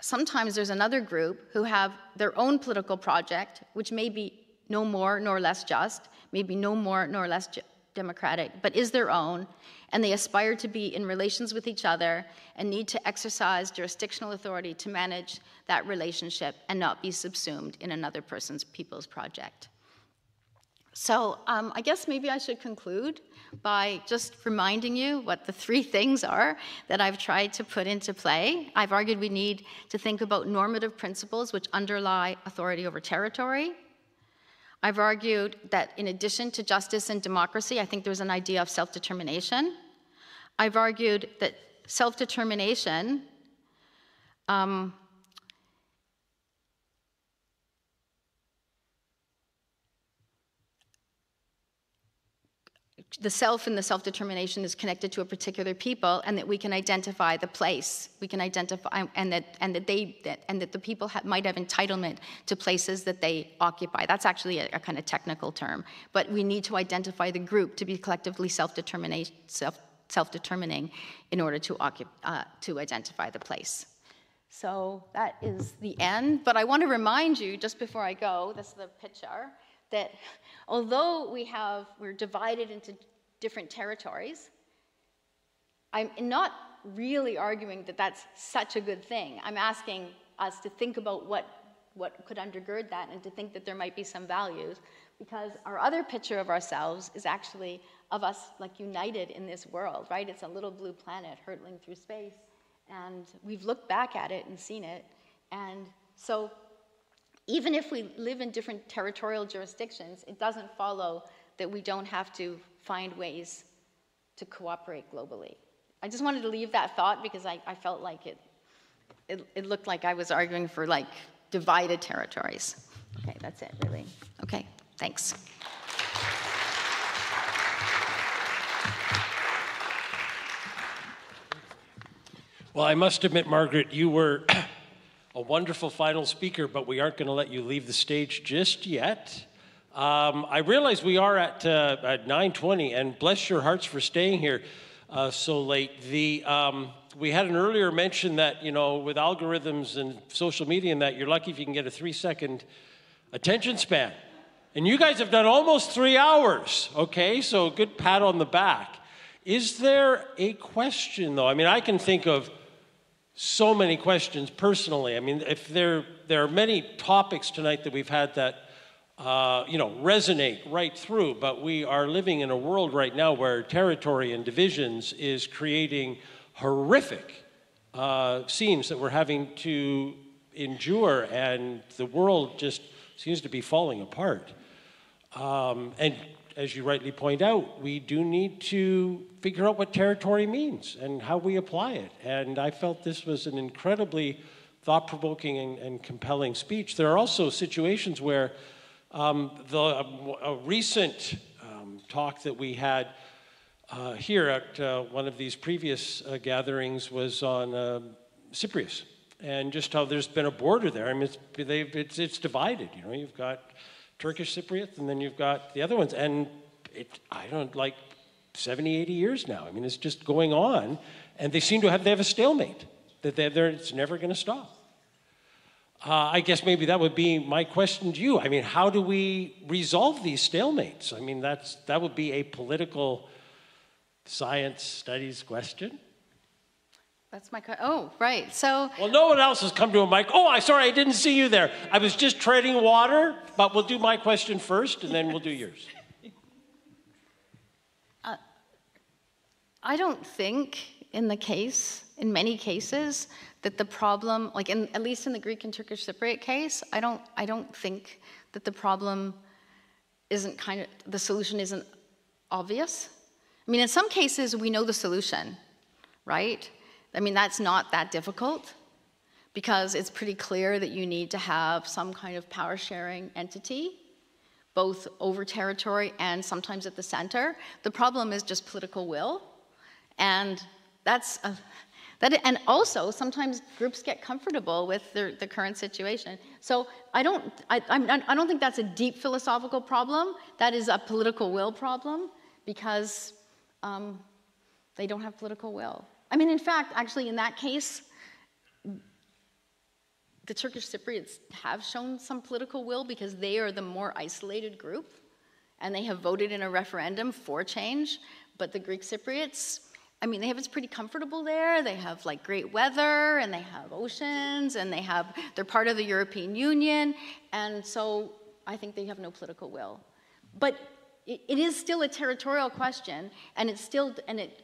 sometimes there's another group who have their own political project, which may be no more nor less just, maybe no more nor less democratic, but is their own, and they aspire to be in relations with each other and need to exercise jurisdictional authority to manage that relationship and not be subsumed in another people's project. So I guess maybe I should conclude by just reminding you what the 3 things are that I've tried to put into play. I've argued we need to think about normative principles which underlie authority over territory. I've argued that in addition to justice and democracy, I think there's an idea of self-determination. I've argued that self-determination the self and the self-determination is connected to a particular people, and that we can identify the place. We can identify, and that the people might have entitlement to places that they occupy. That's actually a kind of technical term, but we need to identify the group to be collectively self-determining in order to identify the place. So that is the end. But I want to remind you, just before I go, this is the picture, that although we're divided into different territories, I'm not really arguing that that's such a good thing. I'm asking us to think about what could undergird that, and to think that there might be some values, because our other picture of ourselves is actually of us like united in this world, right? It's a little blue planet hurtling through space, and we've looked back at it and seen it. And so even if we live in different territorial jurisdictions, it doesn't follow that we don't have to find ways to cooperate globally. I just wanted to leave that thought because I felt like it looked like I was arguing for like divided territories. Okay, that's it really. Okay, thanks. Well, I must admit, Margaret, you were a wonderful final speaker, but we aren't going to let you leave the stage just yet. I realize we are at 9:20, and bless your hearts for staying here so late. We had an earlier mention that, you know, with algorithms and social media and that, you're lucky if you can get a 3-second attention span. And you guys have done almost 3 hours, okay? So good pat on the back. Is there a question, though? I mean, I can think of so many questions personally. I mean, if there are many topics tonight that we've had that resonate right through, but we are living in a world right now where territory and divisions is creating horrific scenes that we're having to endure, and the world just seems to be falling apart. And as you rightly point out, we do need to figure out what territory means and how we apply it. And I felt this was an incredibly thought-provoking and compelling speech. There are also situations where a recent talk that we had here at one of these previous gatherings was on Cyprus, and just how there's been a border there. I mean, it's divided. You know, you've got Turkish Cypriots, and then you've got the other ones, and I don't like 70, 80 years now. I mean, it's just going on, and they seem to have a stalemate that it's never going to stop. I guess maybe that would be my question to you. I mean, how do we resolve these stalemates? I mean, that would be a political science studies question. That's my question. Oh, right. So. Well, no one else has come to a mic. Oh, sorry, I didn't see you there. I was just treading water, but we'll do my question first, and then we'll do yours. I don't think in many cases, that the problem, like at least in the Greek and Turkish Cypriot case, I don't think that the problem isn't the solution isn't obvious. I mean, in some cases, we know the solution, right? I mean, that's not that difficult because it's pretty clear that you need to have some kind of power-sharing entity, both over territory and sometimes at the center. The problem is just political will, and and also sometimes groups get comfortable with the current situation. So I don't think that's a deep philosophical problem. That is a political will problem because they don't have political will. I mean, in fact, actually in that case, the Turkish Cypriots have shown some political will because they are the more isolated group and they have voted in a referendum for change. But the Greek Cypriots, I mean, it's pretty comfortable there. They have like great weather and they have oceans and they're part of the European Union. And so I think they have no political will. But it is still a territorial question, and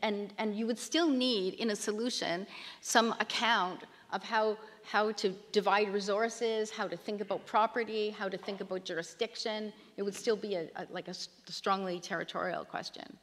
and you would still need in a solution some account of how to divide resources, how to think about property, how to think about jurisdiction. It would still be a strongly territorial question.